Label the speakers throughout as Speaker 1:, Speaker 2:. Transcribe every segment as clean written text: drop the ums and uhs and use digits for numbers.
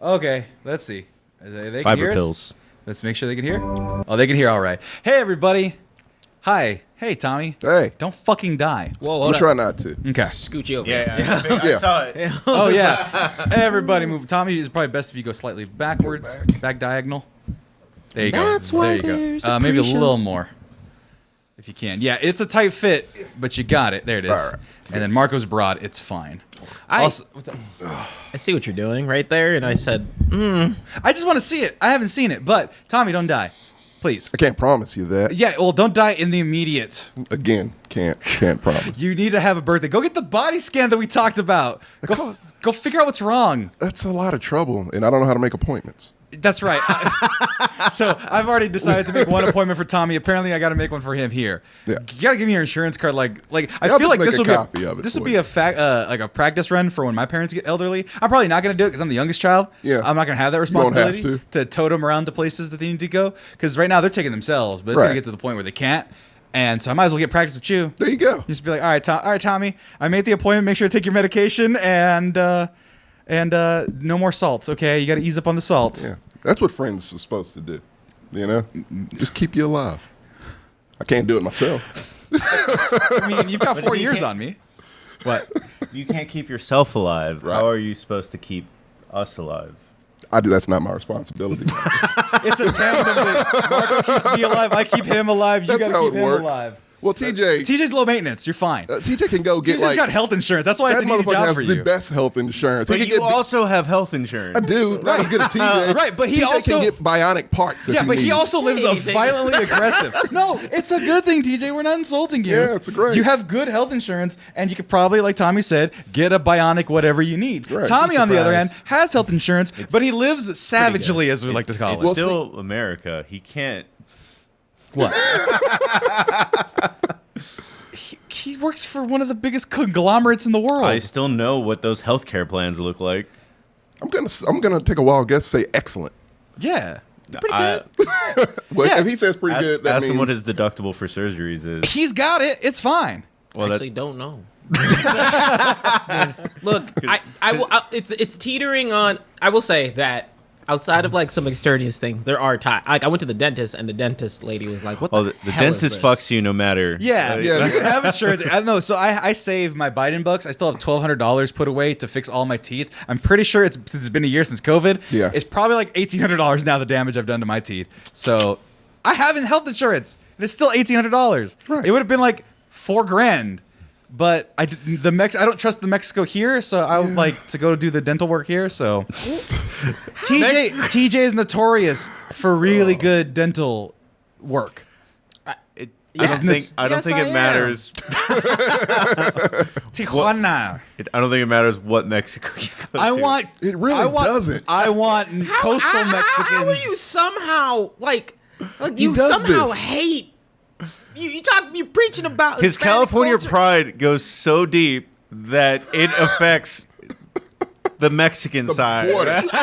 Speaker 1: Okay, let's see. They can
Speaker 2: Fiber
Speaker 1: hear us?
Speaker 2: pills.
Speaker 1: Let's make sure they can hear. Oh, they can hear all right. Hey, everybody. Hi. Hey, Tommy.
Speaker 3: Hey,
Speaker 1: Don't fucking die.
Speaker 4: Whoa,
Speaker 3: I'm
Speaker 4: hold up.
Speaker 3: trying not to.
Speaker 1: Okay.
Speaker 4: Scoot you over.
Speaker 3: Yeah.
Speaker 2: saw it.
Speaker 1: Oh, yeah. Everybody move. Tommy, is probably best if you go slightly backwards. Back diagonal. There you go.
Speaker 4: That's why
Speaker 1: there you
Speaker 4: there's
Speaker 1: go.
Speaker 4: a
Speaker 1: Maybe a
Speaker 4: pre-show.
Speaker 1: little more. If you can. Yeah, it's a tight fit, but you got it. There it is.
Speaker 3: All right.
Speaker 1: And then Marco's broad. It's fine. Also, what's up?
Speaker 4: I see what you're doing right there, and I said,
Speaker 1: I just want to see it. I haven't seen it, but Tommy, don't die. Please.
Speaker 3: I can't promise you that.
Speaker 1: Yeah, well, don't die in the immediate.
Speaker 3: Again, can't promise.
Speaker 1: You need to have a birthday. Go get the body scan that we talked about. Go figure out what's wrong.
Speaker 3: That's a lot of trouble, and I don't know how to make appointments.
Speaker 1: That's right. So I've already decided to make one appointment for Tommy. Apparently, I got to make one for him here.
Speaker 3: Yeah.
Speaker 1: You got to give me your insurance card. I
Speaker 3: I'll
Speaker 1: feel
Speaker 3: just
Speaker 1: like
Speaker 3: make
Speaker 1: this
Speaker 3: a
Speaker 1: will
Speaker 3: copy of it
Speaker 1: this will
Speaker 3: for
Speaker 1: be
Speaker 3: you.
Speaker 1: like a practice run for when my parents get elderly. I'm probably not going to do it because I'm the youngest child.
Speaker 3: Yeah.
Speaker 1: I'm not going to have that
Speaker 3: won't have
Speaker 1: responsibility to tote them around to places that they need to go. Because right now they're taking themselves, but it's going to
Speaker 3: Right.
Speaker 1: get to the point where they can't. And so I might as well get practice with you.
Speaker 3: There you go.
Speaker 1: Just be like, all right, Tommy, I made the appointment. Make sure to take your medication and no more salts. Okay, you got to ease up on the salt.
Speaker 3: Yeah, that's what friends are supposed to do. You know, just keep you alive. I can't do it myself.
Speaker 1: I mean, you've got
Speaker 2: But
Speaker 1: 4
Speaker 2: you
Speaker 1: years
Speaker 2: can't-
Speaker 1: on me. What?
Speaker 2: You can't keep yourself alive.
Speaker 3: Right.
Speaker 2: How are you supposed to keep us alive?
Speaker 3: I do. That's not my responsibility.
Speaker 1: It's a tandem that Marco keeps me alive. I keep him alive. You
Speaker 3: That's
Speaker 1: got to
Speaker 3: how
Speaker 1: keep
Speaker 3: it
Speaker 1: him
Speaker 3: works.
Speaker 1: alive.
Speaker 3: Well, TJ,
Speaker 1: TJ's low maintenance. You're fine.
Speaker 3: TJ can go get
Speaker 1: TJ's got health insurance. That's why it's
Speaker 3: that
Speaker 1: an easy
Speaker 3: motherfucker
Speaker 1: job
Speaker 3: has
Speaker 1: for
Speaker 3: the
Speaker 1: you.
Speaker 3: best health insurance.
Speaker 2: But
Speaker 3: He
Speaker 2: you
Speaker 3: can get.
Speaker 2: also have health insurance.
Speaker 3: I do. Not as good as TJ.
Speaker 1: Right, but he
Speaker 3: TJ
Speaker 1: also-
Speaker 3: can get bionic parts. If
Speaker 1: Yeah, but he
Speaker 3: needs.
Speaker 1: also lives a
Speaker 4: anything.
Speaker 1: violently aggressive. No, it's a good thing, TJ. We're not insulting you.
Speaker 3: Yeah, it's great.
Speaker 1: You have good health insurance, and you could probably, like Tommy said, get a bionic whatever you need.
Speaker 3: Right.
Speaker 1: Tommy,
Speaker 2: Be
Speaker 1: on the other hand,
Speaker 2: surprised.
Speaker 1: has health insurance, but he lives savagely, as we like to call
Speaker 2: It's
Speaker 1: it.
Speaker 3: Well,
Speaker 2: still America. He can't.
Speaker 1: What? he works for one of the biggest conglomerates in the world.
Speaker 2: I still know what those healthcare plans look like.
Speaker 3: I'm gonna take a wild guess. Say excellent.
Speaker 1: Yeah. Pretty
Speaker 2: I-
Speaker 1: good.
Speaker 3: Well,
Speaker 1: Yeah.
Speaker 3: if he says pretty
Speaker 2: Ask,
Speaker 3: good, that
Speaker 2: ask
Speaker 3: means
Speaker 2: him what his deductible for surgeries is.
Speaker 1: He's got it. It's fine.
Speaker 2: Well,
Speaker 4: actually don't know. Look, it's teetering on. I will say that outside of like some extraneous things, there are times. Like I went to the dentist, and the dentist lady was like, "What
Speaker 2: well,
Speaker 4: the
Speaker 2: the
Speaker 4: hell is
Speaker 2: dentist
Speaker 4: this?"
Speaker 2: fucks you no matter.
Speaker 1: Yeah,
Speaker 3: Yeah.
Speaker 1: you can have insurance. I don't know. So I save my Biden bucks. I still have $1,200 put away to fix all my teeth. I'm pretty sure since it's been a year since COVID.
Speaker 3: Yeah.
Speaker 1: It's probably like $1,800 now, the damage I've done to my teeth. So I have health insurance, and it's still $1,800.
Speaker 3: Right.
Speaker 1: It would have been like $4,000. But I don't trust the Mexico here, so I would like to go do the dental work here. So TJ is notorious for really good dental work.
Speaker 2: I don't
Speaker 4: Yes.
Speaker 2: think
Speaker 4: Yes, I
Speaker 2: it
Speaker 4: am.
Speaker 2: matters.
Speaker 1: Tijuana.
Speaker 2: I don't think it matters what Mexico you go
Speaker 1: I
Speaker 2: to.
Speaker 1: want.
Speaker 3: It really
Speaker 1: I want,
Speaker 3: doesn't.
Speaker 1: I want coastal Mexicans.
Speaker 4: How are you somehow like you
Speaker 3: does
Speaker 4: somehow
Speaker 3: this.
Speaker 4: hate? You're preaching about
Speaker 2: His
Speaker 4: Hispanic
Speaker 2: California
Speaker 4: culture.
Speaker 2: pride goes so deep that it affects the Mexican side.
Speaker 3: border.
Speaker 4: I'm so,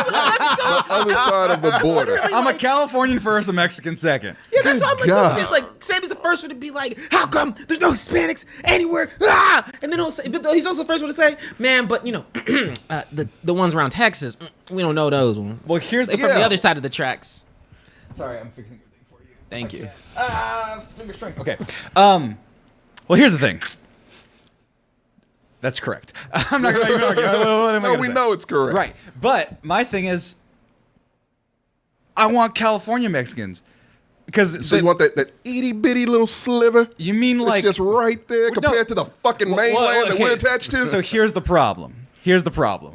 Speaker 3: Other side of the border.
Speaker 4: Literally,
Speaker 1: I'm a
Speaker 4: like-
Speaker 1: Californian first, a Mexican second.
Speaker 4: Yeah, that's why I'm like,
Speaker 3: God.
Speaker 4: so, like Sammy's the first one to be like, how come there's no Hispanics anywhere? Ah! And then he'll say, but he's also the first one to say, man, but you know, the ones around Texas, we don't know those ones.
Speaker 1: Well, here's
Speaker 4: They from the
Speaker 3: Yeah.
Speaker 4: other side of the tracks.
Speaker 1: Sorry, I'm fixing everything for you.
Speaker 4: Thank you.
Speaker 1: Finger strength. Okay. Well, here's the thing. That's correct. I'm not going to even argue. What am I
Speaker 3: No,
Speaker 1: gonna
Speaker 3: we
Speaker 1: say?
Speaker 3: know it's correct.
Speaker 1: Right. But my thing is, I want California Mexicans. Because
Speaker 3: So you want that itty bitty little sliver?
Speaker 1: you mean
Speaker 3: It's
Speaker 1: like
Speaker 3: just right there
Speaker 1: No.
Speaker 3: compared to the fucking mainland
Speaker 1: Well,
Speaker 3: that
Speaker 1: okay,
Speaker 3: we're attached to?
Speaker 1: So here's the problem.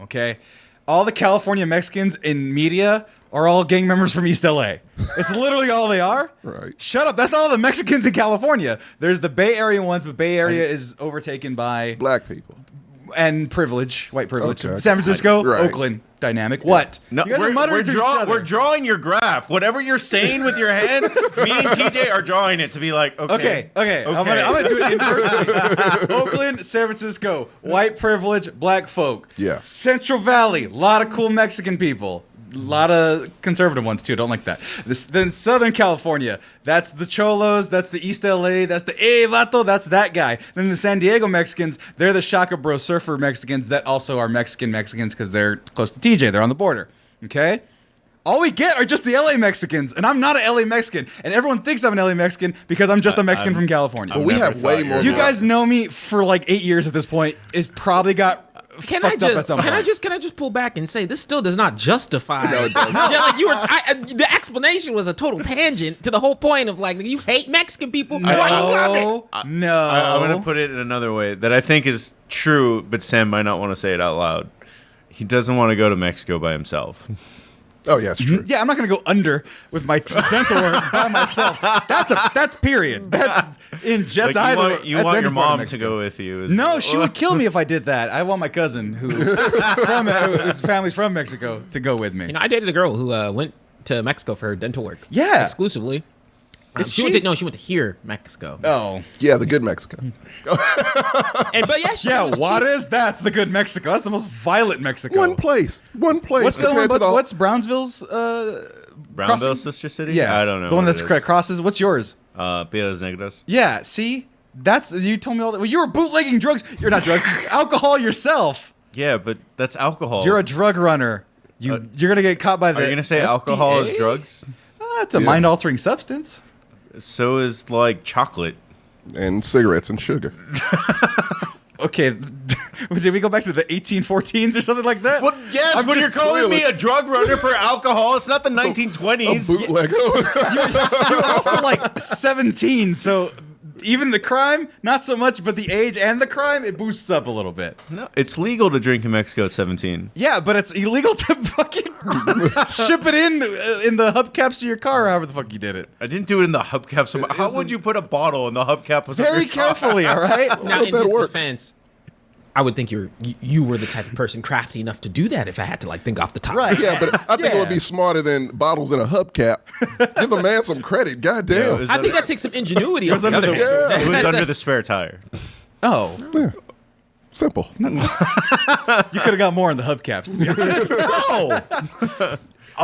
Speaker 1: Okay? All the California Mexicans in media are all gang members from East LA. It's literally all they are.
Speaker 3: Right.
Speaker 1: Shut up. That's not all the Mexicans in California. There's the Bay Area ones, but Bay Area is overtaken by
Speaker 3: Black people.
Speaker 1: and privilege, white privilege.
Speaker 3: Okay.
Speaker 1: San Francisco,
Speaker 3: Right.
Speaker 1: Oakland dynamic. What?
Speaker 2: No,
Speaker 1: You guys are
Speaker 2: we're
Speaker 1: muttering to each other.
Speaker 2: we're drawing your graph. Whatever you're saying with your hands, me and TJ are drawing it to be like, okay.
Speaker 1: Okay. I'm gonna do it inversely. Oakland, San Francisco, white privilege, black folk.
Speaker 3: Yeah.
Speaker 1: Central Valley, a lot of cool Mexican people. A lot of conservative ones too. Don't like that. Then Southern California, that's the Cholos, that's the East LA, that's the Vato, that's that guy. Then the San Diego Mexicans, they're the Shaka Bro surfer Mexicans that also are Mexicans because they're close to TJ. They're on the border. Okay? All we get are just the LA Mexicans, and I'm not an LA Mexican, and everyone thinks I'm an LA Mexican because I'm just a Mexican from California.
Speaker 3: But we
Speaker 2: never
Speaker 3: have way
Speaker 2: thought
Speaker 3: more.
Speaker 1: You
Speaker 3: than-
Speaker 1: guys know me for like 8 years at this point. It's probably got
Speaker 4: Can I
Speaker 1: fucked up at
Speaker 4: just
Speaker 1: some point.
Speaker 4: can I just pull back and say this still does not justify?
Speaker 3: No, it doesn't.
Speaker 4: Yeah, like you were. The explanation was a total tangent to the whole point of like you hate Mexican people. Why you love it?
Speaker 1: No.
Speaker 2: I'm going to put it in another way that I think is true, but Sam might not want to say it out loud. He doesn't want to go to Mexico by himself.
Speaker 3: Oh yeah, it's true.
Speaker 1: Yeah, I'm not gonna go under with my dental work by myself. That's period. That's in Jets
Speaker 2: Like,
Speaker 1: either.
Speaker 2: you
Speaker 1: that's
Speaker 2: want
Speaker 1: any
Speaker 2: your
Speaker 1: part of
Speaker 2: mom to
Speaker 1: Mexico.
Speaker 2: go with you.
Speaker 1: No, she would kill me if I did that. I want my cousin whose family's from Mexico to go with me.
Speaker 4: You know, I dated a girl who went to Mexico for her dental work.
Speaker 1: Yeah.
Speaker 4: exclusively.
Speaker 1: Is
Speaker 4: She went to here, Mexico.
Speaker 1: Oh.
Speaker 3: Yeah, the good Mexico.
Speaker 4: But yeah, she
Speaker 1: Yeah,
Speaker 4: was
Speaker 1: Juarez, that's the good Mexico. That's the most violent Mexico.
Speaker 3: One place.
Speaker 1: What's the one?
Speaker 3: compared to the-
Speaker 1: What's Brownsville's
Speaker 2: Brownville,
Speaker 1: crossing?
Speaker 2: sister city?
Speaker 1: Yeah.
Speaker 2: I don't know.
Speaker 1: The one
Speaker 2: what
Speaker 1: that's
Speaker 2: it is.
Speaker 1: crosses. What's yours?
Speaker 2: Piedras Negras.
Speaker 1: Yeah, see? That's you told me all that. Well, you were bootlegging drugs. You're not drugs. Alcohol yourself.
Speaker 2: Yeah, but that's alcohol.
Speaker 1: You're a drug runner. You're gonna get caught by the.
Speaker 2: Are you going to say
Speaker 1: FDA?
Speaker 2: alcohol is drugs?
Speaker 1: It's a mind-altering substance.
Speaker 2: So is like chocolate.
Speaker 3: and cigarettes and sugar.
Speaker 1: Okay, did we go back to the 1814s or something like that?
Speaker 2: Well, yes,
Speaker 1: I'm
Speaker 2: when you're
Speaker 1: just
Speaker 2: calling me
Speaker 3: clearly-
Speaker 2: a drug runner for alcohol, it's not the
Speaker 3: A
Speaker 2: 1920s.
Speaker 3: bootlegger.
Speaker 1: You're also like 17, so even the crime, not so much, but the age and the crime, it boosts up a little bit.
Speaker 2: No, it's legal to drink in Mexico at 17.
Speaker 1: Yeah, but it's illegal to fucking ship it in the hubcaps of your car, or however the fuck you did it.
Speaker 2: I didn't do it in the hubcap. So how would you put a bottle in the hubcap of
Speaker 1: Very
Speaker 2: your car?
Speaker 1: carefully, all right?
Speaker 4: Now,
Speaker 3: hope
Speaker 4: in
Speaker 3: that
Speaker 4: his
Speaker 3: works.
Speaker 4: defense, I would think you were the type of person crafty enough to do that if I had to like think off the top.
Speaker 1: Right.
Speaker 3: Yeah, but I think it would
Speaker 1: Yeah.
Speaker 3: be smarter than bottles in a hubcap. Give the man some credit. God
Speaker 2: Yeah,
Speaker 3: damn.
Speaker 2: it was
Speaker 4: I think that takes some ingenuity.
Speaker 1: was
Speaker 4: on the
Speaker 1: under
Speaker 4: other
Speaker 1: the-
Speaker 4: hand.
Speaker 3: Yeah.
Speaker 2: It was
Speaker 4: That's
Speaker 2: under
Speaker 4: a-
Speaker 2: the spare tire.
Speaker 1: Oh,
Speaker 3: Simple.
Speaker 1: you could have got more in the hubcaps, to be honest.
Speaker 2: No,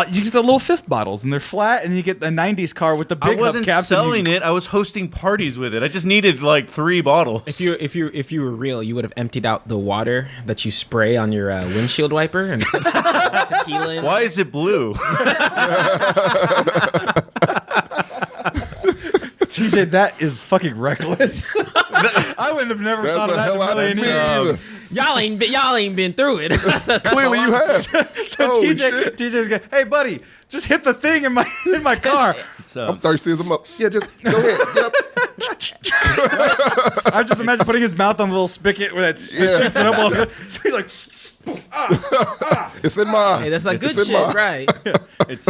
Speaker 1: You get the little fifth bottles, and they're flat, and you get the 90s car with the
Speaker 2: I
Speaker 1: big
Speaker 2: wasn't
Speaker 1: hubcaps.
Speaker 2: selling it. I was hosting parties with it. I just needed like 3 bottles.
Speaker 4: If you were real, you would have emptied out the water that you spray on your windshield wiper and put tequila in.
Speaker 2: Why is it blue?
Speaker 1: TJ, that is fucking reckless. I would have never
Speaker 3: That's
Speaker 1: thought of
Speaker 3: a
Speaker 1: that in
Speaker 3: hell
Speaker 1: a
Speaker 3: out
Speaker 1: million
Speaker 3: of me
Speaker 1: years.
Speaker 3: either.
Speaker 4: Y'all ain't been through it.
Speaker 3: Clearly you have.
Speaker 1: So
Speaker 3: Holy shit.
Speaker 1: TJ's going, hey buddy, just hit the thing in my car.
Speaker 2: So
Speaker 3: I'm thirsty as a mother. Yeah, just go ahead. Get up.
Speaker 1: I just imagine putting his mouth on the little spigot where it
Speaker 3: Yeah.
Speaker 1: shoots it up all the time. So he's like,
Speaker 3: It's in my.
Speaker 4: Hey, that's like good
Speaker 3: It's in
Speaker 4: shit,
Speaker 3: my-
Speaker 4: right?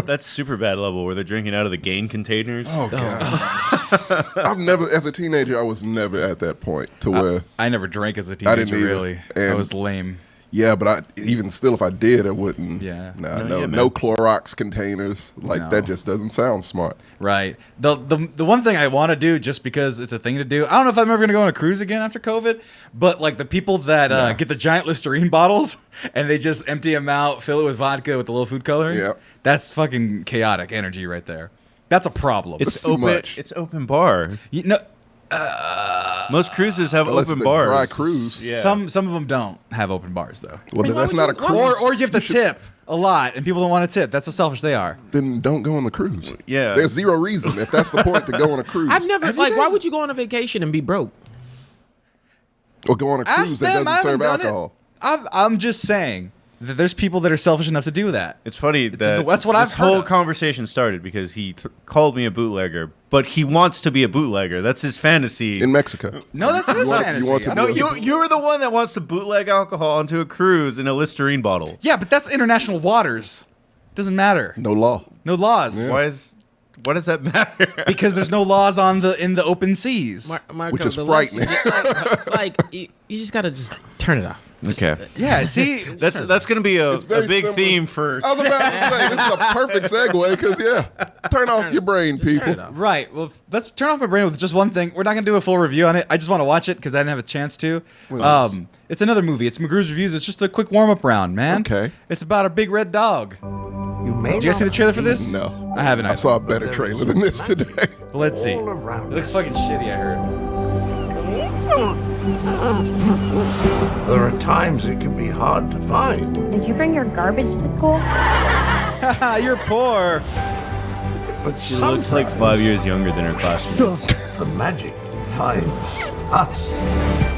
Speaker 2: that's super bad level where they're drinking out of the gain containers.
Speaker 3: Oh god. I've never, as a teenager, I was never at that point to where.
Speaker 1: I never drank as a
Speaker 3: I didn't
Speaker 1: teenager,
Speaker 3: either.
Speaker 1: really. I
Speaker 3: And-
Speaker 1: was lame.
Speaker 3: Yeah, but I even still, if I did, I wouldn't.
Speaker 1: Yeah.
Speaker 3: No,
Speaker 2: yeah,
Speaker 3: no
Speaker 2: man.
Speaker 3: Clorox containers. Like
Speaker 1: No.
Speaker 3: that just doesn't sound smart.
Speaker 1: Right. The one thing I want to do, just because it's a thing to do, I don't know if I'm ever going to go on a cruise again after COVID, but like the people that get the giant Listerine bottles and they just empty them out, fill it with vodka with the little food coloring.
Speaker 3: Yeah.
Speaker 1: That's fucking chaotic energy right there. That's a problem.
Speaker 2: It's
Speaker 3: too
Speaker 2: open.
Speaker 3: much.
Speaker 2: It's open bar.
Speaker 1: You know,
Speaker 2: Most cruises have
Speaker 3: Unless
Speaker 2: open
Speaker 3: it's a
Speaker 2: bars.
Speaker 3: dry cruise.
Speaker 2: Yeah.
Speaker 1: some of them don't have open bars though.
Speaker 3: Well, then
Speaker 4: why
Speaker 3: that's
Speaker 4: would
Speaker 3: not
Speaker 4: you-
Speaker 3: a
Speaker 4: why
Speaker 3: cruise.
Speaker 1: Or you have to tip a lot, and people don't want to tip. That's how selfish they are.
Speaker 3: Then don't go on the cruise.
Speaker 2: Yeah.
Speaker 3: There's zero reason if that's the point to go on a cruise.
Speaker 4: I've never
Speaker 1: Have you
Speaker 4: like. Why
Speaker 1: guys-
Speaker 4: would you go on a vacation and be broke?
Speaker 3: Or go on a cruise
Speaker 1: Ask
Speaker 3: that
Speaker 1: them. I
Speaker 3: doesn't
Speaker 1: haven't
Speaker 3: serve
Speaker 1: done
Speaker 3: alcohol.
Speaker 1: it. I'm just saying that there's people that are selfish enough to do that.
Speaker 2: It's funny that
Speaker 1: that's what
Speaker 2: this
Speaker 1: I've heard
Speaker 2: whole
Speaker 1: of.
Speaker 2: conversation started because he called me a bootlegger, but he wants to be a bootlegger. That's his fantasy.
Speaker 3: In Mexico.
Speaker 1: No, that's his
Speaker 3: want- you
Speaker 1: fantasy.
Speaker 3: want to
Speaker 1: I
Speaker 3: be
Speaker 1: don't-
Speaker 2: no, you're the one that wants to bootleg alcohol onto a cruise in a Listerine bottle.
Speaker 1: Yeah, but that's international waters. Doesn't matter.
Speaker 3: No law.
Speaker 1: No laws.
Speaker 2: Why does that matter?
Speaker 1: Because there's no laws in the open seas.
Speaker 4: Marco,
Speaker 3: Which is
Speaker 4: the less you
Speaker 3: frightening.
Speaker 4: get, like you just gotta just turn it off.
Speaker 2: Okay.
Speaker 1: Yeah, see,
Speaker 2: That's going to be a
Speaker 3: very
Speaker 2: big
Speaker 3: similar.
Speaker 2: theme for.
Speaker 3: I was about to say, this is a perfect segue because, yeah, turn off your brain, people.
Speaker 4: Turn it off.
Speaker 1: right. Well, let's turn off my brain with just one thing. We're not gonna do a full review on it. I just want to watch it because I didn't have a chance to.
Speaker 3: Well,
Speaker 1: It's another movie. It's McGrew's Reviews. It's just a quick warm up round, man.
Speaker 3: Okay.
Speaker 1: It's about a big red dog.
Speaker 5: You may
Speaker 1: Did you guys see the trailer for this?
Speaker 3: No.
Speaker 1: I haven't.
Speaker 3: I saw a better trailer than this today.
Speaker 1: But let's see. It
Speaker 5: all around
Speaker 1: looks fucking shitty. I heard.
Speaker 5: There are times it can be hard to find.
Speaker 6: Did you bring your garbage to school?
Speaker 1: You're poor.
Speaker 5: But
Speaker 2: She looks like 5 years younger than her classmates.
Speaker 5: the magic finds us.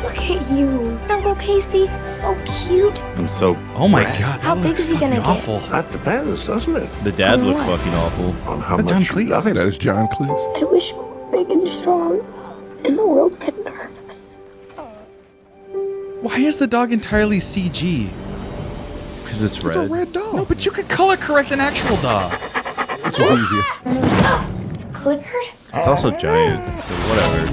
Speaker 6: Look at you. Uncle Casey, so cute.
Speaker 2: I'm so.
Speaker 1: Oh my god,
Speaker 6: How
Speaker 1: that
Speaker 6: big
Speaker 1: looks
Speaker 6: is he
Speaker 1: fucking
Speaker 6: gonna get?
Speaker 1: awful.
Speaker 5: That depends, doesn't it?
Speaker 2: The dad looks
Speaker 6: What?
Speaker 2: fucking awful.
Speaker 5: On how
Speaker 1: Is that John
Speaker 5: much you
Speaker 1: Cleese?
Speaker 5: love him.
Speaker 3: That is John Cleese.
Speaker 6: I wish we were big and strong, and the world couldn't hurt us.
Speaker 1: Why is the dog entirely CG?
Speaker 2: Because it's
Speaker 3: It's a
Speaker 2: red.
Speaker 3: red dog.
Speaker 1: No, but you could color correct an actual dog.
Speaker 3: This was easier.
Speaker 6: Clifford?
Speaker 2: It's also giant. So whatever.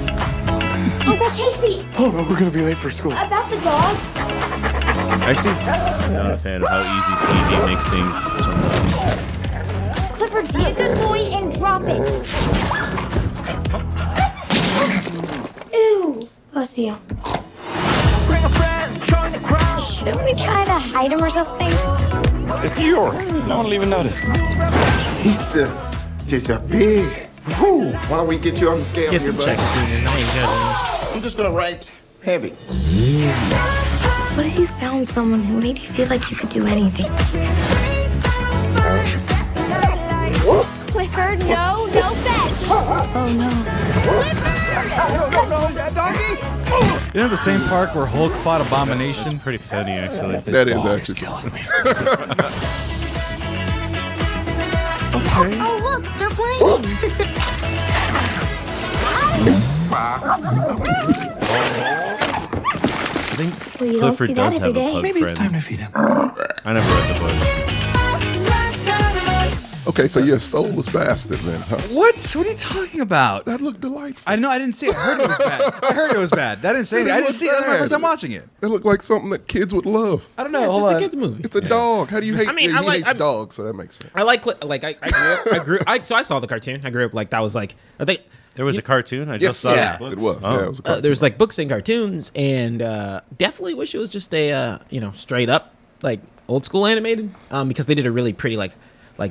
Speaker 6: Uncle Casey,
Speaker 5: Oh no, we're gonna be late for school.
Speaker 6: about the dog?
Speaker 2: Actually, I'm not a fan of how easy CG makes things sometimes.
Speaker 6: Clifford, be a good boy and drop it. Ew. Bless you. Shouldn't we try to hide him or something?
Speaker 7: It's New York. No one will even notice.
Speaker 8: Pizza. Just a big. Whew. Why don't we get you on the scale
Speaker 4: Get
Speaker 8: here,
Speaker 4: the
Speaker 8: bud?
Speaker 4: check screen. I ain't judging.
Speaker 8: I'm just gonna write heavy.
Speaker 6: What if you found someone who made you feel like you could do anything? Clifford, no fetch. Oh no.
Speaker 1: You know the same park where Hulk fought Abomination?
Speaker 2: Pretty funny, actually.
Speaker 3: That is actually. Okay.
Speaker 6: Oh look, they're playing.
Speaker 2: I think
Speaker 6: Well, you don't see
Speaker 2: Clifford
Speaker 6: that
Speaker 2: does
Speaker 6: every
Speaker 2: have a
Speaker 6: day.
Speaker 2: pug
Speaker 6: Maybe
Speaker 2: friend.
Speaker 7: It's time to feed him.
Speaker 2: I never read the book.
Speaker 3: Okay, so you're a soulless bastard then, huh?
Speaker 1: What? What are you talking about?
Speaker 3: That looked delightful.
Speaker 1: I know I didn't see it. I heard it was bad. I heard it was bad. That didn't say anything. I didn't see it. That was my first time watching it.
Speaker 3: That looked like something that kids would love.
Speaker 1: I don't know.
Speaker 4: Yeah, it's
Speaker 1: Hold
Speaker 4: just a
Speaker 1: on.
Speaker 4: kids movie.
Speaker 3: It's a dog. How do you hate?
Speaker 4: I mean,
Speaker 3: he
Speaker 4: I like-
Speaker 3: hates
Speaker 4: I'm-
Speaker 3: dogs, so that makes sense.
Speaker 4: I like so I saw the cartoon. I grew up like that was like I think
Speaker 2: There was a cartoon. I
Speaker 3: Yes,
Speaker 2: just saw
Speaker 1: yeah,
Speaker 2: the
Speaker 3: it
Speaker 2: books.
Speaker 3: was.
Speaker 2: Oh.
Speaker 3: Yeah, it was a cartoon.
Speaker 4: there's like books and cartoons, and definitely wish it was just a straight up like old school animated because they did a really pretty like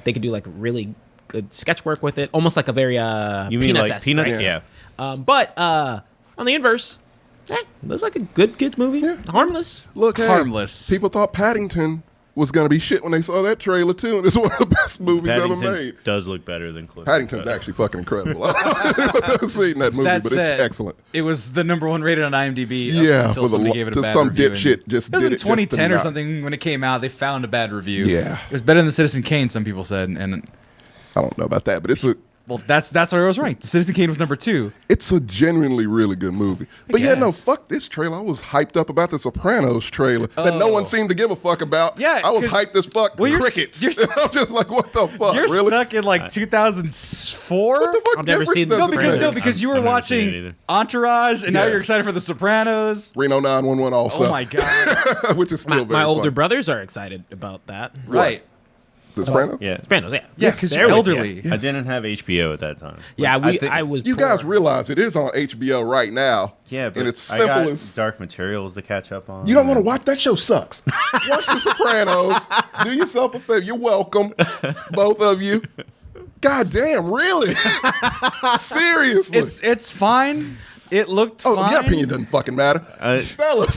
Speaker 4: they could do like really good sketch work with it, almost like a very
Speaker 2: You mean like
Speaker 4: Peanuts-esque,
Speaker 2: Peanuts?
Speaker 4: right?
Speaker 2: Yeah.
Speaker 4: But on the inverse, it looks like a good kids movie, harmless.
Speaker 3: Look, hey,
Speaker 1: Harmless.
Speaker 3: People thought Paddington was gonna be shit when they saw that trailer too, and it's one of the best movies
Speaker 2: Paddington
Speaker 3: ever made.
Speaker 2: does look better than Clifford.
Speaker 3: Paddington's actually fucking incredible. I don't know if I've ever seen that movie,
Speaker 1: That
Speaker 3: but
Speaker 1: said,
Speaker 3: it's excellent.
Speaker 1: It was the #1 rated on IMDb.
Speaker 3: Yeah,
Speaker 1: until
Speaker 3: for
Speaker 1: somebody gave it a
Speaker 3: to
Speaker 1: bad
Speaker 3: some
Speaker 1: review.
Speaker 3: dipshit just
Speaker 1: It was
Speaker 3: did
Speaker 1: in
Speaker 3: it just
Speaker 1: 2010
Speaker 3: to
Speaker 1: or
Speaker 3: not-
Speaker 1: something when it came out. They found a bad review.
Speaker 3: Yeah.
Speaker 1: It was better than Citizen Kane. Some people said, and
Speaker 3: I don't know about that, but
Speaker 1: well, that's where it was ranked. Citizen Kane was #2.
Speaker 3: it's a genuinely really good movie. But yeah, no,
Speaker 1: guess.
Speaker 3: fuck this trailer. I was hyped up about the Sopranos trailer that no one seemed to give a fuck about.
Speaker 1: Yeah,
Speaker 3: I was
Speaker 1: 'cause-
Speaker 3: hyped as fuck.
Speaker 1: well, you're
Speaker 3: Crickets.
Speaker 1: s-
Speaker 3: I'm just like, what the fuck?
Speaker 1: You're
Speaker 3: really?
Speaker 1: stuck in like 2004.
Speaker 3: What the fuck
Speaker 4: I've never
Speaker 3: difference
Speaker 4: seen The
Speaker 3: does
Speaker 1: No,
Speaker 3: it
Speaker 1: because
Speaker 3: make?
Speaker 1: you were
Speaker 2: I've never seen it
Speaker 1: watching
Speaker 2: either.
Speaker 1: Entourage, and now you're
Speaker 3: Yes.
Speaker 1: excited for The Sopranos.
Speaker 3: Reno 911 also.
Speaker 1: Oh my god!
Speaker 3: Which is still
Speaker 4: My
Speaker 3: very
Speaker 4: older
Speaker 3: fun.
Speaker 4: brothers are excited about that.
Speaker 1: Right?
Speaker 3: The Sopranos?
Speaker 2: Yeah.
Speaker 4: Sopranos, yeah.
Speaker 1: Yeah, because
Speaker 4: There
Speaker 1: you're
Speaker 4: we go.
Speaker 1: elderly.
Speaker 3: Yeah.
Speaker 2: I didn't have HBO at that time.
Speaker 4: Yeah,
Speaker 2: Like,
Speaker 4: I was.
Speaker 3: You
Speaker 4: poor.
Speaker 3: guys realize it is on HBO right now.
Speaker 2: Yeah, but
Speaker 3: and it's
Speaker 2: I
Speaker 3: simple
Speaker 2: got
Speaker 3: as
Speaker 2: Dark Materials to catch up on.
Speaker 3: you don't want to watch that show. Sucks. Watch The Sopranos. Do yourself a favor. You're welcome, both of you. God damn, really? Seriously?
Speaker 1: It's fine. It looked
Speaker 3: Oh,
Speaker 1: fine.
Speaker 3: your opinion doesn't fucking matter, fellas.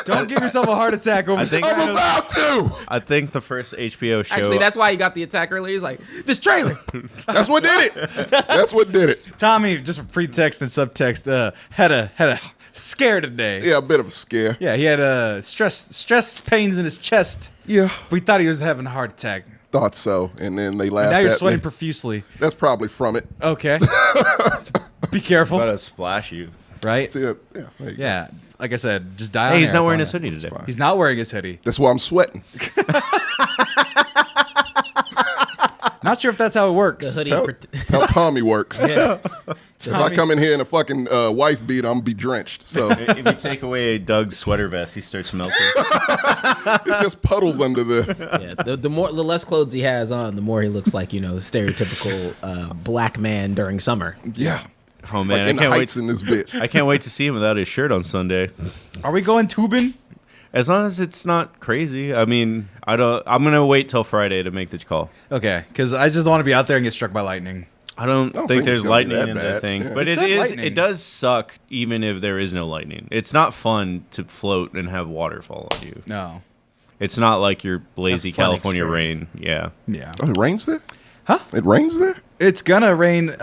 Speaker 1: Don't give yourself a heart attack over
Speaker 2: I think-
Speaker 3: I'm
Speaker 1: Sopranos.
Speaker 3: about to.
Speaker 2: I think the first HBO show.
Speaker 4: Actually, that's why he got the attack early. He's like, this trailer.
Speaker 3: That's what did it. That's what did it.
Speaker 1: Tommy, just for pretext and subtext, had a scare today.
Speaker 3: Yeah, a bit of a scare.
Speaker 1: Yeah, he had stress pains in his chest.
Speaker 3: Yeah,
Speaker 1: We thought he was having a heart attack.
Speaker 3: thought so. And then they laughed
Speaker 1: Now you're
Speaker 3: at
Speaker 1: sweating
Speaker 3: me.
Speaker 1: profusely.
Speaker 3: That's probably from it.
Speaker 1: Okay. Be careful.
Speaker 2: about to splash you.
Speaker 1: Right?
Speaker 3: Yeah, there you go.
Speaker 1: Yeah. Like I said, just die on
Speaker 2: Hey, he's
Speaker 1: air,
Speaker 2: not
Speaker 1: that's
Speaker 2: wearing
Speaker 1: all
Speaker 2: his
Speaker 1: I'm
Speaker 2: hoodie
Speaker 1: asking.
Speaker 2: today.
Speaker 1: He's not wearing his hoodie.
Speaker 3: That's why I'm sweating.
Speaker 1: Not sure if that's how it works.
Speaker 4: The hoodie.
Speaker 3: How, that's how Tommy works.
Speaker 4: Yeah.
Speaker 3: If I come in here in a fucking wife beat, I'm gonna be drenched. So
Speaker 2: If you take away Doug's sweater vest, he starts melting.
Speaker 3: it's just puddles under there.
Speaker 4: Yeah, the less clothes he has on, the more he looks like stereotypical black man during summer.
Speaker 3: Yeah.
Speaker 2: Oh man,
Speaker 3: Like in
Speaker 2: I
Speaker 3: the
Speaker 2: can't
Speaker 3: heights
Speaker 2: wait.
Speaker 3: in this bitch.
Speaker 2: I can't wait to see him without his shirt on Sunday.
Speaker 1: Are we going tubing?
Speaker 2: As long as it's not crazy. I mean, I'm gonna wait till Friday to make the call.
Speaker 1: Okay, because I just don't want to be out there and get struck by lightning.
Speaker 2: I don't
Speaker 3: think
Speaker 2: think
Speaker 3: it's
Speaker 2: there's
Speaker 3: gonna be
Speaker 2: lightning
Speaker 3: that
Speaker 2: in the
Speaker 3: bad.
Speaker 2: thing,
Speaker 3: Yeah.
Speaker 2: but
Speaker 1: It
Speaker 2: it
Speaker 1: said
Speaker 2: is.
Speaker 1: lightning.
Speaker 2: It does suck even if there is no lightning. It's not fun to float and have water fall on you.
Speaker 1: No.
Speaker 2: It's not like your lazy
Speaker 1: A fun
Speaker 2: California
Speaker 1: experience.
Speaker 2: rain. Yeah.
Speaker 1: Yeah.
Speaker 3: Oh, it rains there?
Speaker 1: Huh?
Speaker 3: It rains there?
Speaker 1: It's gonna rain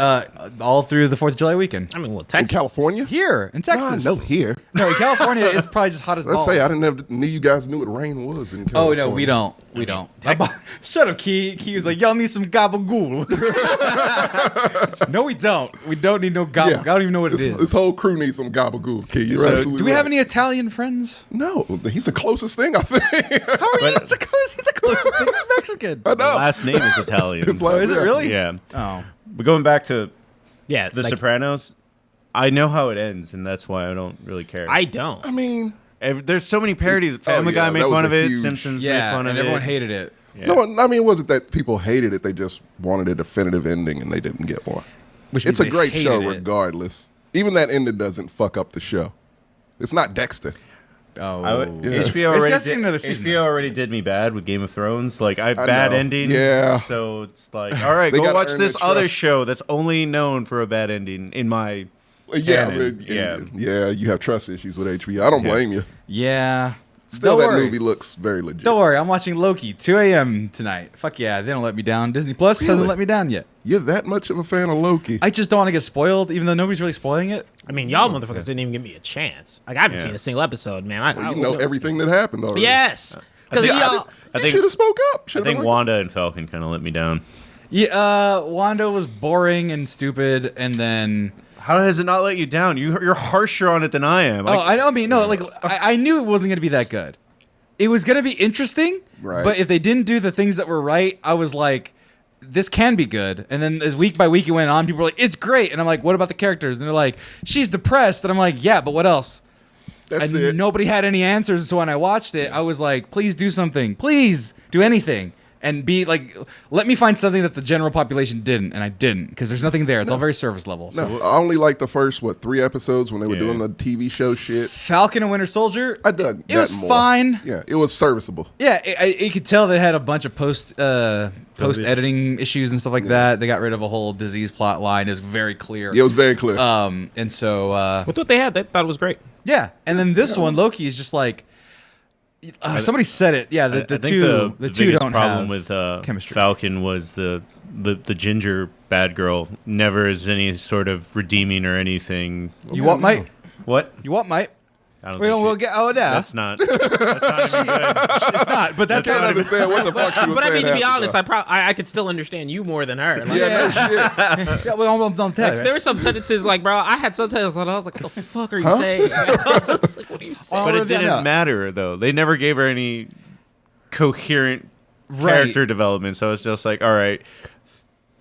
Speaker 1: all through the 4th of July weekend.
Speaker 4: I mean, well,
Speaker 3: In
Speaker 4: Texas.
Speaker 3: California?
Speaker 1: Here in Texas.
Speaker 3: No, here.
Speaker 1: No, in California, it's probably just hot as
Speaker 3: Let's
Speaker 1: balls.
Speaker 3: say I knew you guys knew what rain was in
Speaker 1: Oh
Speaker 3: California.
Speaker 1: no, we don't. We don't. Shut up, Key. Key was like, "Y'all need some gabagool." No, we don't. We don't need no gabagool.
Speaker 3: Yeah.
Speaker 1: I don't even know what it
Speaker 3: This
Speaker 1: is.
Speaker 3: whole crew needs some gabagool, kid. You're
Speaker 2: So,
Speaker 3: absolutely
Speaker 1: Do we have
Speaker 3: right.
Speaker 1: any Italian friends?
Speaker 3: No, he's the closest thing, I think.
Speaker 1: How are you the closest thing to Mexican?
Speaker 3: I
Speaker 2: The
Speaker 3: know.
Speaker 2: last name is Italian.
Speaker 3: It's like-
Speaker 1: Oh, is it really?
Speaker 2: Yeah.
Speaker 1: Oh.
Speaker 2: But going back to
Speaker 4: Yeah,
Speaker 2: The
Speaker 4: like,
Speaker 2: Sopranos, I know how it ends, and that's why I don't really care.
Speaker 4: I don't.
Speaker 3: I mean,
Speaker 2: There's so many parodies. Family
Speaker 3: yeah,
Speaker 2: Guy made
Speaker 3: that was
Speaker 2: fun
Speaker 3: a
Speaker 2: of it.
Speaker 3: huge-
Speaker 2: Simpsons made
Speaker 1: Yeah,
Speaker 2: fun of
Speaker 1: and
Speaker 2: it.
Speaker 1: everyone hated it.
Speaker 2: Yeah.
Speaker 3: no, I mean, it wasn't that people hated it. They just wanted a definitive ending, and they didn't get one.
Speaker 1: Which
Speaker 3: It's
Speaker 1: means
Speaker 3: a
Speaker 1: they
Speaker 3: great show,
Speaker 1: hated it.
Speaker 3: regardless. Even that ending doesn't fuck up the show. It's not Dexter.
Speaker 1: Oh.
Speaker 3: Yeah.
Speaker 2: HBO
Speaker 1: It's
Speaker 2: already
Speaker 1: got to get another season,
Speaker 2: HBO
Speaker 1: though.
Speaker 2: already did me bad with Game of Thrones. Like I
Speaker 3: I
Speaker 2: bad
Speaker 3: know.
Speaker 2: ending.
Speaker 3: Yeah.
Speaker 2: So it's like, all right,
Speaker 3: They
Speaker 2: go
Speaker 3: gotta
Speaker 2: watch
Speaker 3: earn
Speaker 2: this
Speaker 3: their
Speaker 2: other
Speaker 3: trust.
Speaker 2: show that's only known for a bad ending. In my
Speaker 3: Yeah,
Speaker 2: canon.
Speaker 3: but- yeah. You have trust issues with HBO. I don't
Speaker 2: Yeah.
Speaker 3: blame you.
Speaker 1: Yeah.
Speaker 3: Still,
Speaker 1: Don't
Speaker 3: that
Speaker 1: worry.
Speaker 3: movie looks very legit.
Speaker 1: Don't worry, I'm watching Loki 2 a.m. tonight. Fuck yeah, they don't let me down. Disney Plus
Speaker 3: Really?
Speaker 1: hasn't let me down yet.
Speaker 3: You're that much of a fan of Loki?
Speaker 1: I just don't want to get spoiled, even though nobody's really spoiling it.
Speaker 4: I mean, y'all motherfuckers didn't even give me a chance. Like I haven't
Speaker 2: Yeah.
Speaker 4: seen a single episode, man. I
Speaker 3: you know everything that happened already.
Speaker 4: Yes, because
Speaker 2: think-
Speaker 4: y'all.
Speaker 2: I
Speaker 3: You
Speaker 2: think
Speaker 3: should have spoke up.
Speaker 2: I
Speaker 3: Should've
Speaker 2: think
Speaker 3: been like,
Speaker 2: Wanda and Falcon kind of let me down.
Speaker 1: Yeah, Wanda was boring and stupid, and then
Speaker 2: How does it not let you down? You're harsher on it than I am.
Speaker 1: I know. I mean, no, like I knew it wasn't going to be that good. It was going to be interesting,
Speaker 3: Right.
Speaker 1: but if they didn't do the things that were right, I was like, this can be good. And then as week by week it went on, people were like, it's great. And I'm like, what about the characters? And they're like, she's depressed. And I'm like, yeah, but what else?
Speaker 3: That's
Speaker 1: And
Speaker 3: it.
Speaker 1: nobody had any answers. So when I watched it, I was like, please do something. Please do anything. And be like, let me find something that the general population didn't. And I didn't, because there's nothing there. It's all very surface level.
Speaker 3: No, I only liked the first 3 episodes when they were
Speaker 2: Yeah.
Speaker 3: doing the TV show shit.
Speaker 1: Falcon and Winter Soldier,
Speaker 3: I dug.
Speaker 1: it was
Speaker 3: that more.
Speaker 1: fine.
Speaker 3: Yeah, it was serviceable.
Speaker 1: Yeah, you could tell they had a bunch of post editing issues and stuff like that. They got rid of a whole disease plot line. It's very clear.
Speaker 3: Yeah, it was very clear.
Speaker 1: And so
Speaker 4: With what they had, they thought it was great.
Speaker 1: yeah, and then this one, Loki is just like somebody said it. Yeah, the
Speaker 2: I think
Speaker 1: two
Speaker 2: the
Speaker 1: two
Speaker 2: biggest
Speaker 1: don't
Speaker 2: problem
Speaker 1: have
Speaker 2: with
Speaker 1: chemistry.
Speaker 2: Falcon was the ginger bad girl never is any sort of redeeming or anything.
Speaker 1: You what, mate?
Speaker 2: What?
Speaker 1: You what, mate?
Speaker 2: I don't
Speaker 1: We
Speaker 2: think
Speaker 1: don't.
Speaker 2: she-
Speaker 1: We'll get. Oh, yeah.
Speaker 2: That's not even good.
Speaker 1: It's not. But that's
Speaker 3: I can't
Speaker 1: not even.
Speaker 3: understand what the fuck she was
Speaker 4: But I
Speaker 3: saying.
Speaker 4: mean, to be
Speaker 3: half the
Speaker 4: honest,
Speaker 3: time.
Speaker 4: I could still understand you more than her. Like,
Speaker 3: Yeah, no shit.
Speaker 1: Yeah, well, don't tell.
Speaker 4: there were some sentences like, bro, I had subtitles and I was like, what the fuck are you saying? I was like, what are you saying?
Speaker 2: But
Speaker 1: Oh,
Speaker 2: it didn't
Speaker 1: yeah.
Speaker 2: matter though. They never gave her any coherent
Speaker 1: Right.
Speaker 2: character development. So it's just like, all right.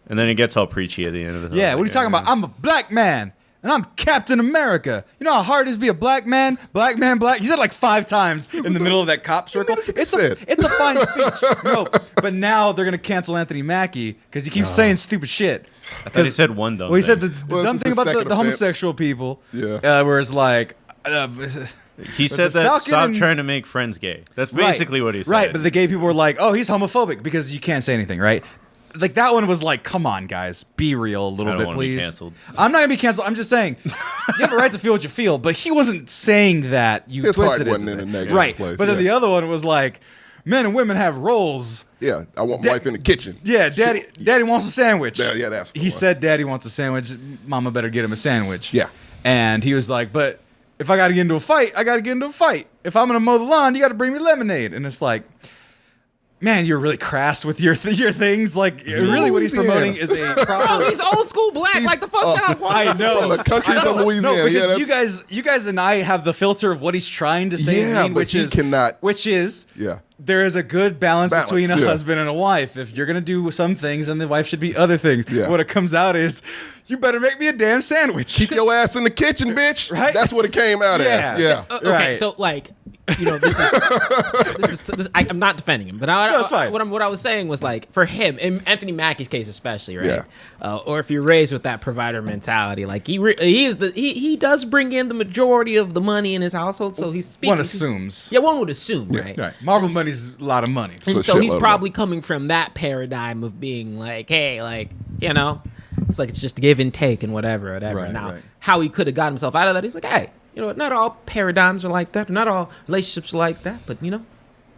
Speaker 2: And then it gets all preachy at the end of the
Speaker 1: Yeah, what are you talking about? I'm a black man. And I'm Captain America. You know how hard it is to be a black man? Black man, black. He said it like 5 times in the middle of that cop circle. It's a fine speech. No, but now they're gonna cancel Anthony Mackie because he keeps saying stupid shit.
Speaker 2: I thought he said one dumb
Speaker 1: Well, he said
Speaker 2: thing.
Speaker 1: the
Speaker 3: Well,
Speaker 1: dumb
Speaker 3: this
Speaker 1: thing
Speaker 3: is the
Speaker 1: about
Speaker 3: second
Speaker 1: the
Speaker 3: offense.
Speaker 1: homosexual people.
Speaker 3: Yeah.
Speaker 1: Where it's like.
Speaker 2: He said
Speaker 1: it
Speaker 2: that
Speaker 1: Falcon
Speaker 2: stop
Speaker 1: and-
Speaker 2: trying to make friends gay. That's basically what he said.
Speaker 1: Right, but the gay people were like, "Oh, he's homophobic because you can't say anything." Right? Like that one was like, "Come on, guys, be real a little
Speaker 2: I don't
Speaker 1: bit,
Speaker 2: wanna be
Speaker 1: please."
Speaker 2: canceled.
Speaker 1: I'm not gonna be canceled. I'm just saying, you have a right to feel what you feel, but he wasn't saying that. You
Speaker 3: His
Speaker 1: twisted
Speaker 3: heart
Speaker 1: it,
Speaker 3: wasn't
Speaker 1: to
Speaker 3: in
Speaker 1: say-
Speaker 3: a negative
Speaker 1: right?
Speaker 3: place,
Speaker 1: But then
Speaker 3: yeah.
Speaker 1: the other one was like, "Men and women have roles."
Speaker 3: Yeah, I want my wife in the kitchen.
Speaker 1: Yeah, daddy wants a sandwich.
Speaker 3: Yeah, that's the
Speaker 1: he
Speaker 3: one.
Speaker 1: said, "Daddy wants a sandwich. Mama better get him a sandwich."
Speaker 3: Yeah.
Speaker 1: and he was like, "But if I got to get into a fight, I got to get into a fight. If I'm gonna mow the lawn, you got to bring me lemonade." And it's like, man, you're really crass with your things. Like, really, what he's promoting is a
Speaker 4: Bro,
Speaker 1: proper.
Speaker 4: he's old school black, like the fuck y'all want.
Speaker 1: I know.
Speaker 3: From the countries
Speaker 1: I know.
Speaker 3: of Louisiana.
Speaker 1: No, because
Speaker 3: Yeah, that's-
Speaker 1: you guys and I have the filter of what he's trying to say, and
Speaker 3: Yeah,
Speaker 1: mean,
Speaker 3: but
Speaker 1: which
Speaker 3: he
Speaker 1: is
Speaker 3: cannot-
Speaker 1: Yeah. There is a good balance between a
Speaker 3: yeah.
Speaker 1: husband and a wife. If you're gonna do some things, and the wife should be other things.
Speaker 3: Yeah.
Speaker 1: What it comes out is, you better make me a damn sandwich.
Speaker 3: Keep your ass in the kitchen, bitch.
Speaker 1: Right?
Speaker 3: That's what it came out
Speaker 1: Yeah.
Speaker 3: as. Yeah.
Speaker 4: Okay,
Speaker 1: Right.
Speaker 4: so like, you know, I'm not defending him, but
Speaker 1: No, it's fine.
Speaker 4: what I was saying was like, for him, in Anthony Mackie's case especially, right?
Speaker 3: Yeah.
Speaker 4: Or if you're raised with that provider mentality, like he does bring in the majority of the money in his household, so he's speaking.
Speaker 1: One assumes.
Speaker 4: Yeah, one would assume, right?
Speaker 1: Right. Marvel money's a lot of money.
Speaker 4: And
Speaker 3: So
Speaker 4: so he's
Speaker 3: shitload of
Speaker 4: probably coming from that paradigm of being like, hey, like, you know, it's like it's just give and take and whatever.
Speaker 1: Right,
Speaker 4: Now,
Speaker 1: right.
Speaker 4: how he could have got himself out of that, he's like, hey, you know what, not all paradigms are like that. Not all relationships are like that, but, you know,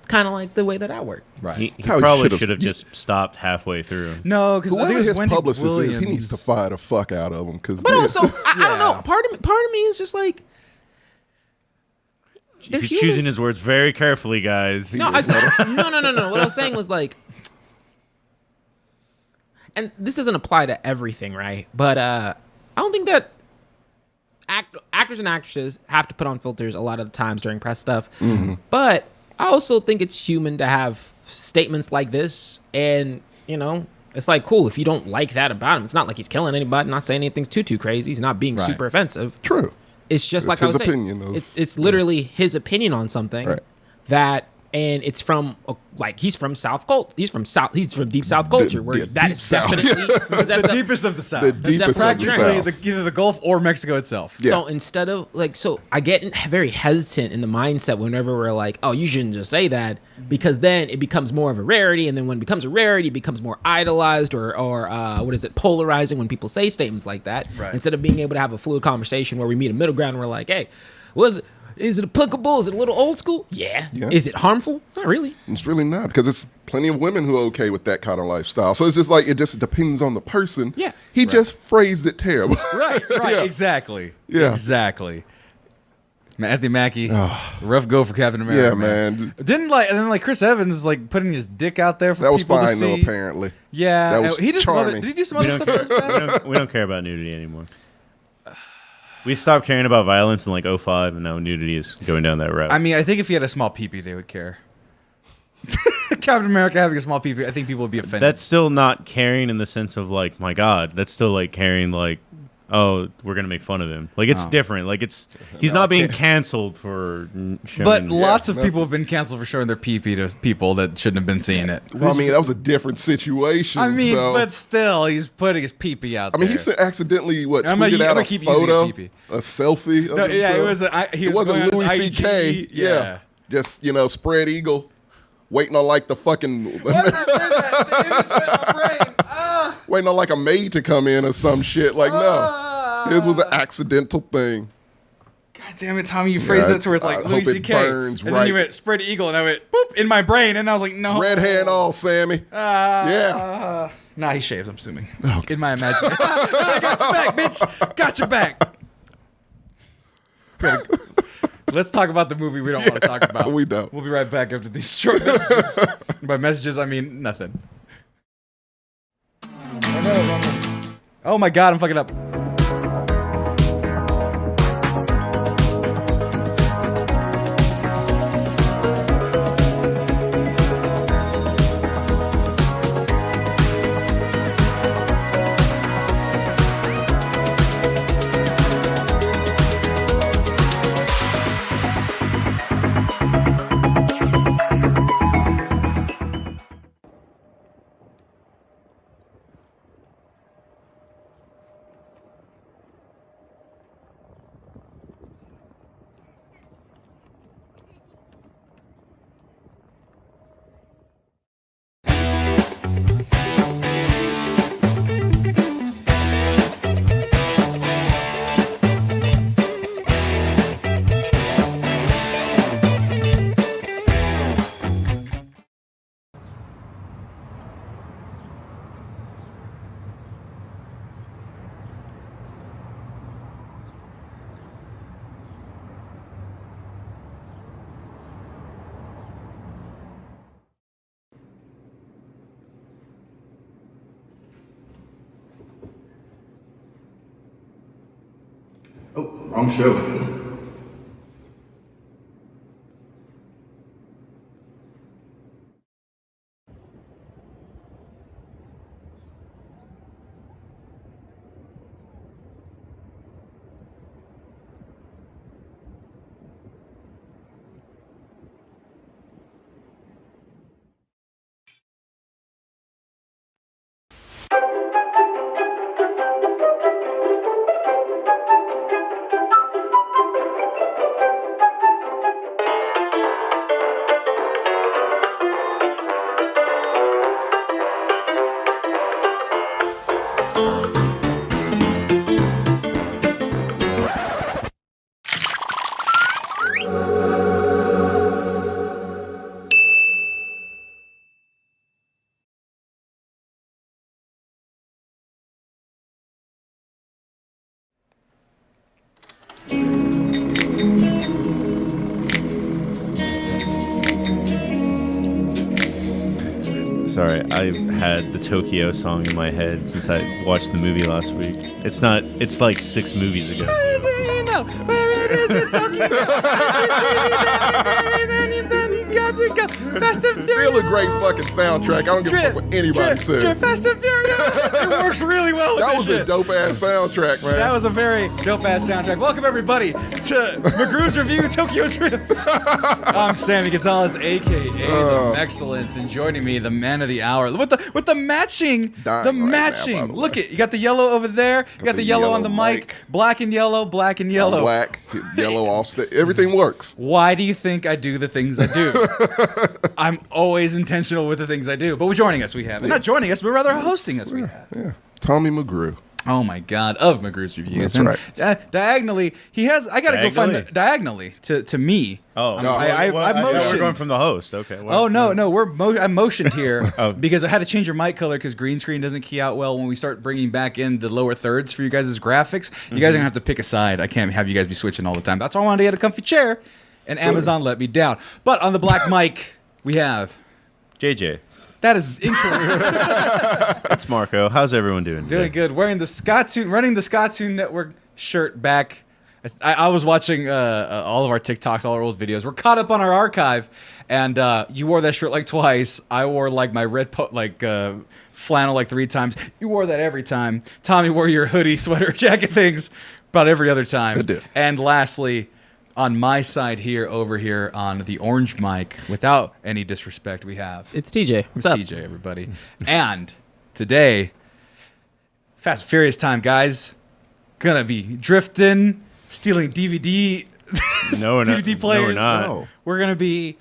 Speaker 4: kind of like the way that I work.
Speaker 1: Right.
Speaker 2: He
Speaker 3: How he
Speaker 2: probably
Speaker 3: should've-
Speaker 2: should have just stopped halfway through.
Speaker 1: No, because I think
Speaker 3: Whoever
Speaker 1: it was
Speaker 3: his
Speaker 1: Wendy
Speaker 3: publicist
Speaker 1: Williams.
Speaker 3: is, he needs to fire the fuck out of him. Because
Speaker 4: But also, I don't know.
Speaker 1: Yeah.
Speaker 4: Part of me is just like, they're
Speaker 2: He's
Speaker 4: human.
Speaker 2: choosing his words very carefully, guys.
Speaker 4: No, no. What I was saying was like, and this doesn't apply to everything, right? But I don't think that actors and actresses have to put on filters a lot of the times during press stuff.
Speaker 3: Mm-hmm.
Speaker 4: But I also think it's human to have statements like this, and it's like, cool, if you don't like that about him, it's not like he's killing anybody, not saying anything's too crazy. He's not being
Speaker 1: Right.
Speaker 4: super offensive.
Speaker 3: True.
Speaker 4: It's just
Speaker 3: It's
Speaker 4: like I was
Speaker 3: his
Speaker 4: saying.
Speaker 3: opinion of-
Speaker 4: It's literally his opinion on something
Speaker 3: Right.
Speaker 4: that, and it's from he's from South Cult. He's from Deep South culture, where
Speaker 3: yeah,
Speaker 4: that's
Speaker 3: Deep South.
Speaker 4: definitely
Speaker 1: The deepest of the South.
Speaker 3: The deepest of the
Speaker 1: Practically
Speaker 3: South.
Speaker 1: either the Gulf or Mexico itself.
Speaker 3: Yeah.
Speaker 4: So instead of so I get very hesitant in the mindset whenever we're like, oh, you shouldn't just say that, because then it becomes more of a rarity, and then when it becomes a rarity, it becomes more idolized or polarizing when people say statements like that.
Speaker 1: Right.
Speaker 4: Instead of being able to have a fluid conversation where we meet a middle ground and we're like, hey, is it applicable? Is it a little old school? Yeah.
Speaker 3: Yeah.
Speaker 4: Is it harmful? Not really.
Speaker 3: It's really not, because it's plenty of women who are okay with that kind of lifestyle. So it's just like, it just depends on the person.
Speaker 4: Yeah.
Speaker 3: He just phrased it terrible.
Speaker 1: Right,
Speaker 3: Yeah.
Speaker 1: exactly.
Speaker 3: Yeah.
Speaker 1: Exactly. Anthony Mackie, rough go for Captain America.
Speaker 3: Yeah, man.
Speaker 1: Didn't and then Chris Evans is like putting his dick out there for
Speaker 3: That was
Speaker 1: people to
Speaker 3: fine, though,
Speaker 1: see.
Speaker 3: apparently.
Speaker 1: Yeah,
Speaker 3: That was
Speaker 1: he did some other,
Speaker 3: charming.
Speaker 1: did he do some
Speaker 2: We
Speaker 1: other
Speaker 2: don't,
Speaker 1: stuff that was
Speaker 2: care,
Speaker 1: bad?
Speaker 2: we don't care about nudity anymore. We stopped caring about violence in like 05, and now nudity is going down that route.
Speaker 1: I mean, I think if he had a small peepee, they would care. Captain America having a small peepee, I think people would be offended.
Speaker 2: That's still not caring in the sense of like, my God. That's still like caring like, oh, we're gonna make fun of him. Like it's different. Like he's not being canceled for showing.
Speaker 1: but lots of
Speaker 3: no.
Speaker 1: people have been canceled for showing their peepee to people that shouldn't have been seeing it.
Speaker 3: Well, I mean, that was a different situation.
Speaker 1: I mean,
Speaker 3: though.
Speaker 1: but still, he's putting his peepee out
Speaker 3: I
Speaker 1: there.
Speaker 3: mean, he accidentally
Speaker 1: I'm gonna-
Speaker 3: tweeted
Speaker 1: I'm
Speaker 3: out
Speaker 1: gonna
Speaker 3: a
Speaker 1: keep using
Speaker 3: photo,
Speaker 1: a
Speaker 3: a selfie. Of
Speaker 1: No, yeah, it
Speaker 3: himself.
Speaker 1: was. He
Speaker 3: It
Speaker 1: was
Speaker 3: wasn't
Speaker 1: going on his
Speaker 3: Louis C.K.
Speaker 1: IG.
Speaker 3: Yeah. Just spread eagle, waiting on like the fucking, waiting on like a maid to come in or some shit. Like no, his was an accidental thing.
Speaker 1: God damn it, Tommy! You phrased
Speaker 3: Yeah,
Speaker 1: that to where it's
Speaker 3: I
Speaker 1: like
Speaker 3: hope
Speaker 1: Louis
Speaker 3: it
Speaker 1: C.K.
Speaker 3: burns
Speaker 1: And then you
Speaker 3: right.
Speaker 1: went spread eagle, and I went boop in my brain, and I was like, no.
Speaker 3: Red hair and all, Sammy. Yeah.
Speaker 1: Nah, he shaves. I'm assuming. In my imagination. I got your back, bitch. Got your back. Let's talk about the movie we don't want to talk about.
Speaker 3: we don't.
Speaker 1: We'll be right back after these short messages. By messages, I mean nothing. Oh my God, I'm fucking up.
Speaker 8: Oh, wrong show.
Speaker 2: Sorry, I've had the Tokyo song in my head since I watched the movie last week. It's not. It's like 6 movies ago.
Speaker 1: Where it is in Tokyo. Fast and
Speaker 3: Still a
Speaker 1: Furious.
Speaker 3: great fucking soundtrack. I don't give a fuck what anybody says.
Speaker 1: Fast and Furious. It works really well with
Speaker 3: That
Speaker 1: this
Speaker 3: was a
Speaker 1: shit.
Speaker 3: dope ass soundtrack, man.
Speaker 1: That was a very dope-ass soundtrack. Welcome, everybody, to McGrew's Review Tokyo Drift. I'm Sammy Gonzalez, a.k.a. The Excellence, and joining me, the man of the hour. With the matching,
Speaker 3: Dying
Speaker 1: the
Speaker 3: right now,
Speaker 1: matching.
Speaker 3: by the
Speaker 1: Look
Speaker 3: way.
Speaker 1: it, you got the yellow over there. You got the yellow on the mic. Black and yellow, black and yellow.
Speaker 3: Black, yellow offset. Everything works.
Speaker 1: Why do you think I do the things I do? I'm always intentional with the things I do. But we're joining us, we have. Not joining us, but rather hosting us, we have.
Speaker 3: Yeah. Tommy McGrew.
Speaker 1: Oh my God! Of McGrew's Reviews.
Speaker 3: That's
Speaker 1: right. Diagonally, he has. I gotta go find
Speaker 2: Diagonally?
Speaker 1: diagonally to me.
Speaker 2: Oh,
Speaker 1: I
Speaker 2: thought
Speaker 1: motioned.
Speaker 2: we're going from the host. Okay.
Speaker 1: Oh no, I motioned here
Speaker 2: Oh.
Speaker 1: because I had to change your mic color because green screen doesn't key out well when we start bringing back in the lower thirds for you guys' graphics. You guys are gonna have to pick a side. I can't have you guys be switching all the time. That's why I wanted to get a comfy chair, and Amazon let me down. But on the black mic, we have.
Speaker 2: JJ.
Speaker 1: That is incorrect.
Speaker 2: It's Marco. How's everyone doing?
Speaker 1: Doing
Speaker 2: today?
Speaker 1: good. Wearing the running the Scottoon Network shirt back. I was watching all of our TikToks, all our old videos. We're caught up on our archive, and you wore that shirt like twice. I wore like my red flannel like 3 times. You wore that every time. Tommy wore your hoodie, sweater, jacket things about every other time.
Speaker 3: I did.
Speaker 1: And lastly, on my side here, over here on the orange mic, without any disrespect, we have
Speaker 4: It's TJ. What's
Speaker 1: it's
Speaker 4: up?
Speaker 1: TJ, everybody. And today, Fast and Furious time, guys. Gonna be drifting, stealing DVD,
Speaker 2: No, we're not.
Speaker 1: DVD
Speaker 2: No, we're
Speaker 1: players.
Speaker 2: not.
Speaker 3: No.
Speaker 1: We're gonna be.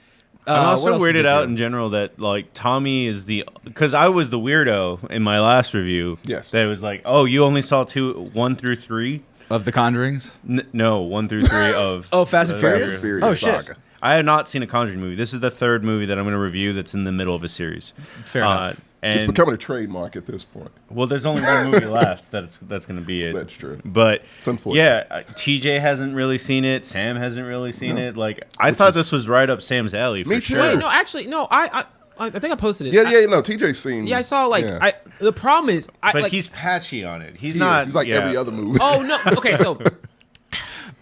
Speaker 2: I'm
Speaker 1: what
Speaker 2: also
Speaker 1: else did
Speaker 2: weirded
Speaker 1: they
Speaker 2: out
Speaker 1: do?
Speaker 2: in general that like Tommy is because I was the weirdo in my last review.
Speaker 3: Yes.
Speaker 2: That was like, oh, you only saw 1 through 3.
Speaker 1: Of the Conjurings.
Speaker 2: No, 1 through 3 of.
Speaker 1: Oh, Fast and
Speaker 2: the-
Speaker 1: Furious?
Speaker 3: Fast and Furious
Speaker 1: Oh, shit.
Speaker 3: saga.
Speaker 2: I had not seen a Conjuring movie. This is the 3rd movie that I'm going to review that's in the middle of a series.
Speaker 1: Fair enough.
Speaker 3: It's
Speaker 2: And
Speaker 3: becoming a trademark at this point.
Speaker 2: well, there's only one movie left that's going to be it.
Speaker 3: That's true.
Speaker 2: But
Speaker 3: It's unfortunate.
Speaker 2: yeah, TJ hasn't really seen it. Sam hasn't really seen it. Like I thought this was right up Sam's alley. For
Speaker 3: Me too.
Speaker 2: sure.
Speaker 4: Wait, no, actually, no. I think I posted it.
Speaker 3: Yeah,
Speaker 4: I,
Speaker 3: no, TJ's seen.
Speaker 4: Yeah, I saw like
Speaker 3: yeah.
Speaker 4: The problem is,
Speaker 2: But
Speaker 4: like,
Speaker 2: he's patchy on it. He's
Speaker 3: He
Speaker 2: not.
Speaker 3: is. He's like
Speaker 2: yeah.
Speaker 3: every other movie.
Speaker 4: Oh no. Okay, so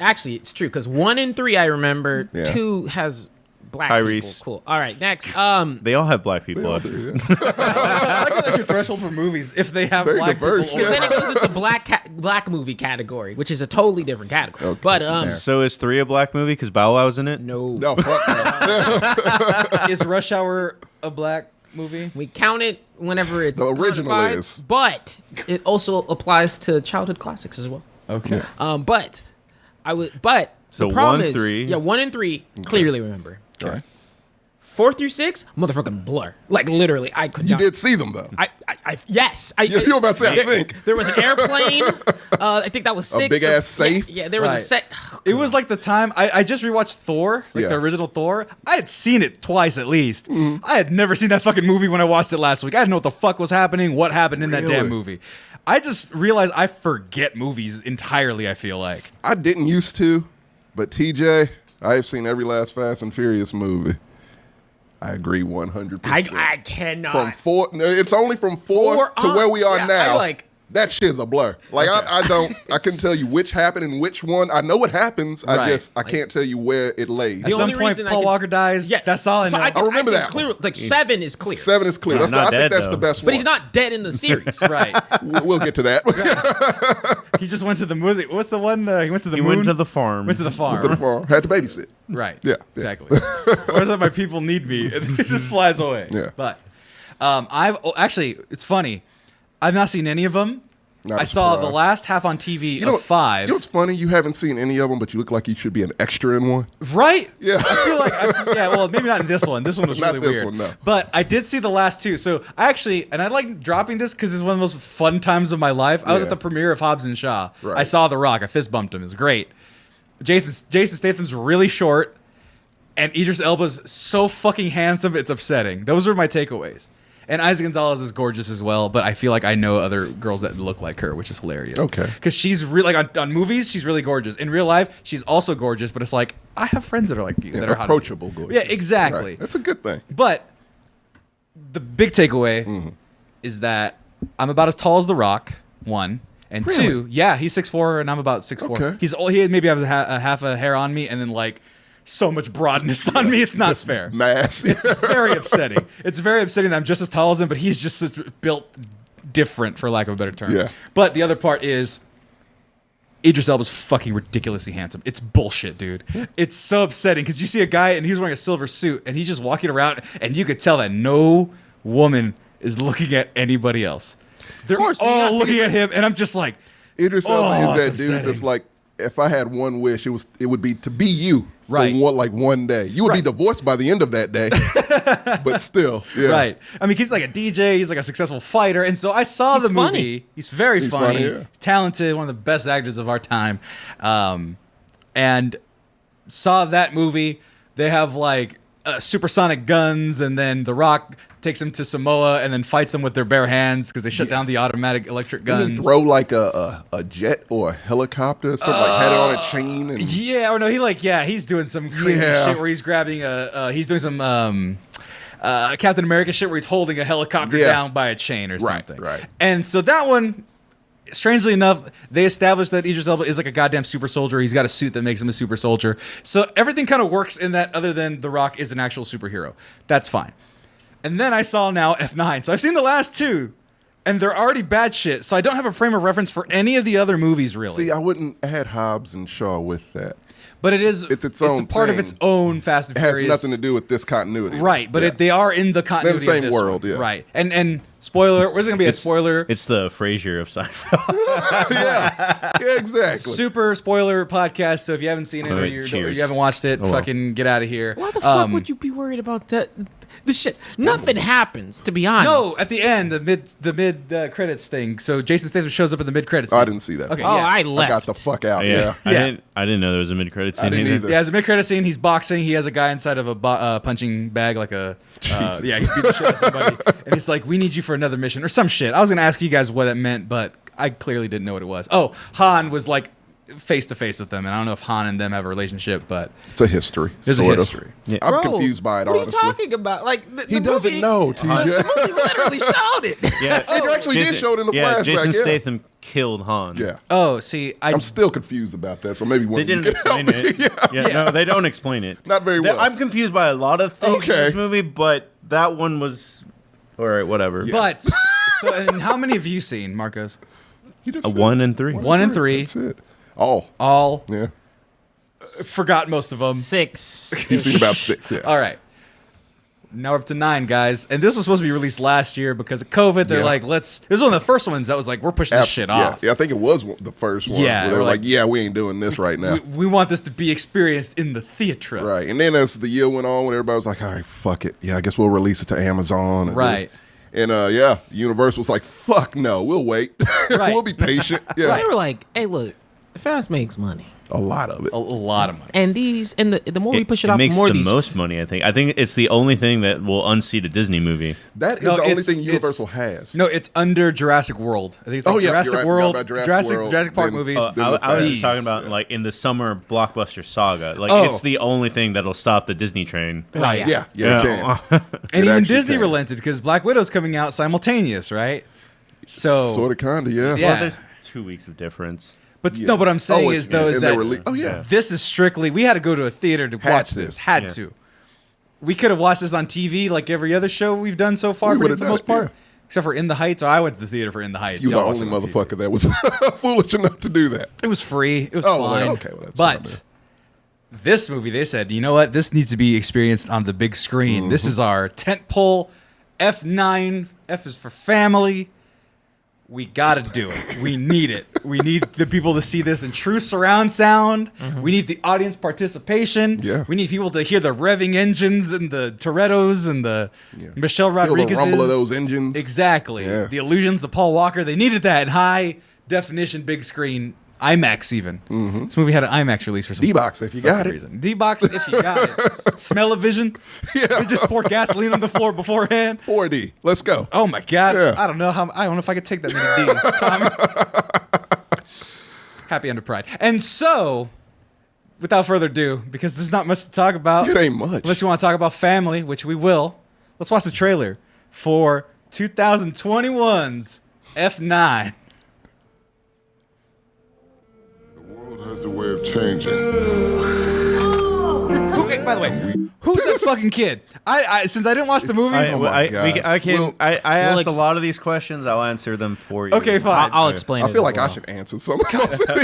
Speaker 4: actually, it's true because 1 and 3 I remember.
Speaker 3: Yeah.
Speaker 4: 2 has black
Speaker 2: Tyrese.
Speaker 4: people. Cool. All right, next.
Speaker 2: They all have black people.
Speaker 3: Yeah,
Speaker 2: after.
Speaker 3: yeah.
Speaker 1: I like how that's your threshold for movies. If they have
Speaker 3: very
Speaker 1: black
Speaker 3: diverse,
Speaker 1: people.
Speaker 3: yeah.
Speaker 4: Then it goes into black movie category, which is a totally different category.
Speaker 3: Okay,
Speaker 4: But
Speaker 2: So is 3 a black movie because Bow Wow's in it?
Speaker 4: no,
Speaker 3: No, fuck no.
Speaker 1: Is Rush Hour a black movie?
Speaker 4: we count it whenever it's
Speaker 3: The original
Speaker 4: codified,
Speaker 3: is.
Speaker 4: but it also applies to childhood classics as well.
Speaker 1: Okay.
Speaker 4: But
Speaker 2: So
Speaker 4: the problem
Speaker 2: 1,
Speaker 4: is,
Speaker 2: 3.
Speaker 4: yeah, 1 and 3 clearly remember.
Speaker 3: All right.
Speaker 4: 4 through 6, motherfucking blur. Like literally, I could
Speaker 3: You
Speaker 4: not.
Speaker 3: did see them though.
Speaker 4: Yes.
Speaker 3: You were about to say, I think.
Speaker 4: There was an airplane. I think that was 6.
Speaker 3: big ass safe?
Speaker 4: Yeah, there was a
Speaker 1: Right.
Speaker 4: set.
Speaker 1: It was like the time I just rewatched Thor, like
Speaker 3: Yeah.
Speaker 1: the original Thor. I had seen it twice at least.
Speaker 3: Mm-hmm.
Speaker 1: I had never seen that fucking movie when I watched it last week. I didn't know what the fuck was happening, what happened in that damn
Speaker 3: Really?
Speaker 1: movie. I just realized I forget movies entirely, I feel like.
Speaker 3: I didn't used to, but TJ, I have seen every last Fast and Furious movie. I agree 100%.
Speaker 4: I cannot.
Speaker 3: From 4, no, it's only from 4
Speaker 4: Four
Speaker 3: to where we are
Speaker 4: yeah,
Speaker 3: now.
Speaker 4: I like-
Speaker 3: that shit's a blur. Like I couldn't tell you which happened and which one. I know what happens.
Speaker 1: Right.
Speaker 3: I can't tell you where it lays.
Speaker 1: At some
Speaker 4: only
Speaker 1: point,
Speaker 4: reason I
Speaker 1: Paul
Speaker 4: can-
Speaker 1: Walker dies.
Speaker 4: Yeah,
Speaker 1: That's all I know.
Speaker 3: I remember
Speaker 4: can
Speaker 3: that
Speaker 4: Clear,
Speaker 3: one.
Speaker 4: like 7 is clear.
Speaker 3: 7 is clear.
Speaker 2: He's
Speaker 3: I
Speaker 2: not
Speaker 3: think
Speaker 2: dead,
Speaker 3: that's
Speaker 2: though.
Speaker 3: the best one.
Speaker 4: But he's not dead in the series.
Speaker 1: Right.
Speaker 3: We'll get to that.
Speaker 1: He just went to the music. What's the one? He went to the
Speaker 2: He
Speaker 1: moon.
Speaker 2: went to the farm.
Speaker 1: Went to the farm.
Speaker 3: Had to babysit.
Speaker 1: Right.
Speaker 3: Yeah.
Speaker 1: Exactly. Where's that my people need me? And it just flies away.
Speaker 3: Yeah.
Speaker 1: But actually, it's funny. I've not seen any of them.
Speaker 3: Not a
Speaker 1: I saw the
Speaker 3: surprise.
Speaker 1: last half on TV
Speaker 3: know,
Speaker 1: of 5.
Speaker 3: You know what's funny? You haven't seen any of them, but you look like you should be an extra in one.
Speaker 1: Right?
Speaker 3: Yeah.
Speaker 1: I feel like, yeah, well, maybe not in this one. This one was
Speaker 3: Not
Speaker 1: really
Speaker 3: this
Speaker 1: weird.
Speaker 3: one, no.
Speaker 1: But I did see the last 2. So I actually, and I like dropping this because it's one of the most fun times of my life. I was
Speaker 3: Yeah.
Speaker 1: at the premiere of Hobbs and Shaw.
Speaker 3: Right.
Speaker 1: I saw The Rock. I fist bumped him. It was great. Jason Statham's really short, and Idris Elba's so fucking handsome, it's upsetting. Those were my takeaways. And Isa Gonzalez is gorgeous as well, but I feel like I know other girls that look like her, which is hilarious.
Speaker 3: Okay.
Speaker 1: Because she's really, like, on movies, she's really gorgeous. In real life, she's also gorgeous, but it's like, I have friends that are like you, that are hot as you.
Speaker 3: Approachable, gorgeous.
Speaker 1: Yeah, exactly.
Speaker 3: Right. That's a good thing.
Speaker 1: But the big takeaway is that I'm about as tall as The Rock, one. And two, yeah, he's 6'4", and I'm about 6'4".
Speaker 3: Okay.
Speaker 1: He maybe has a half a hair on me, and then like so much broadness on me. It's not fair.
Speaker 3: Mass.
Speaker 1: It's very upsetting. It's very upsetting that I'm just as tall as him, but he's just built different, for lack of a better term.
Speaker 3: Yeah.
Speaker 1: But the other part is Idris Elba's fucking ridiculously handsome. It's bullshit, dude. It's so upsetting because you see a guy and he's wearing a silver suit and he's just walking around and you could tell that no woman is looking at anybody else. They're all looking at him, and I'm just like,
Speaker 3: Idris Elba is that
Speaker 1: it's
Speaker 3: dude that's like, if I had one wish, it would be to be you for
Speaker 1: Right.
Speaker 3: one day. You would be divorced by the end of that day, but still, yeah.
Speaker 1: right. I mean, he's like a DJ, he's like a successful fighter, and so I saw the movie.
Speaker 4: funny.
Speaker 1: He's very
Speaker 3: He's
Speaker 1: funny.
Speaker 3: funny, yeah.
Speaker 1: He's talented, one of the best actors of our time, and saw that movie. They have like supersonic guns, and then The Rock takes him to Samoa and then fights them with their bare hands because they shut down the automatic electric
Speaker 3: Didn't
Speaker 1: guns.
Speaker 3: he throw like a jet or a helicopter or something, like had it on a chain? And
Speaker 1: Yeah, or no, he's doing some crazy shit where he's grabbing he's doing some Captain America shit where he's holding a helicopter down by a chain or something.
Speaker 3: Right.
Speaker 1: And so that one, strangely enough, they established that Idris Elba is like a goddamn super soldier. He's got a suit that makes him a super soldier. So everything kind of works in that, other than The Rock is an actual superhero. That's fine. And then I saw now F9. So I've seen the last two, and they're already bad shit. So I don't have a frame of reference for any of the other movies, really.
Speaker 3: See, I wouldn't add Hobbs and Shaw with that.
Speaker 1: But it's
Speaker 3: its own
Speaker 1: a part of
Speaker 3: thing.
Speaker 1: its own Fast and
Speaker 3: It has
Speaker 1: Furious.
Speaker 3: nothing to do with this continuity.
Speaker 1: Right, but
Speaker 3: Yeah.
Speaker 1: they are in the continuity
Speaker 3: They're the same
Speaker 1: of this
Speaker 3: world,
Speaker 1: one.
Speaker 3: yeah.
Speaker 1: Right. And spoiler, where's going to be a spoiler?
Speaker 2: It's the Frasier of Seinfeld.
Speaker 3: yeah, exactly.
Speaker 1: Super spoiler podcast. So if you haven't seen it or
Speaker 2: Alright,
Speaker 1: you
Speaker 2: cheers.
Speaker 1: haven't watched it,
Speaker 2: well.
Speaker 1: fucking get out of here.
Speaker 4: Why the fuck would you be worried about that? This shit. Nothing happens, to be honest.
Speaker 1: No, at the end, the mid credits thing. So Jason Statham shows up in the mid credits.
Speaker 3: Oh, I didn't see that.
Speaker 1: Okay,
Speaker 4: Oh,
Speaker 1: yeah.
Speaker 4: I
Speaker 3: I
Speaker 4: left.
Speaker 3: got the fuck out.
Speaker 2: Yeah,
Speaker 3: Yeah.
Speaker 2: I didn't know there was a mid-credit scene.
Speaker 3: didn't either.
Speaker 1: Yeah, it's a mid-credit scene. He's boxing. He has a guy inside of a punching bag, like a
Speaker 3: Jesus.
Speaker 1: yeah. He's beating the shit out of somebody, and he's like, "We need you for another mission or some shit." I was gonna ask you guys what it meant, but I clearly didn't know what it was. Oh, Han was like face to face with them, and I don't know if Han and them have a relationship, but
Speaker 3: It's a history.
Speaker 1: there's a
Speaker 3: sort of.
Speaker 1: history.
Speaker 2: Yeah.
Speaker 3: I'm
Speaker 4: Bro,
Speaker 3: confused by it,
Speaker 4: what
Speaker 3: honestly.
Speaker 4: are you talking about? Like
Speaker 3: He doesn't know, TJ.
Speaker 4: The movie literally showed it.
Speaker 2: Yeah,
Speaker 3: They actually did show it in the flashback.
Speaker 2: Jason
Speaker 3: yeah.
Speaker 2: Statham killed Han.
Speaker 3: Yeah.
Speaker 1: Oh, see,
Speaker 3: I'm still confused about that, so maybe
Speaker 2: They
Speaker 3: one of you
Speaker 2: didn't
Speaker 3: can help
Speaker 2: explain
Speaker 3: me.
Speaker 2: it.
Speaker 3: Yeah.
Speaker 2: No, they don't explain it.
Speaker 3: Not very well.
Speaker 2: I'm confused by a lot of things in
Speaker 3: Okay.
Speaker 2: this movie, but that one was all right. Whatever.
Speaker 1: but so and how many have you seen, Marcos?
Speaker 3: He just
Speaker 2: A
Speaker 3: said
Speaker 2: 1 and 3.
Speaker 1: 1 and 3.
Speaker 3: That's it. All.
Speaker 1: All
Speaker 3: Yeah.
Speaker 1: forgot most of them.
Speaker 4: 6.
Speaker 3: He's seen about 6. Yeah.
Speaker 1: All right. Now we're up to 9, guys. And this was supposed to be released last year because of COVID. They're
Speaker 3: Yeah.
Speaker 1: like, this was one of the first ones that was like, we're pushing this shit off.
Speaker 3: Yeah, I think it was the first one.
Speaker 1: Yeah,
Speaker 3: where they
Speaker 1: we're
Speaker 3: were like,
Speaker 1: like,
Speaker 3: yeah, we ain't doing this right now.
Speaker 1: We want this to be experienced in the theater.
Speaker 3: Right. And then as the year went on, when everybody was like, all right, fuck it. Yeah, I guess we'll release it to Amazon. And
Speaker 1: Right.
Speaker 3: this. And yeah, Universal was like, fuck no, we'll wait.
Speaker 1: Right.
Speaker 3: We'll be patient. Yeah.
Speaker 4: They were like, "Hey, look, Fast makes money,
Speaker 3: A lot of it.
Speaker 1: A lot of money.
Speaker 4: and the more we push it
Speaker 2: it
Speaker 4: off,
Speaker 2: makes
Speaker 4: the more
Speaker 2: the
Speaker 4: these
Speaker 2: most money. I think it's the only thing that will unseat a Disney movie.
Speaker 3: That is
Speaker 1: No,
Speaker 3: the only
Speaker 1: it's-
Speaker 3: thing
Speaker 1: it's-
Speaker 3: Universal has.
Speaker 1: No, it's under Jurassic World. I think it's like
Speaker 3: Oh, yeah,
Speaker 1: Jurassic
Speaker 3: you're right.
Speaker 1: World,
Speaker 3: Forgot about Jurassic World,
Speaker 1: Jurassic Park
Speaker 3: then-
Speaker 1: movies.
Speaker 3: Then the
Speaker 2: I was
Speaker 3: Fast.
Speaker 2: just talking about like in the summer blockbuster saga. Like
Speaker 1: Oh.
Speaker 2: it's the only thing that'll stop the Disney train.
Speaker 1: Right.
Speaker 3: Yeah, it can.
Speaker 1: And
Speaker 3: It
Speaker 1: even
Speaker 3: actually
Speaker 1: Disney
Speaker 3: can.
Speaker 1: relented because Black Widow's coming out simultaneous, right? So,
Speaker 3: Sort of, kind of, yeah.
Speaker 1: Yeah.
Speaker 2: Well, there's 2 weeks of difference.
Speaker 1: but
Speaker 3: Yeah.
Speaker 1: no, what I'm saying is though is
Speaker 3: and they
Speaker 1: that
Speaker 3: were oh, yeah.
Speaker 1: this is strictly we had to go to a theater to watch
Speaker 3: to.
Speaker 1: this. Had
Speaker 2: Yeah.
Speaker 1: to. We could have watched this on TV like every other show we've done so far,
Speaker 3: We
Speaker 1: pretty
Speaker 3: would've
Speaker 1: for the
Speaker 3: done
Speaker 1: most
Speaker 3: it,
Speaker 1: part.
Speaker 3: yeah.
Speaker 1: Except for In the Heights. I went to the theater for In the Heights.
Speaker 3: You the
Speaker 1: Y'all watched
Speaker 3: only
Speaker 1: it on TV.
Speaker 3: motherfucker that was foolish enough to do that.
Speaker 1: It was free. It was
Speaker 3: Oh, well,
Speaker 1: fine.
Speaker 3: okay, well, that's fine
Speaker 1: but this movie, they said, you know what? This needs to be experienced on the big screen. This is our tentpole F9. F is for family. We gotta do it. We need it. We need the people to see this in true surround sound. We need the audience participation.
Speaker 3: Yeah.
Speaker 1: We need people to hear the revving engines and the Torettos and the Michelle
Speaker 3: Feel the
Speaker 1: Rodriguez's.
Speaker 3: rumble of those engines.
Speaker 1: Exactly.
Speaker 3: Yeah.
Speaker 1: The illusions, the Paul Walker. They needed that in high definition, big screen, IMAX even. This movie had an IMAX release for some
Speaker 3: D-Box, if you got
Speaker 1: fucking
Speaker 3: it.
Speaker 1: reason. D-Box if you got it. Smell-o-vision.
Speaker 3: Yeah.
Speaker 1: They just pour gasoline on the floor beforehand.
Speaker 3: 4D. Let's go.
Speaker 1: Oh my god.
Speaker 3: Yeah.
Speaker 1: I don't know if I could take that many D's, Tommy. Happy under pride. And so, without further ado, because there's not much to talk about.
Speaker 3: It ain't much.
Speaker 1: Unless you want to talk about family, which we will. Let's watch the trailer for 2021's F9.
Speaker 8: The world has a way of changing.
Speaker 1: Okay, by the way, who's that fucking kid? I since I didn't watch the movies.
Speaker 2: I asked a lot of these questions. I'll answer them for you.
Speaker 1: Okay, fine.
Speaker 4: I'll explain it.
Speaker 3: I feel like
Speaker 4: as
Speaker 3: I
Speaker 4: well.
Speaker 3: should answer some of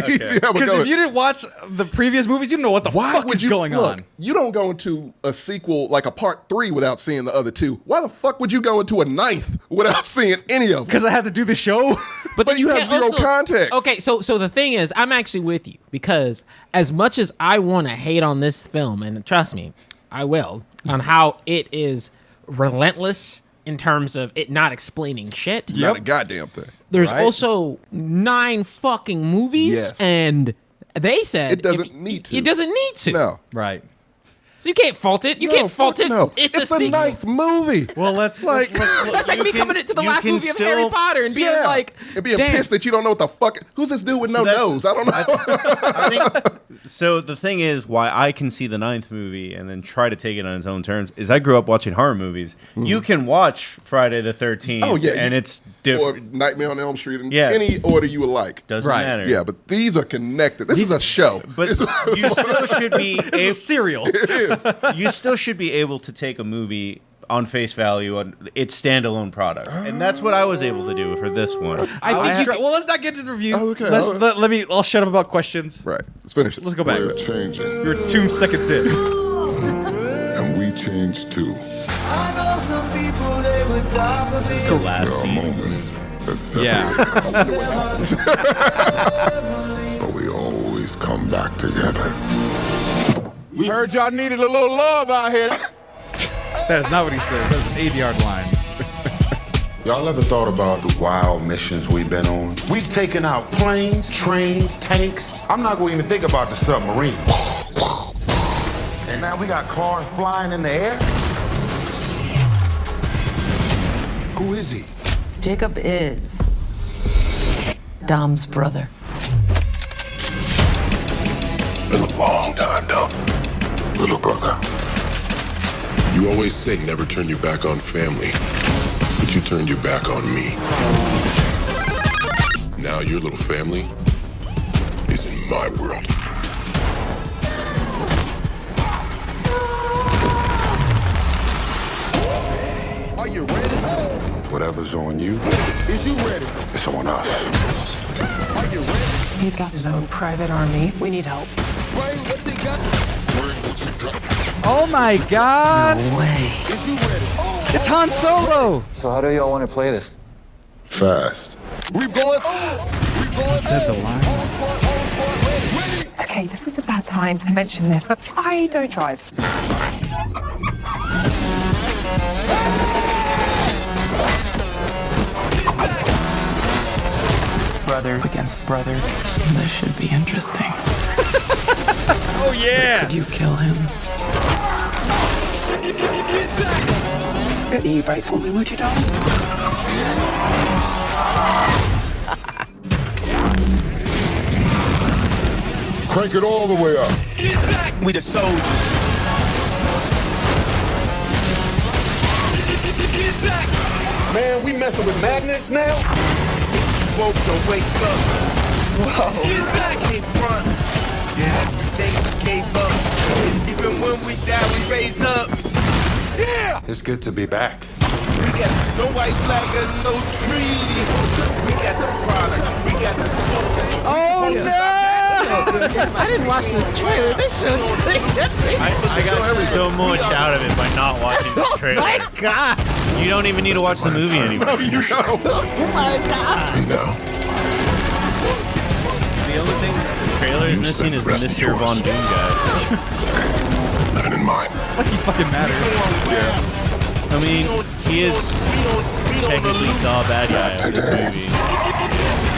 Speaker 3: these. Yeah, but
Speaker 1: Because
Speaker 3: go
Speaker 1: if you didn't watch the previous movies, you don't know what the fuck is going
Speaker 3: look,
Speaker 1: on.
Speaker 3: You don't go into a sequel like a part 3 without seeing the other 2. Why the fuck would you go into a 9th without seeing any of them?
Speaker 1: Because I had to do the show.
Speaker 3: But you have
Speaker 4: can't
Speaker 3: zero
Speaker 4: also-
Speaker 3: context.
Speaker 4: Okay, so the thing is, I'm actually with you because as much as I want to hate on this film, and trust me, I will, on how it is relentless in terms of it not explaining shit.
Speaker 3: Not a goddamn thing.
Speaker 4: There's
Speaker 1: Right.
Speaker 4: also 9 fucking movies,
Speaker 3: Yes.
Speaker 4: and they said
Speaker 3: It doesn't need to.
Speaker 4: It doesn't need to.
Speaker 3: No.
Speaker 1: Right.
Speaker 4: So you can't fault it. You
Speaker 3: No,
Speaker 4: can't fault
Speaker 3: fuck
Speaker 4: it.
Speaker 3: No.
Speaker 4: It's
Speaker 3: It's
Speaker 4: a
Speaker 3: the
Speaker 4: sequel.
Speaker 3: 9th movie.
Speaker 1: Well, let's
Speaker 3: Like-
Speaker 4: That's like
Speaker 2: You
Speaker 4: me
Speaker 2: can-
Speaker 4: coming into the
Speaker 2: you
Speaker 4: last
Speaker 2: can
Speaker 4: movie of
Speaker 2: still-
Speaker 4: Harry Potter and being like,
Speaker 3: and being
Speaker 4: damn.
Speaker 3: pissed that you don't know what the fuck. Who's this dude with
Speaker 2: So
Speaker 3: no
Speaker 2: that's-
Speaker 3: nose? I don't know.
Speaker 2: I think so. The thing is, why I can see the 9th movie and then try to take it on its own terms is I grew up watching horror movies. You can watch Friday the 13th.
Speaker 3: Oh, yeah,
Speaker 2: and
Speaker 3: you-
Speaker 2: it's
Speaker 3: or
Speaker 2: different.
Speaker 3: Nightmare on Elm Street in
Speaker 2: Yeah.
Speaker 3: any order you would like.
Speaker 2: Doesn't
Speaker 1: Right.
Speaker 2: matter.
Speaker 3: Yeah, but these are connected. This is a show.
Speaker 2: But you still should be
Speaker 1: It's a cereal.
Speaker 3: It is.
Speaker 2: you still should be able to take a movie on face value on its standalone product, and that's what I was able to do for this one.
Speaker 1: Well, let's not get to the review.
Speaker 3: Oh, okay.
Speaker 1: I'll shut up about questions.
Speaker 3: Right. Let's finish it.
Speaker 1: Let's go back.
Speaker 8: We're changing,
Speaker 1: We're 2 seconds in.
Speaker 8: and we change too.
Speaker 2: The last
Speaker 8: There are
Speaker 2: scene.
Speaker 8: moments that separate
Speaker 1: Yeah.
Speaker 8: us, but we always come back together.
Speaker 3: We heard y'all needed a little love out here.
Speaker 1: That is not what he said. That's an 8-yard line.
Speaker 9: Y'all ever thought about the wild missions we've been on? We've taken out planes, trains, tanks. I'm not going to even think about the submarine. And now we got cars flying in the air? Who is he?
Speaker 10: Jacob is Dom's brother.
Speaker 8: Been a long time, though. Little brother. You always say never turn your back on family, but you turned your back on me. Now your little family is in my world.
Speaker 3: Are you ready?
Speaker 9: Whatever's on you,
Speaker 3: Is you ready?
Speaker 9: it's on us.
Speaker 3: Are you ready?
Speaker 10: He's got his own private army. We need help.
Speaker 3: Bring what you got. Bring what you got.
Speaker 1: Oh my God!
Speaker 10: Way.
Speaker 3: Is you ready?
Speaker 1: It's Han Solo.
Speaker 5: So how do y'all want to play this?
Speaker 8: Fast.
Speaker 3: We going. We going.
Speaker 1: Said the line.
Speaker 3: Ready.
Speaker 11: Okay, this is a bad time to mention this, but I don't drive.
Speaker 10: Brother against brother. This should be interesting.
Speaker 1: Oh yeah!
Speaker 10: Could you kill him?
Speaker 11: Get the e-brake for me, would you, darling?
Speaker 8: Crank it all the way up.
Speaker 9: We the soldiers.
Speaker 3: Man, we messing with magnets now?
Speaker 9: Woke to wake up. Whoa. Get back in front. Yeah, every day we gave up. Even when we die, we raise up. Yeah!
Speaker 5: It's good to be back.
Speaker 9: We got no white flag and no treaty. We got the product. We got the tools.
Speaker 1: Oh no!
Speaker 4: I didn't watch this trailer. This show's
Speaker 2: I got so much out of it by not watching this trailer.
Speaker 4: my God.
Speaker 2: You don't even need to watch the movie anymore.
Speaker 3: You know.
Speaker 4: Oh my God.
Speaker 8: No.
Speaker 2: The only thing the trailer is missing is the Mr. Von Doom guy.
Speaker 8: Not in mine.
Speaker 1: Like he fucking matters.
Speaker 2: I mean, he is technically the bad guy of this movie.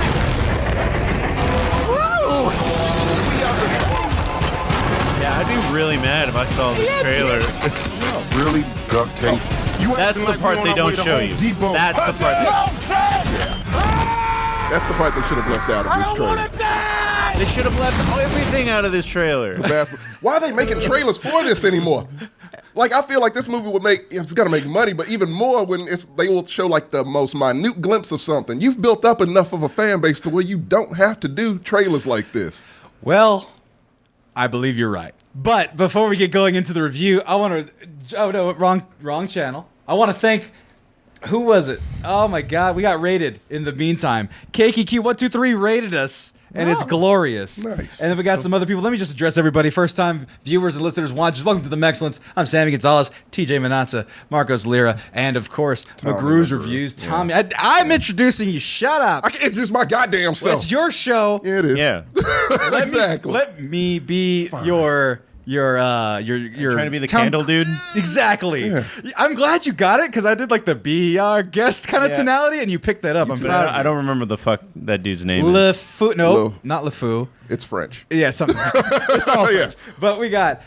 Speaker 2: Yeah, I'd be really mad if I saw this trailer.
Speaker 8: Really? Duct tape?
Speaker 2: That's the part they don't show you. That's the part.
Speaker 3: That's the part they should have left out of this trailer.
Speaker 2: They should have left everything out of this trailer.
Speaker 3: Why are they making trailers for this anymore? Like, I feel like this movie would it's got to make money, but even more when they will show like the most minute glimpse of something. You've built up enough of a fan base to where you don't have to do trailers like this.
Speaker 1: Well, I believe you're right. But before we get going into the review, I want to... Oh, no, wrong channel. I want to thank... Who was it? Oh, my God. We got rated in the meantime. KKQ123 rated us. And it's glorious.
Speaker 3: Nice.
Speaker 1: And then we got some other people. Let me just address everybody. First time viewers and listeners, watchers, welcome to the Mexcellence. I'm Sammy Gonzalez, TJ Manazza, Marcos Lira, and of course,
Speaker 3: Tommy
Speaker 1: McGrew's
Speaker 3: McGrew.
Speaker 1: Reviews. Tommy,
Speaker 3: Yes.
Speaker 1: I'm introducing you. Shut up.
Speaker 3: I can introduce my goddamn self.
Speaker 1: It's your show.
Speaker 3: Yeah, it is.
Speaker 2: Yeah.
Speaker 3: Exactly.
Speaker 1: Let me be your
Speaker 2: Trying to be the
Speaker 1: town-
Speaker 2: candle dude.
Speaker 1: Exactly.
Speaker 3: Yeah.
Speaker 1: I'm glad you got it because I did like the be our guest kind of
Speaker 2: Yeah.
Speaker 1: tonality, and you picked that up. I'm
Speaker 2: But
Speaker 1: proud of you.
Speaker 2: I don't remember the fuck that dude's name is.
Speaker 1: Le Fou. No,
Speaker 3: Le-
Speaker 1: not Le Fou.
Speaker 3: It's French.
Speaker 1: Yeah, something. It's all
Speaker 3: Yeah.
Speaker 1: French. But we got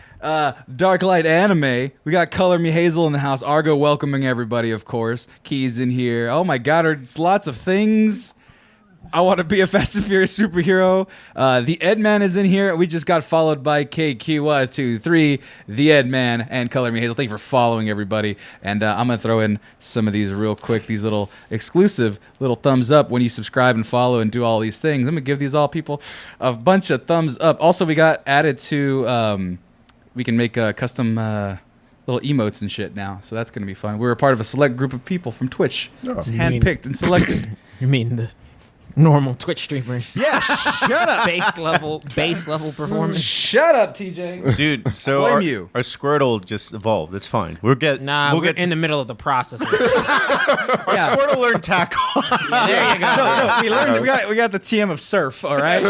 Speaker 1: Dark Light Anime. We got Color Me Hazel in the house. Argo welcoming everybody, of course. Keys in here. Oh my God, there's lots of things. I want to be a Fast and Furious superhero. The Ed Man is in here. We just got followed by KQ123, the Ed Man, and Color Me Hazel. Thank you for following, everybody. And I'm going to throw in some of these real quick, these little exclusive little thumbs up when you subscribe and follow and do all these things. I'm going to give these all people a bunch of thumbs up. Also, we got added to, we can make custom little emotes and shit now. So that's going to be fun. We're a part of a select group of people from Twitch. It's handpicked and selected.
Speaker 4: You mean the normal Twitch streamers?
Speaker 1: Yeah, shut up.
Speaker 4: Base level performance.
Speaker 1: Shut up, TJ.
Speaker 2: Dude, so
Speaker 1: Blame
Speaker 2: our,
Speaker 1: you.
Speaker 2: our Squirtle just evolved. It's fine. We'll get
Speaker 4: We're
Speaker 2: get
Speaker 4: in the middle of the process.
Speaker 2: our Squirtle learned tackle.
Speaker 4: There you go.
Speaker 1: No, we learned. We got the TM of surf. All right.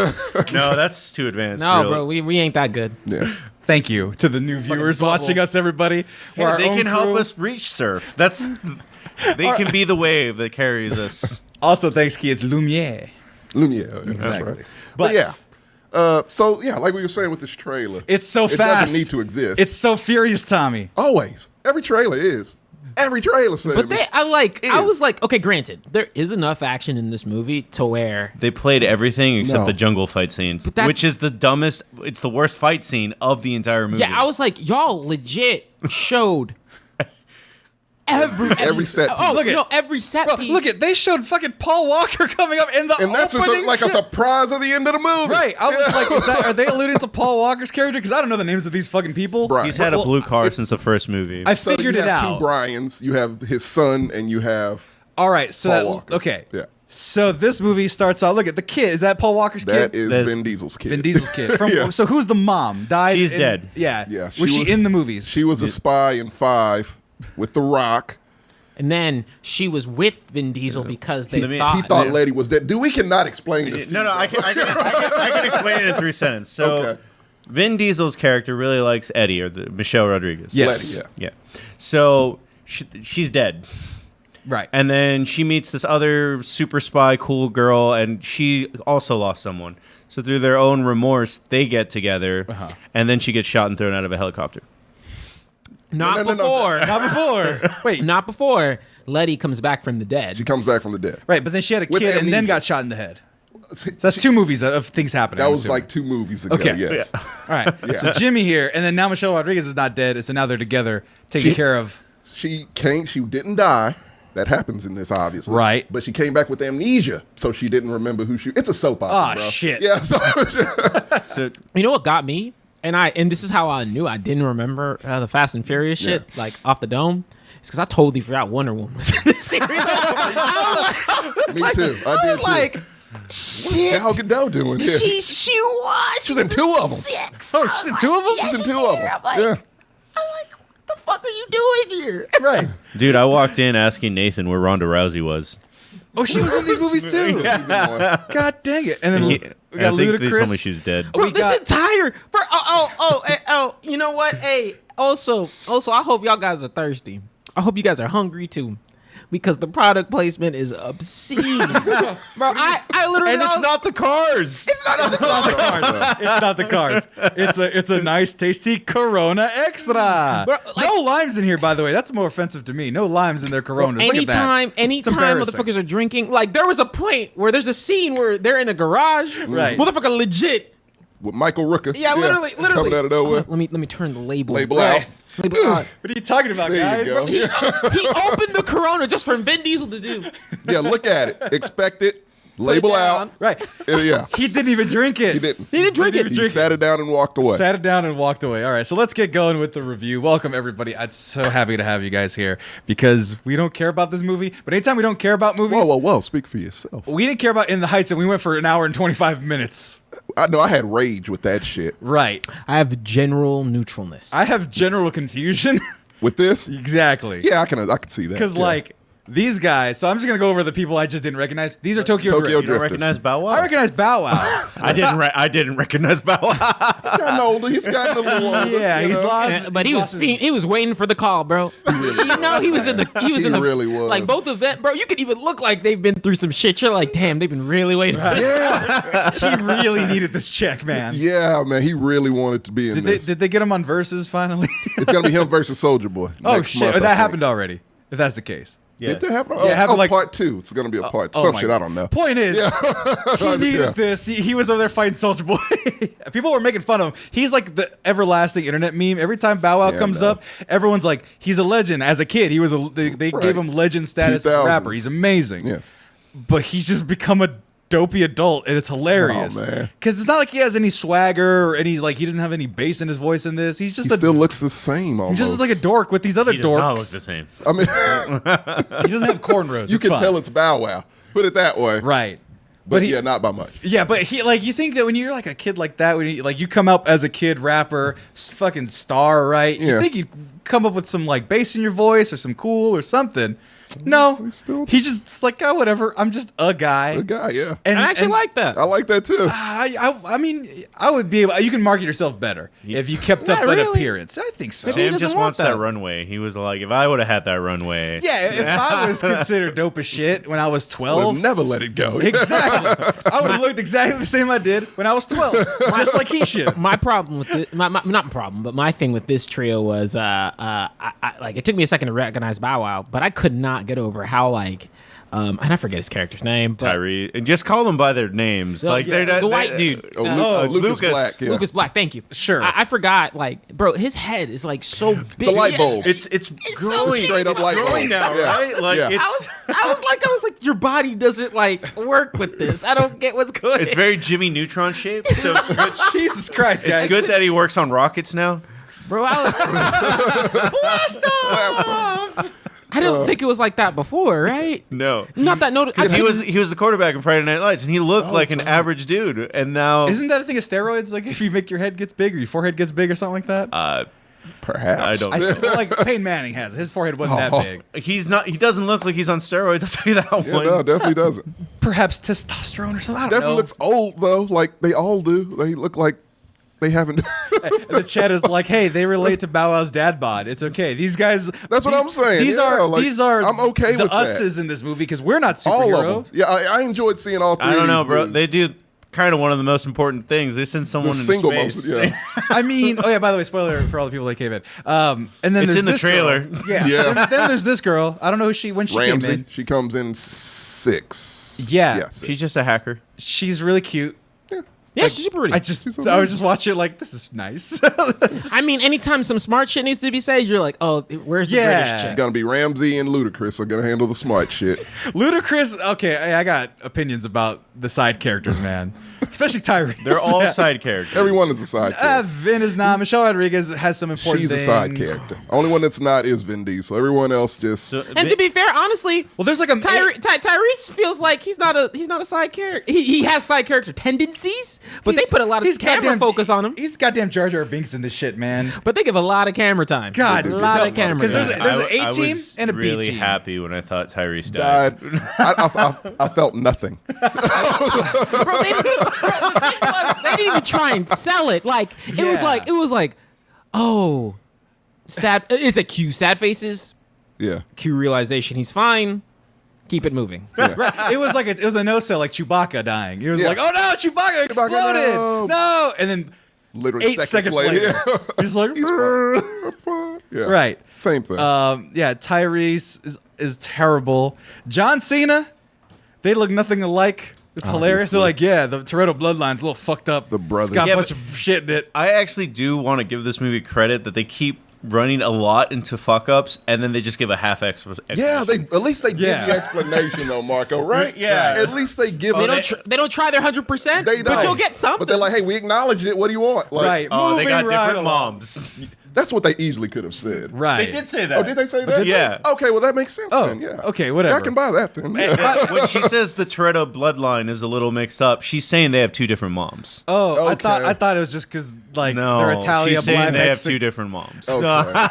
Speaker 2: No, that's too advanced.
Speaker 4: No,
Speaker 2: really.
Speaker 4: bro, we ain't that good.
Speaker 3: Yeah.
Speaker 1: Thank you to the new viewers
Speaker 4: bubble.
Speaker 1: watching us, everybody.
Speaker 2: Hey,
Speaker 1: We're our
Speaker 2: they
Speaker 1: own
Speaker 2: can help
Speaker 1: crew.
Speaker 2: us reach surf. They can be the wave that carries us.
Speaker 1: Also, thanks, Key. It's Lumiere.
Speaker 3: Lumiere. That's
Speaker 1: Exactly.
Speaker 3: right.
Speaker 1: But
Speaker 3: yeah. So, yeah, like we were saying with this trailer.
Speaker 1: it's so
Speaker 3: it
Speaker 1: fast.
Speaker 3: doesn't need to exist.
Speaker 1: It's so furious, Tommy.
Speaker 3: Always. Every trailer is. Every trailer says
Speaker 4: But I
Speaker 3: Is.
Speaker 4: was like, okay, granted, there is enough action in this movie to where
Speaker 2: They played everything except
Speaker 3: No.
Speaker 2: the jungle fight scenes,
Speaker 4: that-
Speaker 2: which is the dumbest. It's the worst fight scene of the entire movie.
Speaker 4: yeah, I was like, y'all legit showed every
Speaker 3: set
Speaker 4: Oh,
Speaker 3: piece.
Speaker 4: look at every set
Speaker 1: Bro,
Speaker 4: piece.
Speaker 1: look at they showed fucking Paul Walker coming up in the
Speaker 3: And that's just
Speaker 1: opening
Speaker 3: like a
Speaker 1: shit.
Speaker 3: surprise at the end of the movie.
Speaker 1: Right. I was like, are they alluding to Paul Walker's character? Because I don't know the names of these fucking people.
Speaker 3: Right.
Speaker 2: He's had a blue car since the first movie.
Speaker 1: I
Speaker 3: So
Speaker 1: figured
Speaker 3: you
Speaker 1: it
Speaker 3: have
Speaker 1: out.
Speaker 3: two Bryans. You have his son, and you have
Speaker 1: All right. So
Speaker 3: Paul
Speaker 1: that,
Speaker 3: Walker.
Speaker 1: okay.
Speaker 3: Yeah.
Speaker 1: So this movie starts out. Look at the kid. Is that Paul Walker's
Speaker 3: that
Speaker 1: kid?
Speaker 3: is
Speaker 2: That's-
Speaker 3: Vin Diesel's kid.
Speaker 1: Vin Diesel's kid. From,
Speaker 3: Yeah.
Speaker 1: So who's the mom? Died.
Speaker 2: She's dead.
Speaker 1: Yeah.
Speaker 3: Yeah,
Speaker 1: Was she
Speaker 3: was-
Speaker 1: in the movies?
Speaker 3: She was a spy in 5 with The Rock.
Speaker 4: And then she was with Vin Diesel because they
Speaker 2: Let me-
Speaker 3: He
Speaker 4: thought.
Speaker 3: thought Lady was dead. We cannot explain this.
Speaker 2: No, I can explain it in 3 sentences. So,
Speaker 3: Okay.
Speaker 2: Vin Diesel's character really likes Eddie or Michelle Rodriguez.
Speaker 1: Yes.
Speaker 3: Letty,
Speaker 2: Yeah. So she's dead.
Speaker 1: Right.
Speaker 2: And then she meets this other super spy, cool girl, and she also lost someone. So through their own remorse, they get together, and then she gets shot and thrown out of a helicopter.
Speaker 4: Not
Speaker 3: No.
Speaker 4: before.
Speaker 1: Not before. Wait.
Speaker 4: Not before Letty comes back from the dead.
Speaker 3: She comes back from the dead.
Speaker 1: Right, but then she had a
Speaker 3: With
Speaker 1: kid and then
Speaker 3: amnesia.
Speaker 1: got shot in the head. So that's 2 movies of things happening.
Speaker 3: That
Speaker 1: I'm
Speaker 3: was
Speaker 1: assuming.
Speaker 3: like 2 movies ago.
Speaker 1: Okay.
Speaker 3: Yes.
Speaker 1: All right. So Jimmy here, and then now Michelle Rodriguez is not dead, so now they're together taking care of.
Speaker 3: She didn't die. That happens in this, obviously.
Speaker 1: Right.
Speaker 3: But she came back with amnesia, so she didn't remember who she. It's a soap opera.
Speaker 1: Ah,
Speaker 3: bro.
Speaker 1: shit.
Speaker 3: Yeah. So,
Speaker 2: So
Speaker 4: You know what got me? And this is how I knew I didn't remember the Fast and Furious shit like off the dome. It's because I totally forgot Wonder Woman was in this series.
Speaker 3: me too. I did
Speaker 4: was like,
Speaker 3: too.
Speaker 4: shit.
Speaker 3: Gal Gadot doing here?
Speaker 4: She was.
Speaker 3: She's in 2 of them.
Speaker 4: 6.
Speaker 1: Oh, she's in 2 of them?
Speaker 4: Yeah,
Speaker 3: She's in 2 of them.
Speaker 4: I'm like,
Speaker 3: Yeah.
Speaker 4: what the fuck are you doing here?
Speaker 1: Right.
Speaker 2: dude, I walked in asking Nathan where Ronda Rousey was.
Speaker 1: Oh, she was in these movies too.
Speaker 3: She's in one.
Speaker 1: God dang it! And then
Speaker 2: And
Speaker 1: we
Speaker 2: I
Speaker 1: got
Speaker 2: think they told me
Speaker 1: Ludacris.
Speaker 2: she was dead.
Speaker 4: Bro,
Speaker 1: We
Speaker 4: this
Speaker 1: got-
Speaker 4: entire you know what? Hey, also, I hope y'all guys are thirsty. I hope you guys are hungry too. Because the product placement is obscene. Bro, I literally
Speaker 2: And it's
Speaker 4: was-
Speaker 2: not the cars.
Speaker 4: it's not
Speaker 1: It's not the cars. It's not the cars. It's a nice, tasty Corona Extra.
Speaker 4: Bro, like-
Speaker 1: no limes in here, by the way. That's more offensive to me. No limes in their Coronas. Look at that.
Speaker 4: Anytime
Speaker 1: embarrassing.
Speaker 4: motherfuckers are drinking, like there was a point where there's a scene where they're in a garage.
Speaker 1: Right.
Speaker 4: Motherfucker legit.
Speaker 3: With Michael Rooker.
Speaker 4: Yeah, literally.
Speaker 3: Coming out of nowhere.
Speaker 4: Let me turn the label.
Speaker 3: Label out.
Speaker 4: Like, bro,
Speaker 1: What are you talking about,
Speaker 3: There you
Speaker 1: guys?
Speaker 3: go.
Speaker 4: he opened the Corona just for Vin Diesel to do.
Speaker 3: Yeah, look at it. Expect it. Label out.
Speaker 1: Right.
Speaker 3: Yeah.
Speaker 1: He didn't even drink it.
Speaker 3: He didn't.
Speaker 4: He didn't drink it.
Speaker 3: He sat it down and walked away.
Speaker 1: Sat it down and walked away. All right, so let's get going with the review. Welcome, everybody. I'm so happy to have you guys here because we don't care about this movie. But anytime we don't care about movies,
Speaker 3: Whoa. Speak for yourself.
Speaker 1: we didn't care about In the Heights, and we went for an hour and 25 minutes.
Speaker 3: I know I had rage with that shit.
Speaker 1: Right.
Speaker 4: I have general neutralness.
Speaker 1: I have general confusion.
Speaker 3: With this?
Speaker 1: Exactly.
Speaker 3: Yeah, I can see that.
Speaker 1: Because,
Speaker 3: yeah.
Speaker 1: like, these guys, so I'm just going to go over the people I just didn't recognize. These are Tokyo Drift.
Speaker 2: You don't recognize Bow Wow?
Speaker 1: I recognize Bow Wow.
Speaker 2: I didn't recognize Bow Wow.
Speaker 3: He's gotten older. He's gotten a little older.
Speaker 1: Yeah,
Speaker 3: you
Speaker 1: he's
Speaker 3: know?
Speaker 1: lost.
Speaker 4: But he was waiting for the call, bro. He was in the
Speaker 3: really was.
Speaker 4: like both of them, bro. You could even look like they've been through some shit. You're like, damn, they've been really waiting.
Speaker 3: Yeah.
Speaker 1: He really needed this check, man.
Speaker 3: Yeah, man. He really wanted to be in this.
Speaker 1: Did they get him on Versus finally?
Speaker 3: It's going to be him versus Soldier Boy.
Speaker 1: Oh,
Speaker 3: next
Speaker 1: shit.
Speaker 3: month, I
Speaker 1: that
Speaker 3: think.
Speaker 1: happened already, if that's the case.
Speaker 3: Did that happen?
Speaker 1: Yeah, it happened like-
Speaker 3: part 2. It's going to be a part 2.
Speaker 1: Oh
Speaker 3: Some
Speaker 1: my
Speaker 3: shit,
Speaker 1: God.
Speaker 3: I don't know.
Speaker 1: Point is, he needed
Speaker 3: Yeah.
Speaker 1: this. He was over there fighting Soldier Boy. People were making fun of him. He's like the everlasting internet meme. Every time Bow Wow
Speaker 3: Yeah,
Speaker 1: comes
Speaker 3: no.
Speaker 1: up, everyone's like, he's a legend. As a kid, he was they
Speaker 3: Right.
Speaker 1: gave him legend status as a
Speaker 3: 2000s.
Speaker 1: rapper. He's amazing.
Speaker 3: Yes.
Speaker 1: But he's just become a dopey adult, and it's hilarious.
Speaker 3: Oh, man.
Speaker 1: Because it's not like he has any swagger or any like he doesn't have any bass in his voice in this. He's just
Speaker 3: He still looks the same almost.
Speaker 1: he's just like a dork with these other
Speaker 2: He does not look
Speaker 1: dorks.
Speaker 2: the same.
Speaker 3: I mean,
Speaker 1: He doesn't have cornrows.
Speaker 3: you
Speaker 1: It's
Speaker 3: can
Speaker 1: fine.
Speaker 3: tell it's Bow Wow. Put it that way.
Speaker 1: Right.
Speaker 3: But
Speaker 1: he-
Speaker 3: yeah, not by much.
Speaker 1: Yeah, but he like you think that when you're like a kid like that, when you, like you come up as a kid rapper, fucking star, right? You
Speaker 3: Yeah.
Speaker 1: think you'd come up with some like bass in your voice or some cool or something. No, he's just like, oh, whatever. I'm just a guy.
Speaker 3: The guy, yeah.
Speaker 1: And
Speaker 4: I actually like that.
Speaker 3: I like that too.
Speaker 1: I mean, I would be able. You can market yourself better if you kept up
Speaker 4: Not
Speaker 1: that
Speaker 4: really.
Speaker 1: appearance. I think so.
Speaker 4: Maybe he
Speaker 2: Sam
Speaker 4: doesn't
Speaker 2: just
Speaker 4: want
Speaker 2: wants that
Speaker 4: that.
Speaker 2: runway. He was like, if I would have had that runway.
Speaker 1: Yeah, if I was considered dope as shit when I was
Speaker 3: Would
Speaker 1: 12,
Speaker 3: never let it go.
Speaker 1: exactly, I would have looked exactly the same I did when I was 12, just like he should.
Speaker 4: My problem with not problem, but my thing with this trio was I like it took me a second to recognize Bow Wow, but I could not get over how like and I forget his character's name, but
Speaker 2: Tyree, and just call them by their names. Like
Speaker 1: yeah,
Speaker 2: they're
Speaker 4: the white dude.
Speaker 3: Lucas Black. Yeah.
Speaker 4: Lucas Black, thank you.
Speaker 1: Sure.
Speaker 4: I forgot, like, bro, his head is like so big.
Speaker 3: It's a light bulb.
Speaker 2: It's growing.
Speaker 3: Straight up
Speaker 2: It's
Speaker 3: light bulb.
Speaker 2: growing now,
Speaker 3: Yeah.
Speaker 2: right? Like
Speaker 3: Yeah.
Speaker 2: it's
Speaker 4: I was like, your body doesn't like work with this. I don't get what's going.
Speaker 2: it's very Jimmy Neutron shaped. So it's good.
Speaker 1: Jesus Christ, guys!
Speaker 2: It's good that he works on rockets now.
Speaker 4: bro. Blast off! I don't think it was like that before, right?
Speaker 2: No.
Speaker 4: Not that notice.
Speaker 2: He was the quarterback in Friday Night Lights, and he looked like an average dude. And now,
Speaker 1: Isn't that a thing of steroids? Like if you make your head gets big or your forehead gets big or something like that?
Speaker 3: Perhaps.
Speaker 2: I don't
Speaker 1: I
Speaker 2: know.
Speaker 1: feel like Peyton Manning has. His forehead wasn't that
Speaker 3: Oh.
Speaker 1: big.
Speaker 2: He's not. He doesn't look like he's on steroids. I'll tell you that
Speaker 3: Yeah,
Speaker 2: one.
Speaker 3: no, definitely doesn't.
Speaker 1: Perhaps testosterone or something. I don't
Speaker 3: Definitely
Speaker 1: know.
Speaker 3: looks old though. Like they all do. They look like they haven't.
Speaker 1: The chat is like, hey, they relate to Bow Wow's dad bod. It's okay. These guys.
Speaker 3: That's what I'm saying.
Speaker 1: These
Speaker 3: Yeah,
Speaker 1: are
Speaker 3: like,
Speaker 1: these are
Speaker 3: I'm okay
Speaker 1: the
Speaker 3: with that.
Speaker 1: us's in this movie because we're not
Speaker 3: all
Speaker 1: superheroes.
Speaker 3: of them. Yeah, I enjoyed seeing all three.
Speaker 2: I don't
Speaker 3: of
Speaker 2: know,
Speaker 3: these
Speaker 2: bro.
Speaker 3: dudes.
Speaker 2: They do kind of one of the most important things. They send someone
Speaker 3: The
Speaker 2: into
Speaker 3: single
Speaker 2: space.
Speaker 3: most. Yeah.
Speaker 1: I mean, oh yeah. By the way, spoiler for all the people that came in. And then
Speaker 2: It's
Speaker 1: there's
Speaker 2: in the
Speaker 1: this
Speaker 2: trailer.
Speaker 1: Girl. Yeah.
Speaker 3: Yeah.
Speaker 1: Then there's this girl. I don't know who she when she came
Speaker 3: Ramsey.
Speaker 1: in.
Speaker 3: She comes in 6.
Speaker 1: Yeah.
Speaker 3: Yeah, 6.
Speaker 2: She's just a hacker.
Speaker 1: She's really cute.
Speaker 4: yeah, she's super pretty.
Speaker 1: I was just watching it like this is nice.
Speaker 4: I mean, anytime some smart shit needs to be said, you're like, oh, where's the
Speaker 1: Yeah.
Speaker 4: British
Speaker 3: It's
Speaker 4: chick?
Speaker 3: gonna be Ramsey and Ludacris are gonna handle the smart shit.
Speaker 1: Ludacris. Okay, I got opinions about the side characters, man. Especially Tyrese.
Speaker 2: They're all side characters.
Speaker 3: Everyone is a side character.
Speaker 1: Vin is not. Michelle Rodriguez has some important
Speaker 3: She's
Speaker 1: things.
Speaker 3: a side character. Only one that's not is Vin Diesel. Everyone else just.
Speaker 4: And to be fair, honestly,
Speaker 1: Well, there's like a
Speaker 4: Tyrese feels like he's not a side character. He has side character tendencies, but they put a lot of camera focus on him.
Speaker 1: He's goddamn Jar Jar Binks in this shit, man.
Speaker 4: But they give a lot of camera time.
Speaker 1: God,
Speaker 4: a lot of camera
Speaker 1: because
Speaker 4: time.
Speaker 1: there's an A
Speaker 2: I
Speaker 1: team
Speaker 2: was
Speaker 1: and a B
Speaker 2: really
Speaker 1: team.
Speaker 2: happy when I thought Tyrese died.
Speaker 3: died. I felt nothing.
Speaker 4: Bro, they didn't even try and sell it. Like it was like, oh, sad. It's a Q. Sad faces.
Speaker 3: Yeah.
Speaker 4: Q realization. He's fine. Keep it moving.
Speaker 1: Right. It was like it was a no sell, like Chewbacca dying. It was
Speaker 3: Yeah.
Speaker 1: like, oh no, Chewbacca exploded.
Speaker 3: no.
Speaker 1: No, and then
Speaker 3: Literally
Speaker 1: 8 seconds later,
Speaker 3: Yeah.
Speaker 1: he's like,
Speaker 3: He's fine. I'm fine. Yeah.
Speaker 1: right.
Speaker 3: Same thing.
Speaker 1: Yeah, Tyrese is terrible. John Cena, they look nothing alike. It's hilarious. They're like, yeah, the Toretto bloodline's a little fucked up.
Speaker 3: The brothers.
Speaker 1: It's got
Speaker 3: Yeah,
Speaker 1: a bunch of shit in it.
Speaker 2: I actually do want to give this movie credit that they keep running a lot into fuck ups, and then they just give a half explanation.
Speaker 3: Yeah, at least they give the explanation though, Marco, right?
Speaker 2: Yeah.
Speaker 3: At least they give
Speaker 4: They don't try their 100%, but you'll get something.
Speaker 3: But they're like, hey, we acknowledged it. What do you want? Like,
Speaker 1: Right.
Speaker 2: Oh, they got
Speaker 1: Moving right
Speaker 2: different
Speaker 1: along.
Speaker 2: moms.
Speaker 3: That's what they easily could have said.
Speaker 1: Right.
Speaker 2: They did say that.
Speaker 3: Oh, did they say that?
Speaker 2: Yeah.
Speaker 3: Okay, well that makes sense
Speaker 1: Oh,
Speaker 3: then. Yeah.
Speaker 1: okay, whatever.
Speaker 3: I can buy that then. Yeah.
Speaker 2: When she says the Toretto bloodline is a little mixed up, she's saying they have two different moms.
Speaker 1: Oh,
Speaker 3: Okay.
Speaker 1: I thought it was just because like
Speaker 2: No,
Speaker 1: they're Italia
Speaker 2: she's saying
Speaker 1: black
Speaker 2: they have
Speaker 1: Mexi-
Speaker 2: two different moms.
Speaker 3: Okay.
Speaker 1: I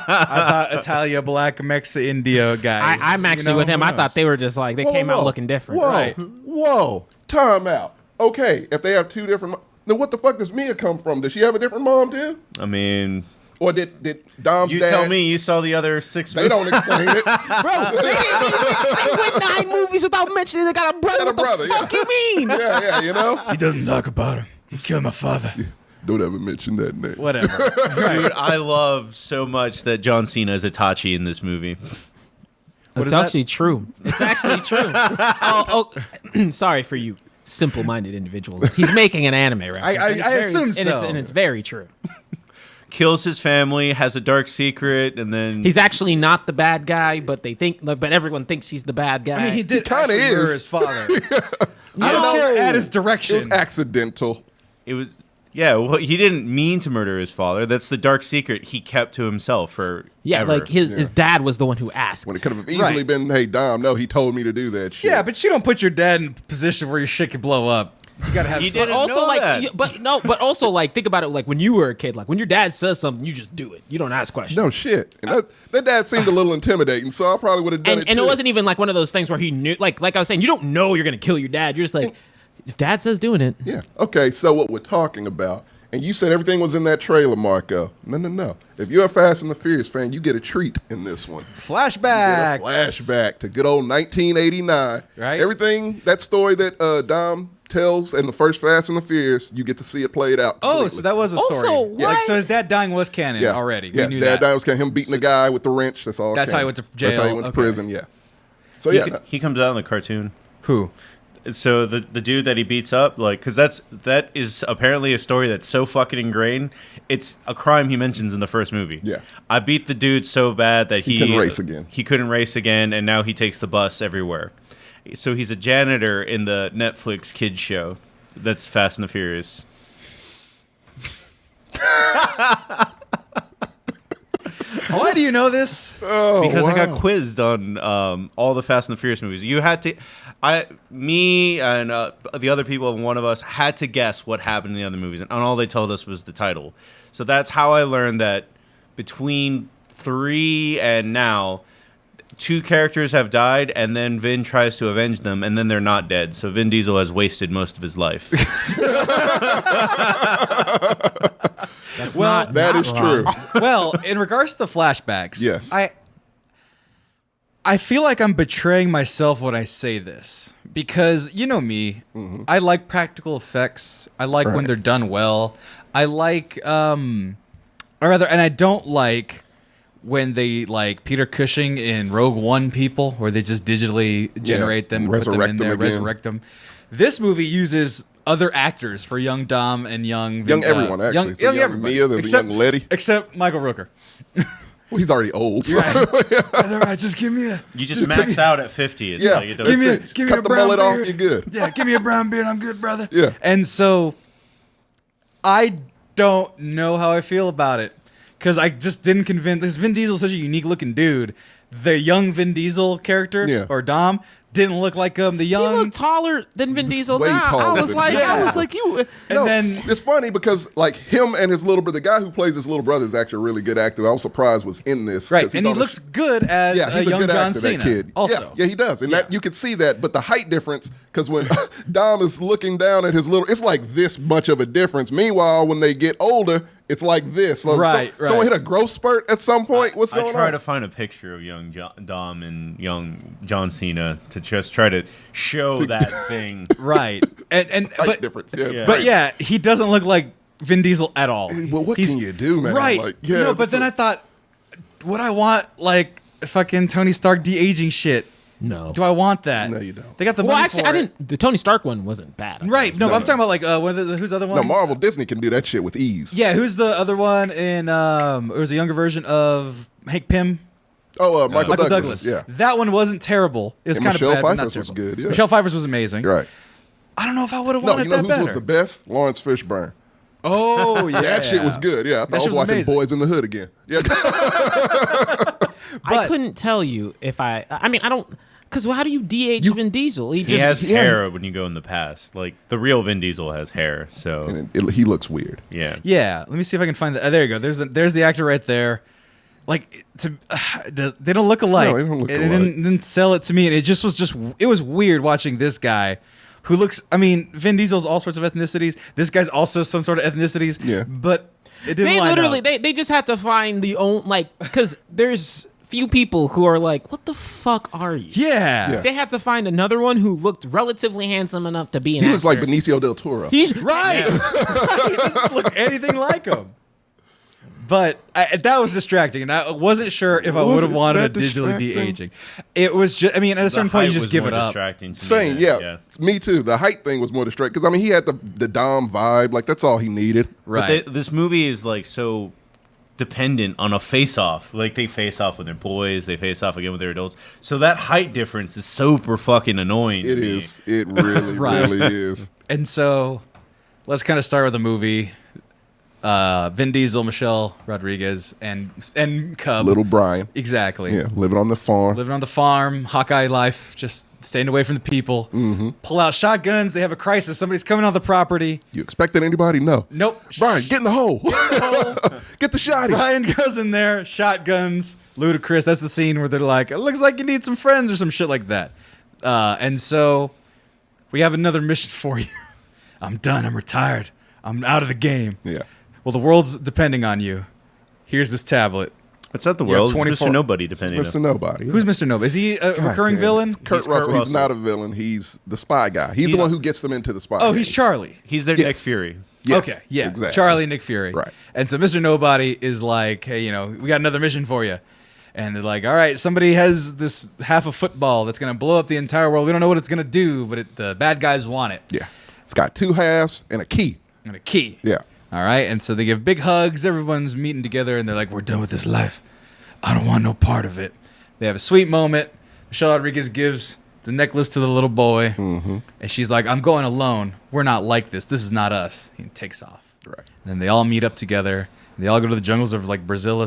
Speaker 1: thought Italia black Mexa India guys.
Speaker 4: I'm actually with him. I thought they were just like, they came out looking different.
Speaker 3: Whoa,
Speaker 1: Right.
Speaker 3: whoa, time out. Okay, if they have two different, then what the fuck does Mia come from? Does she have a different mom too?
Speaker 2: I mean,
Speaker 3: Or did Dom's
Speaker 2: you
Speaker 3: dad?
Speaker 2: tell me you saw the other 6
Speaker 3: They don't explain it.
Speaker 4: Bro, they went 9 movies without mentioning they got a brother.
Speaker 3: Got a brother,
Speaker 4: What the fuck
Speaker 3: yeah.
Speaker 4: you mean?
Speaker 3: Yeah, you know.
Speaker 1: He doesn't talk about him. He killed my father.
Speaker 3: Don't ever mention that name.
Speaker 1: Whatever.
Speaker 2: Dude, I love so much that John Cena is Itachi in this movie.
Speaker 4: It's actually true. It's actually true. Sorry for you simple-minded individuals. He's making an anime reference.
Speaker 1: I assume so.
Speaker 4: And it's very true.
Speaker 2: Kills his family, has a dark secret, and then
Speaker 4: He's actually not the bad guy, but everyone thinks he's the bad guy.
Speaker 1: I mean, he did
Speaker 3: kinda
Speaker 1: actually murder
Speaker 3: is.
Speaker 1: his father. I don't care at his
Speaker 3: It
Speaker 1: direction.
Speaker 3: was accidental.
Speaker 2: it was well, he didn't mean to murder his father. That's the dark secret he kept to himself for ever.
Speaker 4: like his dad was the one who asked.
Speaker 3: When it could have easily been, hey, Dom, no, he told me to do that shit.
Speaker 1: Yeah, but you don't put your dad in a position where your shit could blow up. You gotta have.
Speaker 2: He
Speaker 1: some-
Speaker 2: didn't
Speaker 4: also
Speaker 2: know
Speaker 4: like
Speaker 2: that.
Speaker 4: but also like think about it like when you were a kid, like when your dad says something, you just do it. You don't ask questions.
Speaker 3: No shit. And that dad seemed a little intimidating, so I probably would have done it
Speaker 4: And
Speaker 3: too.
Speaker 4: it wasn't even like one of those things where he knew like I was saying, you don't know you're gonna kill your dad. You're just like, if dad says doing it.
Speaker 3: Yeah. Okay, so what we're talking about, and you said everything was in that trailer, Marco. No. If you're a Fast and the Furious fan, you get a treat in this one.
Speaker 1: flashback.
Speaker 3: Flashback to good old 1989.
Speaker 1: Right.
Speaker 3: Everything, that story that Dom tells in the first Fast and the Furious, you get to see it played out.
Speaker 1: Oh,
Speaker 3: completely.
Speaker 1: so that was a story.
Speaker 4: Also,
Speaker 1: Like,
Speaker 4: why-
Speaker 1: so his dad dying was canon already.
Speaker 3: Yeah,
Speaker 1: We knew
Speaker 3: Dad
Speaker 1: that.
Speaker 3: was him beating the guy with the wrench. That's all.
Speaker 1: That's how he
Speaker 3: canon.
Speaker 1: went to
Speaker 3: That's how he
Speaker 1: jail.
Speaker 3: went to
Speaker 1: Okay.
Speaker 3: prison. Yeah. So
Speaker 2: he,
Speaker 3: yeah,
Speaker 2: he comes out in the cartoon.
Speaker 1: Who?
Speaker 2: So the dude that he beats up, like, because that is apparently a story that's so fucking ingrained. It's a crime he mentions in the first movie.
Speaker 3: Yeah.
Speaker 2: I beat the dude so bad that he
Speaker 3: couldn't race again.
Speaker 2: He couldn't race again, and now he takes the bus everywhere. So he's a janitor in the Netflix kids show. That's Fast and the Furious.
Speaker 1: Why do you know this?
Speaker 3: Oh,
Speaker 2: Because I
Speaker 3: wow.
Speaker 2: got quizzed on all the Fast and the Furious movies. You had to, me and the other people, one of us had to guess what happened in the other movies, and all they told us was the title. So that's how I learned that between 3 and now, 2 characters have died, and then Vin tries to avenge them, and then they're not dead. So Vin Diesel has wasted most of his life.
Speaker 4: That's
Speaker 1: Well,
Speaker 4: not
Speaker 3: that
Speaker 4: not
Speaker 3: is
Speaker 4: wrong.
Speaker 3: true.
Speaker 1: Well, in regards to the flashbacks,
Speaker 3: Yes.
Speaker 1: I feel like I'm betraying myself when I say this because you know me, I like practical effects. I like when
Speaker 3: Right.
Speaker 1: they're done well. I like, or rather, and I don't like when they like Peter Cushing in Rogue One people, where they just digitally generate them, and put them in
Speaker 3: Resurrect them
Speaker 1: there,
Speaker 3: again.
Speaker 1: resurrect them. This movie uses other actors for young Dom and young
Speaker 3: everyone, actually.
Speaker 1: young,
Speaker 3: It's a young
Speaker 1: everybody.
Speaker 3: Mia, there's a young Letty.
Speaker 1: except Michael Rooker.
Speaker 3: Well, he's already old. So.
Speaker 1: That's all right. Just give me a.
Speaker 2: You just max out at 50. It's
Speaker 3: Yeah,
Speaker 2: like it
Speaker 3: that's
Speaker 2: doesn't-
Speaker 3: it.
Speaker 1: give me
Speaker 3: Cut
Speaker 1: a
Speaker 3: the
Speaker 1: brown
Speaker 3: mullet off,
Speaker 1: beard.
Speaker 3: you're good.
Speaker 1: Yeah, give me a brown beard. I'm good, brother.
Speaker 3: Yeah.
Speaker 1: And so, I don't know how I feel about it because I just didn't convince. Because Vin Diesel's such a unique looking dude. The young Vin Diesel character
Speaker 3: Yeah.
Speaker 1: or Dom didn't look like him. The
Speaker 4: He
Speaker 1: young.
Speaker 4: looked taller than Vin Diesel.
Speaker 3: way
Speaker 4: Now
Speaker 3: taller
Speaker 4: I was
Speaker 3: than
Speaker 4: like,
Speaker 3: Vin
Speaker 4: I was
Speaker 3: Diesel.
Speaker 4: like, you.
Speaker 1: and
Speaker 3: No,
Speaker 1: then
Speaker 3: it's funny because like him and his little brother, the guy who plays his little brother is actually a really good actor. I was surprised was in this.
Speaker 1: right,
Speaker 3: 'cause he's
Speaker 1: and he
Speaker 3: on a-
Speaker 1: looks good as
Speaker 3: yeah,
Speaker 1: a
Speaker 3: he's a
Speaker 1: young
Speaker 3: good
Speaker 1: John
Speaker 3: actor,
Speaker 1: Cena.
Speaker 3: that kid.
Speaker 1: Also,
Speaker 3: Yeah, he does, and that you could see that. But the height difference, because when Dom is looking down at his little, it's like this much of a difference. Meanwhile, when they get older, it's like this. So,
Speaker 1: Right,
Speaker 3: Someone
Speaker 1: right.
Speaker 3: hit a growth spurt at some point. What's
Speaker 2: I
Speaker 3: going
Speaker 2: try
Speaker 3: on?
Speaker 2: to find a picture of young Dom and young John Cena to just try to show that thing.
Speaker 1: right, and
Speaker 3: Height
Speaker 1: but
Speaker 3: difference. Yeah, it's
Speaker 2: Yeah.
Speaker 1: but
Speaker 3: great.
Speaker 1: yeah, he doesn't look like Vin Diesel at all.
Speaker 3: Well, what can you do, man?
Speaker 1: Right.
Speaker 3: Like, yeah,
Speaker 1: no, but
Speaker 3: that's
Speaker 1: then I thought, would I want like fucking Tony Stark de-aging shit
Speaker 4: No.
Speaker 1: Do I want that?
Speaker 3: No, you don't.
Speaker 1: They got the
Speaker 4: Well,
Speaker 1: money
Speaker 4: actually,
Speaker 1: for
Speaker 4: I
Speaker 1: it.
Speaker 4: didn't. The Tony Stark one wasn't bad.
Speaker 1: Right. No,
Speaker 3: No,
Speaker 1: I'm
Speaker 3: no.
Speaker 1: talking about like who's the other one?
Speaker 3: No, Marvel Disney can do that shit with ease.
Speaker 1: Yeah, who's the other one in? It was a younger version of Hank Pym.
Speaker 3: Oh, Michael Douglas. Yeah.
Speaker 1: That one wasn't terrible. It was
Speaker 3: And
Speaker 1: kind of
Speaker 3: Michelle
Speaker 1: bad, but not
Speaker 3: Pfeiffer's was
Speaker 1: terrible.
Speaker 3: good, yeah.
Speaker 1: Michelle Pfeiffer's was amazing.
Speaker 3: Right.
Speaker 1: I don't know if I would have
Speaker 3: No,
Speaker 1: wanted
Speaker 3: you know
Speaker 1: that
Speaker 3: who
Speaker 1: better.
Speaker 3: was the best? Lawrence Fishburne.
Speaker 1: Oh yeah,
Speaker 3: That shit was good. Yeah, I thought I
Speaker 1: shit
Speaker 3: was watching
Speaker 1: amazing.
Speaker 3: Boys in the Hood again. Yeah.
Speaker 4: I couldn't tell you if I mean, I don't. Because how do you DH Vin Diesel?
Speaker 2: He has hair when you go in the past. Like the real Vin Diesel has hair, so
Speaker 3: And he looks weird.
Speaker 2: yeah.
Speaker 1: Yeah, let me see if I can find that. There you go. There's the actor right there. Like, they don't look alike.
Speaker 3: No, they don't look
Speaker 1: It
Speaker 3: alike.
Speaker 1: didn't sell it to me, and it just was it was weird watching this guy, who looks. I mean, Vin Diesel's all sorts of ethnicities. This guy's also some sort of ethnicities.
Speaker 3: Yeah.
Speaker 1: but it didn't.
Speaker 4: They
Speaker 1: line
Speaker 4: literally
Speaker 1: up.
Speaker 4: they just had to find the own because there's few people who are like, what the fuck are you?
Speaker 1: Yeah.
Speaker 4: They had to find another one who looked relatively handsome enough to be an
Speaker 3: He
Speaker 4: actor.
Speaker 3: looks like Benicio del Toro.
Speaker 4: He's
Speaker 1: right. He doesn't look anything like him. But that was distracting, and I wasn't sure if I
Speaker 3: Was
Speaker 1: would have
Speaker 3: it
Speaker 1: wanted a
Speaker 3: that
Speaker 1: digitally
Speaker 3: distracting?
Speaker 1: de-aging. It was just, I mean, at a certain point, you just give it up.
Speaker 3: Same, yeah. Me too. The height thing was more distracting because I mean, he had the Dom vibe. Like that's all he needed.
Speaker 2: But this movie is like so dependent on a face-off. Like they face off with their boys, they face off again with their adults. So that height difference is super fucking annoying.
Speaker 3: It is. It really, really is.
Speaker 1: And so, let's kind of start with the movie. Vin Diesel, Michelle Rodriguez, and Cub.
Speaker 3: Little Brian.
Speaker 1: Exactly.
Speaker 3: Yeah, living on the farm.
Speaker 1: Living on the farm, Hawkeye life, just staying away from the people.
Speaker 3: Mm-hmm.
Speaker 1: Pull out shotguns. They have a crisis. Somebody's coming on the property.
Speaker 3: You expected anybody? No.
Speaker 1: Nope.
Speaker 3: Brian, get in the hole. Get the shotties.
Speaker 1: Brian goes in there, shotguns, ludicrous. That's the scene where they're like, it looks like you need some friends or some shit like that. And so we have another mission for you. I'm done. I'm retired. I'm out of the game.
Speaker 3: Yeah.
Speaker 1: Well, the world's depending on you. Here's this tablet.
Speaker 2: It's not the
Speaker 1: You have
Speaker 2: world. It's
Speaker 1: 24
Speaker 2: Mr. Nobody, depending
Speaker 3: Mr. Nobody.
Speaker 1: Who's Mr. Nobody? Is he a recurring
Speaker 3: damn.
Speaker 1: villain?
Speaker 3: It's Kurt Russell. He's not a villain. He's the spy guy. He's the one who gets them into the spy.
Speaker 1: Oh, he's Charlie.
Speaker 2: He's their
Speaker 3: Yes.
Speaker 2: Nick Fury.
Speaker 3: Yes,
Speaker 1: Okay, yeah.
Speaker 3: exactly.
Speaker 1: Charlie, Nick Fury.
Speaker 3: Right.
Speaker 1: And so Mr. Nobody is like, hey, we got another mission for you. And they're like, all right, somebody has this half a football that's going to blow up the entire world. We don't know what it's going to do, but the bad guys want it.
Speaker 3: Yeah. It's got 2 halves and a key.
Speaker 1: And a key.
Speaker 3: Yeah.
Speaker 1: All right. And so they give big hugs. Everyone's meeting together, and they're like, we're done with this life. I don't want no part of it. They have a sweet moment. Michelle Rodriguez gives the necklace to the little boy.
Speaker 3: Mm-hmm.
Speaker 1: And she's like, I'm going alone. We're not like this. This is not us. He takes off.
Speaker 3: Right.
Speaker 1: And then they all meet up together. They all go to the jungles of like Brazil,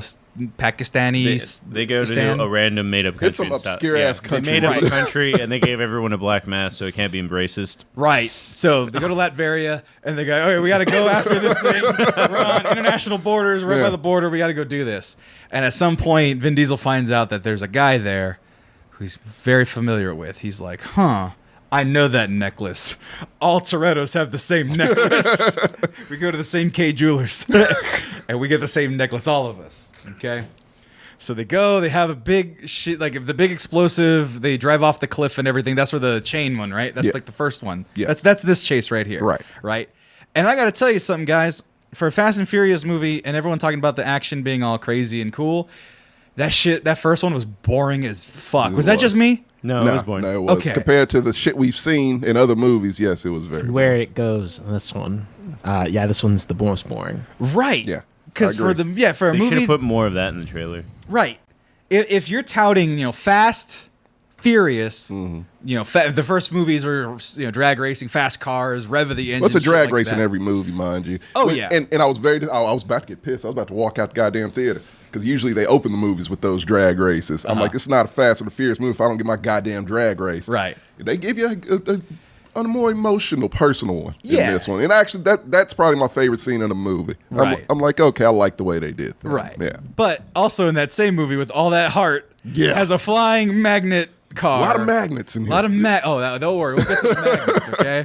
Speaker 1: Pakistani.
Speaker 2: They go to
Speaker 1: Stan.
Speaker 2: a random made-up country.
Speaker 3: It's some
Speaker 2: in South-
Speaker 3: obscure-ass
Speaker 2: They
Speaker 3: country.
Speaker 2: made up
Speaker 1: Right.
Speaker 2: a country, and they gave everyone a black mask so it can't be racist.
Speaker 1: Right. So they go to Latveria, and they go, okay, we got to go after this thing. We're on international borders. We're right
Speaker 3: Yeah.
Speaker 1: by the border. We got to go do this. And at some point, Vin Diesel finds out that there's a guy there who he's very familiar with. He's like, I know that necklace. All Torettos have the same necklace. We go to the same K Jewelers, and we get the same necklace, all of us. Okay. So they go. They have a big shit, like the big explosive. They drive off the cliff and everything. That's where the chain one, right? That's
Speaker 3: Yeah.
Speaker 1: like the first one.
Speaker 3: Yes.
Speaker 1: That's this chase right here.
Speaker 3: Right.
Speaker 1: Right. And I got to tell you something, guys. For a Fast and Furious movie, and everyone talking about the action being all crazy and cool, that first one was boring as fuck. Was that just me?
Speaker 2: No, it was boring.
Speaker 3: No, it was.
Speaker 1: Okay.
Speaker 3: Compared to the shit we've seen in other movies, yes, it was very.
Speaker 4: where it goes. This one, this one's the most boring.
Speaker 1: Right.
Speaker 3: Yeah.
Speaker 1: Because
Speaker 3: I agree.
Speaker 1: for a
Speaker 2: They should
Speaker 1: movie,
Speaker 2: have put more of that in the trailer.
Speaker 1: right. If you're touting, Fast, Furious,
Speaker 3: Mm-hmm.
Speaker 1: the first movies were drag racing, fast cars, rev of the engine.
Speaker 3: What's a
Speaker 1: shit
Speaker 3: drag
Speaker 1: like
Speaker 3: race
Speaker 1: that.
Speaker 3: in every movie, mind you?
Speaker 1: Oh,
Speaker 3: When-
Speaker 1: yeah.
Speaker 3: And I was I was about to get pissed. I was about to walk out the goddamn theater because usually they open the movies with those drag races. I'm like, it's not a Fast and the Furious movie if I don't get my goddamn drag race.
Speaker 1: Right.
Speaker 3: They give you a more emotional, personal one
Speaker 1: Yeah.
Speaker 3: in this one. And actually, that's probably my favorite scene in the movie.
Speaker 1: Right.
Speaker 3: I'm like, okay, I like the way they did that.
Speaker 1: Right.
Speaker 3: Yeah.
Speaker 1: But also in that same movie with all that heart,
Speaker 3: Yeah.
Speaker 1: has a flying magnet car.
Speaker 3: A lot of magnets in
Speaker 1: A
Speaker 3: here.
Speaker 1: lot of don't worry, we'll get to the magnets, okay?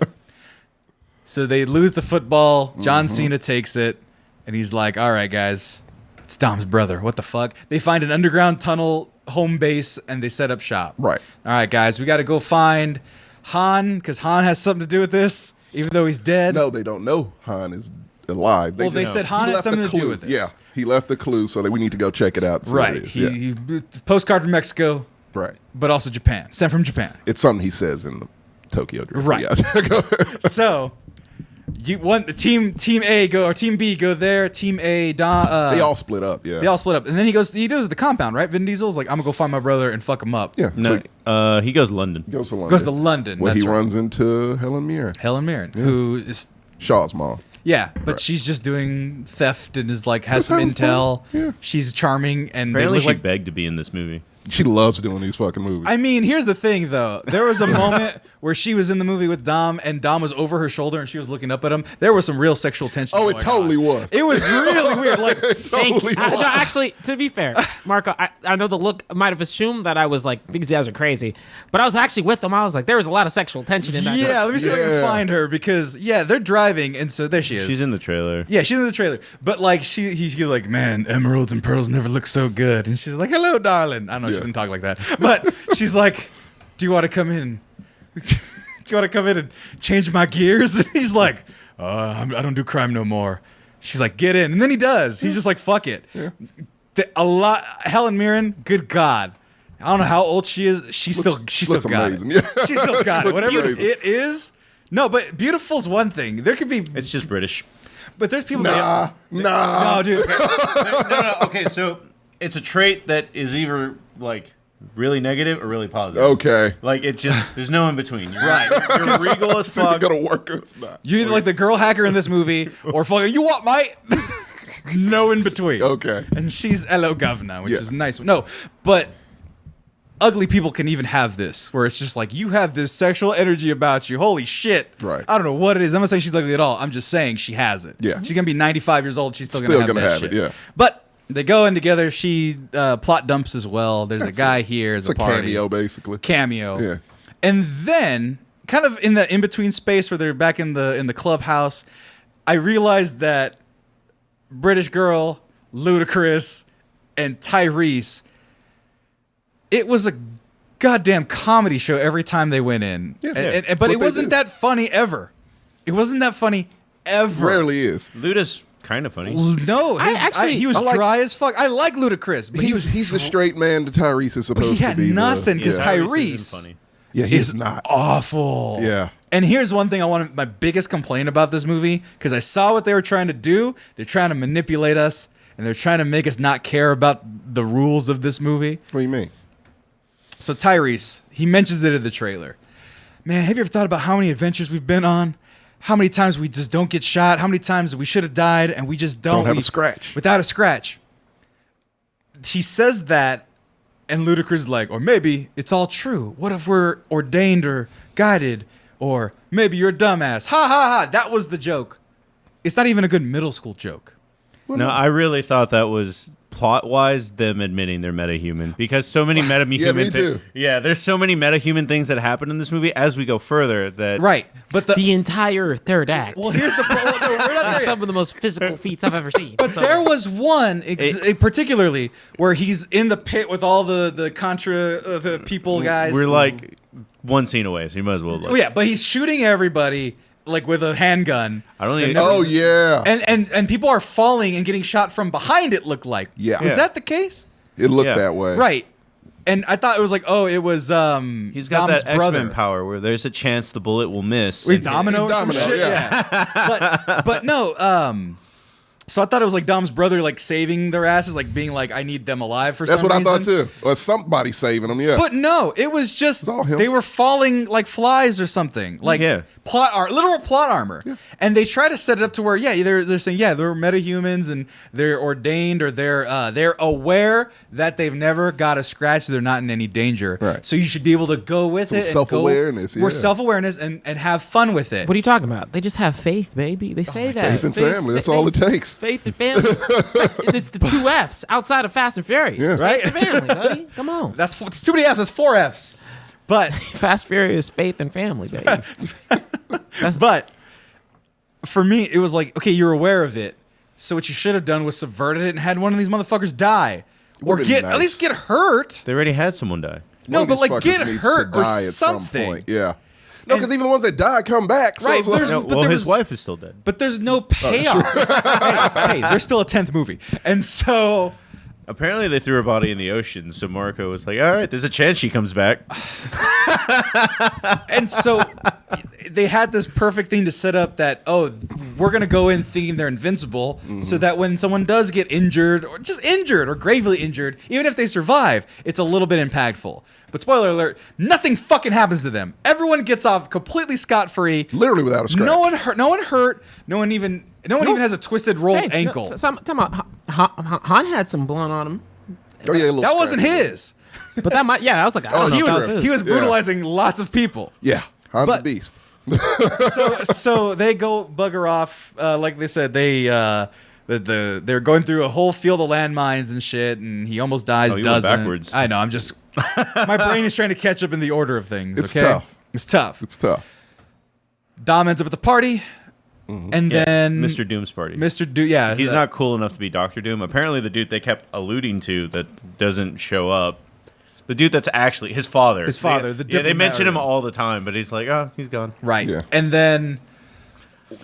Speaker 1: So they lose the football. John
Speaker 3: Mm-hmm.
Speaker 1: Cena takes it, and he's like, "All right, guys, it's Dom's brother. What the fuck?" They find an underground tunnel home base, and they set up shop.
Speaker 3: Right.
Speaker 1: All right, guys, we got to go find Han because Han has something to do with this, even though he's dead.
Speaker 3: No, they don't know Han is alive.
Speaker 1: Well, they
Speaker 3: just-
Speaker 1: said Han
Speaker 3: he
Speaker 1: had
Speaker 3: left a
Speaker 1: something to do
Speaker 3: clue.
Speaker 1: with this.
Speaker 3: Yeah, he left the clue so that we need to go check it out. and see what
Speaker 1: Right.
Speaker 3: it is. Yeah.
Speaker 1: He postcard from Mexico.
Speaker 3: Right.
Speaker 1: but also Japan. Sent from Japan.
Speaker 3: It's something he says in the Tokyo Drift.
Speaker 1: Right.
Speaker 3: Yeah.
Speaker 1: So, you want team A go or team B go there. Team A,
Speaker 3: they all split up. Yeah.
Speaker 1: They all split up, and then he goes to the compound. Right, Vin Diesel's like, I'm gonna go find my brother and fuck him up.
Speaker 3: Yeah.
Speaker 2: No,
Speaker 3: So
Speaker 2: he goes to London.
Speaker 3: goes to London.
Speaker 1: Goes to London.
Speaker 3: Where he
Speaker 1: that's right.
Speaker 3: runs into Helen Mirren,
Speaker 1: Helen Mirren, who is
Speaker 3: Shaw's mom.
Speaker 1: yeah, but she's just doing theft and is like has
Speaker 3: Just
Speaker 1: some
Speaker 3: having
Speaker 1: intel.
Speaker 3: fun. Yeah.
Speaker 1: She's charming and
Speaker 2: Apparently,
Speaker 1: they
Speaker 2: she
Speaker 1: look like.
Speaker 2: begged to be in this movie.
Speaker 3: She loves doing these fucking movies.
Speaker 1: I mean, here's the thing, though. There was a moment where she was in the movie with Dom, and Dom was over her shoulder, and she was looking up at him. There was some real sexual tension.
Speaker 3: Oh, it
Speaker 1: going
Speaker 3: totally
Speaker 1: on.
Speaker 3: was.
Speaker 1: It was really weird. Like,
Speaker 3: It totally
Speaker 4: No,
Speaker 3: was.
Speaker 4: actually, to be fair, Marco, I know the look might have assumed that I was like, these guys are crazy, but I was actually with them. I was like, there was a lot of sexual tension in that.
Speaker 1: yeah, let me see if I can
Speaker 3: Yeah.
Speaker 1: find her because they're driving, and so there she is.
Speaker 2: She's in the trailer.
Speaker 1: Yeah, she's in the trailer. But like he's like, man, emeralds and pearls never look so good. And she's like, hello, darling. I don't know, she didn't talk like that. But she's like, do you want to come in? Do you want to come in and change my gears? And he's like, I don't do crime no more. She's like, get in. And then he does. He's just like, fuck it. Helen Mirren, good God. I don't know how old she is. She's still got
Speaker 3: amazing.
Speaker 1: it.
Speaker 3: Yeah.
Speaker 1: She's still got it.
Speaker 3: Looks
Speaker 1: Whatever
Speaker 3: amazing.
Speaker 1: it is. No, but beautiful's one thing. There could be,
Speaker 2: It's just British.
Speaker 1: but there's people
Speaker 3: Nah.
Speaker 1: no, dude.
Speaker 2: No. Okay, so it's a trait that is either like really negative or really positive.
Speaker 3: Okay.
Speaker 2: Like it's just there's no in between. You're right. You're regal as
Speaker 3: It's either
Speaker 2: fuck.
Speaker 3: gonna work or it's not.
Speaker 1: You're either like the girl hacker in this movie or fucking, you what, mate? No in between.
Speaker 3: Okay.
Speaker 1: And she's hello governor, which
Speaker 3: Yeah.
Speaker 1: is nice. No, but ugly people can even have this, where it's just like, you have this sexual energy about you. Holy shit.
Speaker 3: Right.
Speaker 1: I don't know what it is. I'm not saying she's ugly at all. I'm just saying she has it.
Speaker 3: Yeah.
Speaker 1: She's going to be 95 years old. She's still going
Speaker 3: Still
Speaker 1: to have
Speaker 3: gonna
Speaker 1: that
Speaker 3: have
Speaker 1: shit.
Speaker 3: it, yeah.
Speaker 1: But they go in together. She plot dumps as well. There's a guy here. There's
Speaker 3: It's a
Speaker 1: party.
Speaker 3: cameo, basically.
Speaker 1: Cameo.
Speaker 3: Yeah.
Speaker 1: And then, kind of in the in-between space where they're back in the clubhouse, I realized that British girl, Ludacris, and Tyrese, it was a goddamn comedy show every time they went in.
Speaker 3: Yeah.
Speaker 1: But
Speaker 3: What
Speaker 1: it
Speaker 3: they
Speaker 1: wasn't
Speaker 3: do.
Speaker 1: that funny ever. It wasn't that funny ever.
Speaker 3: Rarely is.
Speaker 2: Luda's kind of funny.
Speaker 1: No, he was
Speaker 3: I like-
Speaker 1: dry as fuck. I like Ludacris, but
Speaker 3: He's the straight man to Tyrese is
Speaker 1: but
Speaker 3: supposed
Speaker 1: he had
Speaker 3: to be.
Speaker 1: nothing because
Speaker 3: yeah.
Speaker 2: Tyrese isn't
Speaker 1: Tyrese
Speaker 2: funny.
Speaker 3: Yeah, he's
Speaker 1: is
Speaker 3: not.
Speaker 1: awful.
Speaker 3: Yeah.
Speaker 1: And here's one thing my biggest complaint about this movie, because I saw what they were trying to do. They're trying to manipulate us, and they're trying to make us not care about the rules of this movie.
Speaker 3: What do you mean?
Speaker 1: So Tyrese, he mentions it in the trailer. Man, have you ever thought about how many adventures we've been on? How many times we just don't get shot? How many times we should have died and we just don't
Speaker 3: have a scratch.
Speaker 1: Without a scratch. He says that, and Ludacris is like, or maybe it's all true. What if we're ordained or guided? Or maybe you're a dumbass. Ha ha ha. That was the joke. It's not even a good middle school joke.
Speaker 2: No, I really thought that was plot-wise them admitting they're metahuman because so many metahuman
Speaker 3: Yeah, me too.
Speaker 2: Yeah, there's so many metahuman things that happen in this movie as we go further that
Speaker 1: Right. But
Speaker 4: The entire third act.
Speaker 1: well, here's the problem. No, we're not there
Speaker 4: is
Speaker 1: yet.
Speaker 4: some of the most physical feats I've ever seen.
Speaker 1: But
Speaker 4: So-
Speaker 1: there was one particularly where he's in the pit with all the Contra the people guys.
Speaker 2: we're like one scene away, so you might as well. Like,
Speaker 1: Oh yeah, but he's shooting everybody like with a handgun.
Speaker 2: I don't even.
Speaker 3: Oh yeah.
Speaker 1: And people are falling and getting shot from behind. It looked like.
Speaker 3: Yeah.
Speaker 1: Was
Speaker 3: Yeah.
Speaker 1: that the case?
Speaker 3: It looked
Speaker 2: Yeah.
Speaker 3: that way.
Speaker 1: Right. And I thought it was like, oh, it was
Speaker 2: He's got
Speaker 1: Dom's
Speaker 2: that
Speaker 1: brother.
Speaker 2: X-Men power where there's a chance the bullet will miss.
Speaker 1: He's
Speaker 2: and-
Speaker 1: Domino
Speaker 3: He's
Speaker 1: or some
Speaker 3: Domino,
Speaker 1: shit.
Speaker 3: yeah.
Speaker 1: but no. So I thought it was like Dom's brother like saving their asses, like being like, I need them alive for
Speaker 3: That's
Speaker 1: some
Speaker 3: what
Speaker 1: reason.
Speaker 3: I thought too. Or somebody saving them. Yeah.
Speaker 1: But no, it was just
Speaker 3: It's all him.
Speaker 1: they were falling like flies or something, like
Speaker 2: Yeah.
Speaker 1: literal plot armor. And they try to set it up to where they're saying they're metahumans and they're ordained or they're aware that they've never got a scratch, so they're not in any danger.
Speaker 3: Right.
Speaker 1: So you should be able to go with
Speaker 3: Some
Speaker 1: it.
Speaker 3: self-awareness,
Speaker 1: We're
Speaker 3: yeah.
Speaker 1: self-awareness and have fun with it.
Speaker 4: What are you talking about? They just have faith, baby. They say that.
Speaker 3: faith and
Speaker 4: They
Speaker 3: family,
Speaker 4: say-
Speaker 3: that's all it takes.
Speaker 4: Faith and family. It's the two F's outside of Fast and Furious.
Speaker 3: Yeah.
Speaker 1: Right?
Speaker 4: Faith and family, buddy. Come on.
Speaker 1: It's too many F's. That's 4 F's. But
Speaker 4: Fast Furious, faith and family, baby.
Speaker 1: But for me, it was like, okay, you're aware of it. So what you should have done was subverted it and had one of these motherfuckers die. Or
Speaker 3: Would've been
Speaker 1: at
Speaker 3: nice.
Speaker 1: least get hurt.
Speaker 2: They already had someone die.
Speaker 1: No,
Speaker 3: One
Speaker 1: but
Speaker 3: of these
Speaker 1: like
Speaker 3: fuckers
Speaker 1: get
Speaker 3: needs
Speaker 1: hurt
Speaker 3: to
Speaker 1: or
Speaker 3: die at some
Speaker 1: something.
Speaker 3: point. Yeah. No, because even the ones that die come back. So
Speaker 1: Right,
Speaker 3: it's like,
Speaker 1: there's-
Speaker 2: No,
Speaker 1: but
Speaker 2: well,
Speaker 1: there
Speaker 2: his
Speaker 1: was-
Speaker 2: wife is still dead.
Speaker 1: But there's no payoff. Hey, there's still a 10th movie. And so
Speaker 2: Apparently, they threw her body in the ocean, so Marco was like, all right, there's a chance she comes back.
Speaker 1: And so they had this perfect thing to set up that, we're going to go in thinking they're invincible, so that when someone does get injured or gravely injured, even if they survive, it's a little bit impactful. But spoiler alert, nothing fucking happens to them. Everyone gets off completely scot-free.
Speaker 3: Literally without a scratch.
Speaker 1: No one hurt. No one even has a twisted rolled ankle.
Speaker 4: Han had some blood on him.
Speaker 3: Oh, yeah,
Speaker 1: that wasn't his.
Speaker 4: But that might, that was like, I don't know
Speaker 1: he
Speaker 4: if that
Speaker 1: was
Speaker 4: his.
Speaker 1: he was brutalizing lots of people.
Speaker 3: Yeah, Han's a beast.
Speaker 1: so they go bugger off. Like they said, they're going through a whole field of landmines and shit, and he almost dies.
Speaker 2: Oh, you
Speaker 1: doesn't.
Speaker 2: went backwards.
Speaker 1: I know. I'm just my brain is trying to catch up in the order of things.
Speaker 3: It's
Speaker 1: okay?
Speaker 3: tough.
Speaker 1: It's tough. Dom ends up at the party. And then
Speaker 2: Mr. Doom's party.
Speaker 1: Mr. Doom, yeah.
Speaker 2: He's not cool enough to be Dr. Doom. Apparently, the dude they kept alluding to that doesn't show up, the dude that's actually his father. They mention him all the time, but he's like, oh, he's gone.
Speaker 1: Right.
Speaker 3: Yeah.
Speaker 1: And then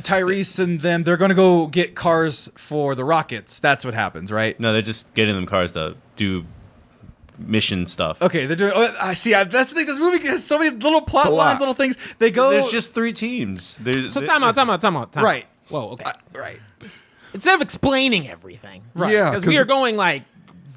Speaker 1: Tyrese and them, they're going to go get cars for the rockets. That's what happens, right?
Speaker 2: No, they're just getting them cars to do mission stuff.
Speaker 1: Okay, they're doing. I see. That's the thing. This movie has so many little plot lines, little things. They go.
Speaker 2: There's just 3 teams.
Speaker 4: Time out.
Speaker 1: Right.
Speaker 4: Whoa. Okay.
Speaker 1: Right.
Speaker 4: Instead of explaining everything,
Speaker 1: right?
Speaker 3: Yeah,
Speaker 4: because we are going like.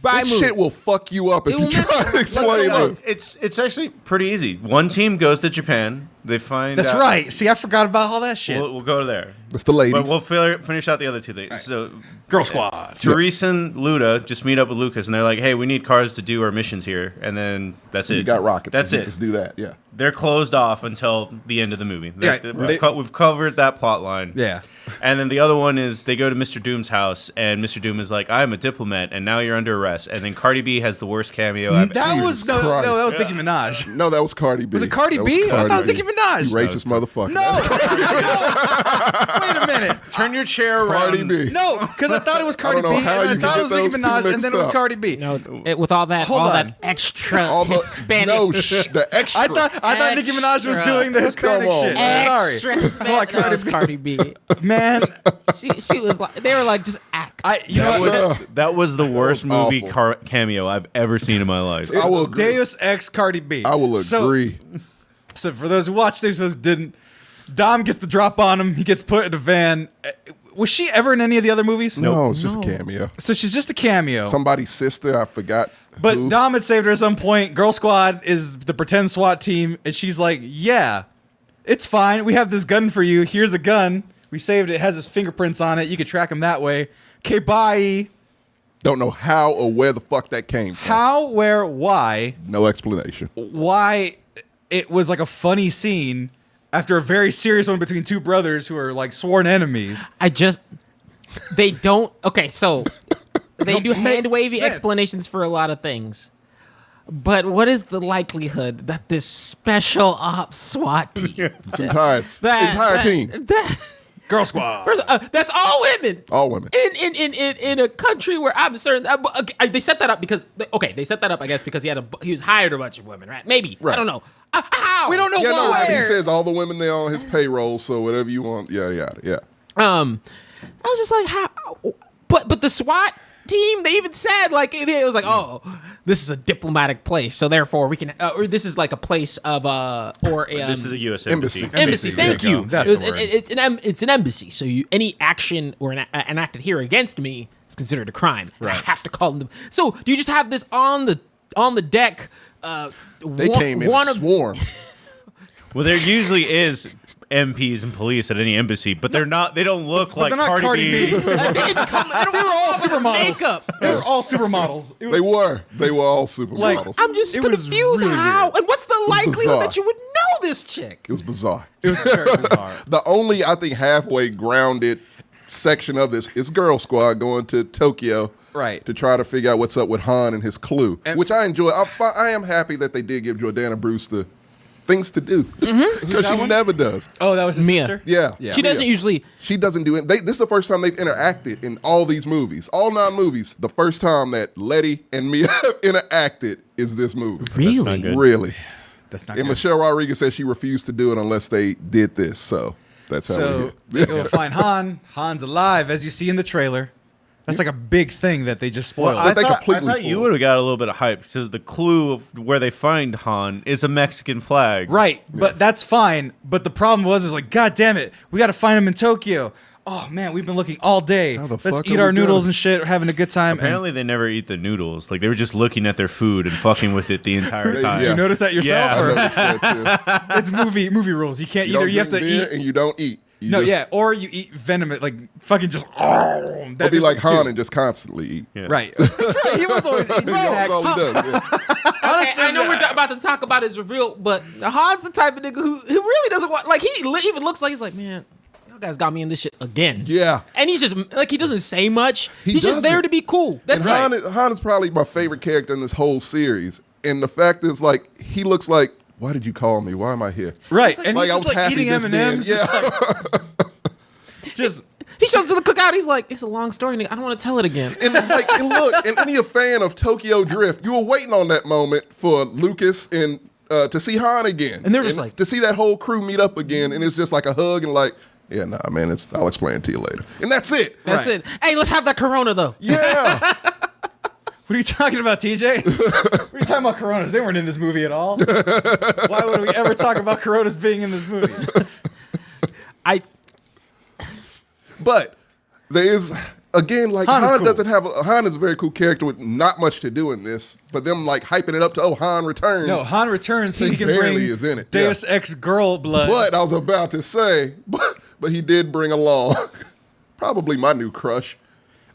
Speaker 3: This shit will fuck you up if you try to explain this.
Speaker 2: It's actually pretty easy. One team goes to Japan. They find
Speaker 1: That's
Speaker 2: out.
Speaker 1: right. See, I forgot about all that shit.
Speaker 2: We'll go there.
Speaker 3: It's the ladies.
Speaker 2: But we'll finish out the other 2 things.
Speaker 1: Right.
Speaker 2: So,
Speaker 1: Girl Squad.
Speaker 2: Therese and Luda just meet up with Lucas, and they're like, "Hey, we need cars to do our missions here," and then that's it.
Speaker 3: You got rockets.
Speaker 2: That's it.
Speaker 3: Let's do that. Yeah.
Speaker 2: They're closed off until the end of the movie. We've covered that plot line.
Speaker 1: Yeah.
Speaker 2: And then the other one is they go to Mr. Doom's house, and Mr. Doom is like, "I'm a diplomat, and now you're under arrest." And then Cardi B has the worst cameo I've
Speaker 1: That
Speaker 2: ever
Speaker 1: was
Speaker 2: seen.
Speaker 1: that was Nicki Minaj.
Speaker 3: No, that was Cardi B.
Speaker 1: Was it Cardi B? I thought it was Nicki Minaj.
Speaker 3: You racist motherfucker.
Speaker 1: No. Wait a minute.
Speaker 2: Turn your chair around.
Speaker 3: Cardi B.
Speaker 1: No, because I thought it was Cardi B,
Speaker 3: know
Speaker 1: and
Speaker 3: how
Speaker 1: I
Speaker 3: you
Speaker 1: thought
Speaker 3: can
Speaker 1: it was
Speaker 3: get
Speaker 1: Nicki
Speaker 3: those two
Speaker 1: Minaj, and
Speaker 3: mixed
Speaker 1: then it was
Speaker 3: up.
Speaker 1: Cardi B.
Speaker 4: No, with all that,
Speaker 1: Hold on.
Speaker 4: that extra
Speaker 3: All the
Speaker 4: Hispanic.
Speaker 3: the extra.
Speaker 1: I thought Nicki Minaj was doing the Hispanic
Speaker 3: Come on,
Speaker 1: shit.
Speaker 3: man.
Speaker 1: Sorry.
Speaker 4: Extra
Speaker 1: I like
Speaker 4: that was
Speaker 1: Cardi
Speaker 4: Cardi B.
Speaker 1: Man,
Speaker 4: She was like, they were like, just act.
Speaker 2: That was the worst movie
Speaker 3: awful.
Speaker 2: cameo I've ever seen in my life.
Speaker 3: I will agree.
Speaker 1: Deus Ex Cardi B.
Speaker 3: I will agree.
Speaker 1: So for those who watched, those who didn't, Dom gets the drop on him. He gets put in a van. Was she ever in any of the other movies?
Speaker 3: No, it's just a cameo.
Speaker 1: So she's just a cameo.
Speaker 3: Somebody's sister, I forgot.
Speaker 1: But
Speaker 3: who.
Speaker 1: Dom had saved her at some point. Girl Squad is the pretend SWAT team, and she's like, "Yeah, it's fine. We have this gun for you. Here's a gun. We saved it. It has his fingerprints on it. You can track him that way. Okay, bye."
Speaker 3: Don't know how or where the fuck that came from.
Speaker 1: How, where, why?
Speaker 3: No explanation.
Speaker 1: Why it was like a funny scene after a very serious one between 2 brothers who are like sworn enemies.
Speaker 4: They don't. Okay, so they do
Speaker 1: Don't make
Speaker 4: hand wavy
Speaker 1: sense.
Speaker 4: explanations for a lot of things. But what is the likelihood that this special ops SWAT team,
Speaker 3: It's entire team.
Speaker 1: Girl Squad.
Speaker 4: First, that's all women.
Speaker 3: All women.
Speaker 4: In a country where I'm certain they set that up because they set that up, I guess, because he was hired a bunch of women, right? Maybe.
Speaker 3: Right.
Speaker 4: I don't know. How?
Speaker 1: We don't know
Speaker 3: Yeah, no,
Speaker 1: why.
Speaker 3: he says all the women there on his payroll, so whatever you want, yeah.
Speaker 4: I was just like, how? But the SWAT team, they even said like it was like, oh, this is a diplomatic place, so therefore we can, or this is like a place of
Speaker 2: This is a U.S. embassy.
Speaker 4: Embassy. Thank
Speaker 1: There you
Speaker 4: you.
Speaker 1: go. That's
Speaker 4: It was-
Speaker 1: the word.
Speaker 4: it's an embassy. So any action or enacted here against me is considered a crime. And I have to call them. So do you just have this on the deck?
Speaker 3: They came in a swarm.
Speaker 2: Well, there usually is MPs and police at any embassy, but they're not. They don't look like
Speaker 1: they're not Cardi B.
Speaker 4: They were
Speaker 1: all supermodels.
Speaker 4: Makeup.
Speaker 1: They were all supermodels. It was-
Speaker 3: They were all supermodels.
Speaker 4: I'm just
Speaker 1: It was
Speaker 4: confused
Speaker 1: really
Speaker 4: how
Speaker 1: weird.
Speaker 4: and what's the likelihood
Speaker 3: bizarre.
Speaker 4: that you would know this chick?
Speaker 3: It was bizarre.
Speaker 1: It was very bizarre.
Speaker 3: The only, I think, halfway grounded section of this is Girl Squad going to Tokyo,
Speaker 1: Right.
Speaker 3: to try to figure out what's up with Han and his clue,
Speaker 1: And-
Speaker 3: which I enjoy. I am happy that they did give Jordana Brewster things to do because she never does.
Speaker 1: Oh, that was his
Speaker 4: Mia.
Speaker 1: sister?
Speaker 3: Yeah,
Speaker 4: She doesn't usually.
Speaker 3: She doesn't do it. This is the first time they've interacted in all these movies, all 9 movies. The first time that Letty and Mia have interacted is this movie.
Speaker 4: Really?
Speaker 2: not good.
Speaker 3: Really.
Speaker 1: That's not
Speaker 3: And
Speaker 1: good.
Speaker 3: Michelle Rodriguez said she refused to do it unless they did this. So that's how
Speaker 1: So
Speaker 3: we
Speaker 1: they go find Han. Han's alive, as you see in the trailer. That's like a big thing that they just spoiled.
Speaker 3: But they
Speaker 2: I
Speaker 3: completely
Speaker 2: thought you
Speaker 3: spoiled.
Speaker 2: would have got a little bit of hype. So the clue of where they find Han is a Mexican flag.
Speaker 1: Right, but that's fine. But the problem is like, God damn it, we got to find him in Tokyo. Oh man, we've been looking all day.
Speaker 3: How the
Speaker 1: Let's
Speaker 3: fuck
Speaker 1: eat
Speaker 3: are
Speaker 1: our
Speaker 3: we
Speaker 1: noodles
Speaker 3: gonna-
Speaker 1: and shit. We're having a good time.
Speaker 2: Apparently, they never eat the noodles. Like they were just looking at their food and fucking with it the entire time.
Speaker 1: Did you notice that yourself?
Speaker 2: Yeah.
Speaker 3: I
Speaker 1: Or-
Speaker 3: noticed that too.
Speaker 1: it's movie rules. You can't
Speaker 3: You don't
Speaker 1: either. You have to
Speaker 3: drink beer
Speaker 1: eat.
Speaker 3: and you don't eat. You
Speaker 1: No,
Speaker 3: just,
Speaker 1: yeah, or you eat venom. Like fucking just. Oh,
Speaker 3: Or be like Han
Speaker 1: too.
Speaker 3: and just constantly eat.
Speaker 2: Yeah.
Speaker 1: Right. He was always eating
Speaker 3: That's all
Speaker 1: snacks.
Speaker 3: he does. Yeah.
Speaker 4: Okay, I know we're about to talk about his reveal, but Han's the type of nigga who really doesn't want. Like he even looks like he's like, man, y'all guys got me in this shit again.
Speaker 3: Yeah.
Speaker 4: And he's just like he doesn't say much. He's just
Speaker 3: doesn't.
Speaker 4: there to be cool. That's
Speaker 3: And
Speaker 4: right.
Speaker 3: Han is probably my favorite character in this whole series. And the fact is, like, he looks like, why did you call me? Why am I here?
Speaker 1: Right,
Speaker 4: like-
Speaker 1: and
Speaker 3: Like,
Speaker 1: he's
Speaker 3: I
Speaker 1: just
Speaker 3: was
Speaker 1: like
Speaker 3: happy
Speaker 1: eating
Speaker 3: this man-
Speaker 1: M&Ms. Just
Speaker 3: yeah.
Speaker 1: like, just
Speaker 4: He shows to the cookout. He's like, it's a long story, nigga. I don't want to tell it again.
Speaker 3: And like, and look, and any fan of Tokyo Drift, you were waiting on that moment for Lucas and to see Han again,
Speaker 4: And they're just like-
Speaker 3: to see that whole crew meet up again, and it's just like a hug and like, yeah, nah, man, I'll explain it to you later, and that's it.
Speaker 4: That's
Speaker 1: Right.
Speaker 4: it. Hey, let's have that Corona though.
Speaker 3: Yeah,
Speaker 1: what are you talking about, TJ? What are you talking about Coronas? They weren't in this movie at all. Why would we ever talk about Coronas being in this movie?
Speaker 3: but there is again like
Speaker 1: Han is
Speaker 3: Han
Speaker 1: cool.
Speaker 3: doesn't have Han is a very cool character with not much to do in this, but them like hyping it up to Han returns.
Speaker 1: No, Han returns so
Speaker 3: He
Speaker 1: he can
Speaker 3: barely
Speaker 1: bring
Speaker 3: is in it,
Speaker 1: Deus
Speaker 3: yeah.
Speaker 1: Ex girl blood.
Speaker 3: But I was about to say, but he did bring along probably my new crush.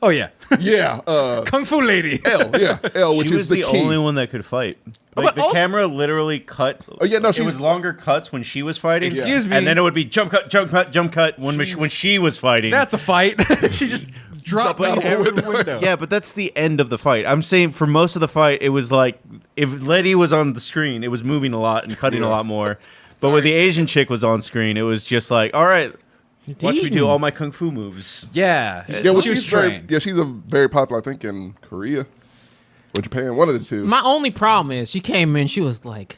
Speaker 1: Oh yeah,
Speaker 3: Yeah,
Speaker 1: Kung Fu Lady.
Speaker 3: L, yeah, L, which
Speaker 2: She was
Speaker 3: is the
Speaker 2: the
Speaker 3: key.
Speaker 2: only one that could fight. Like
Speaker 4: But
Speaker 2: the
Speaker 4: also-
Speaker 2: camera literally cut.
Speaker 3: Oh, yeah, no,
Speaker 2: it
Speaker 3: she's-
Speaker 2: was longer cuts when she was fighting.
Speaker 1: Excuse me.
Speaker 2: And then it would be jump cut, jump cut, jump cut when she was fighting.
Speaker 1: That's a fight. She just dropped
Speaker 3: Jump out
Speaker 1: me
Speaker 3: of
Speaker 1: over
Speaker 3: the
Speaker 1: the window.
Speaker 2: yeah, but that's the end of the fight. I'm saying for most of the fight, it was like if Letty was on the screen, it was moving a lot and cutting a lot more. But when the Asian chick was on screen, it was just like, all right, watch me do all my kung fu moves.
Speaker 1: Yeah,
Speaker 3: Yeah, well,
Speaker 1: she was
Speaker 3: she's very,
Speaker 1: trained.
Speaker 3: yeah, she's a very popular, I think, in Korea or Japan, one of the two.
Speaker 4: My only problem is she came in. She was like,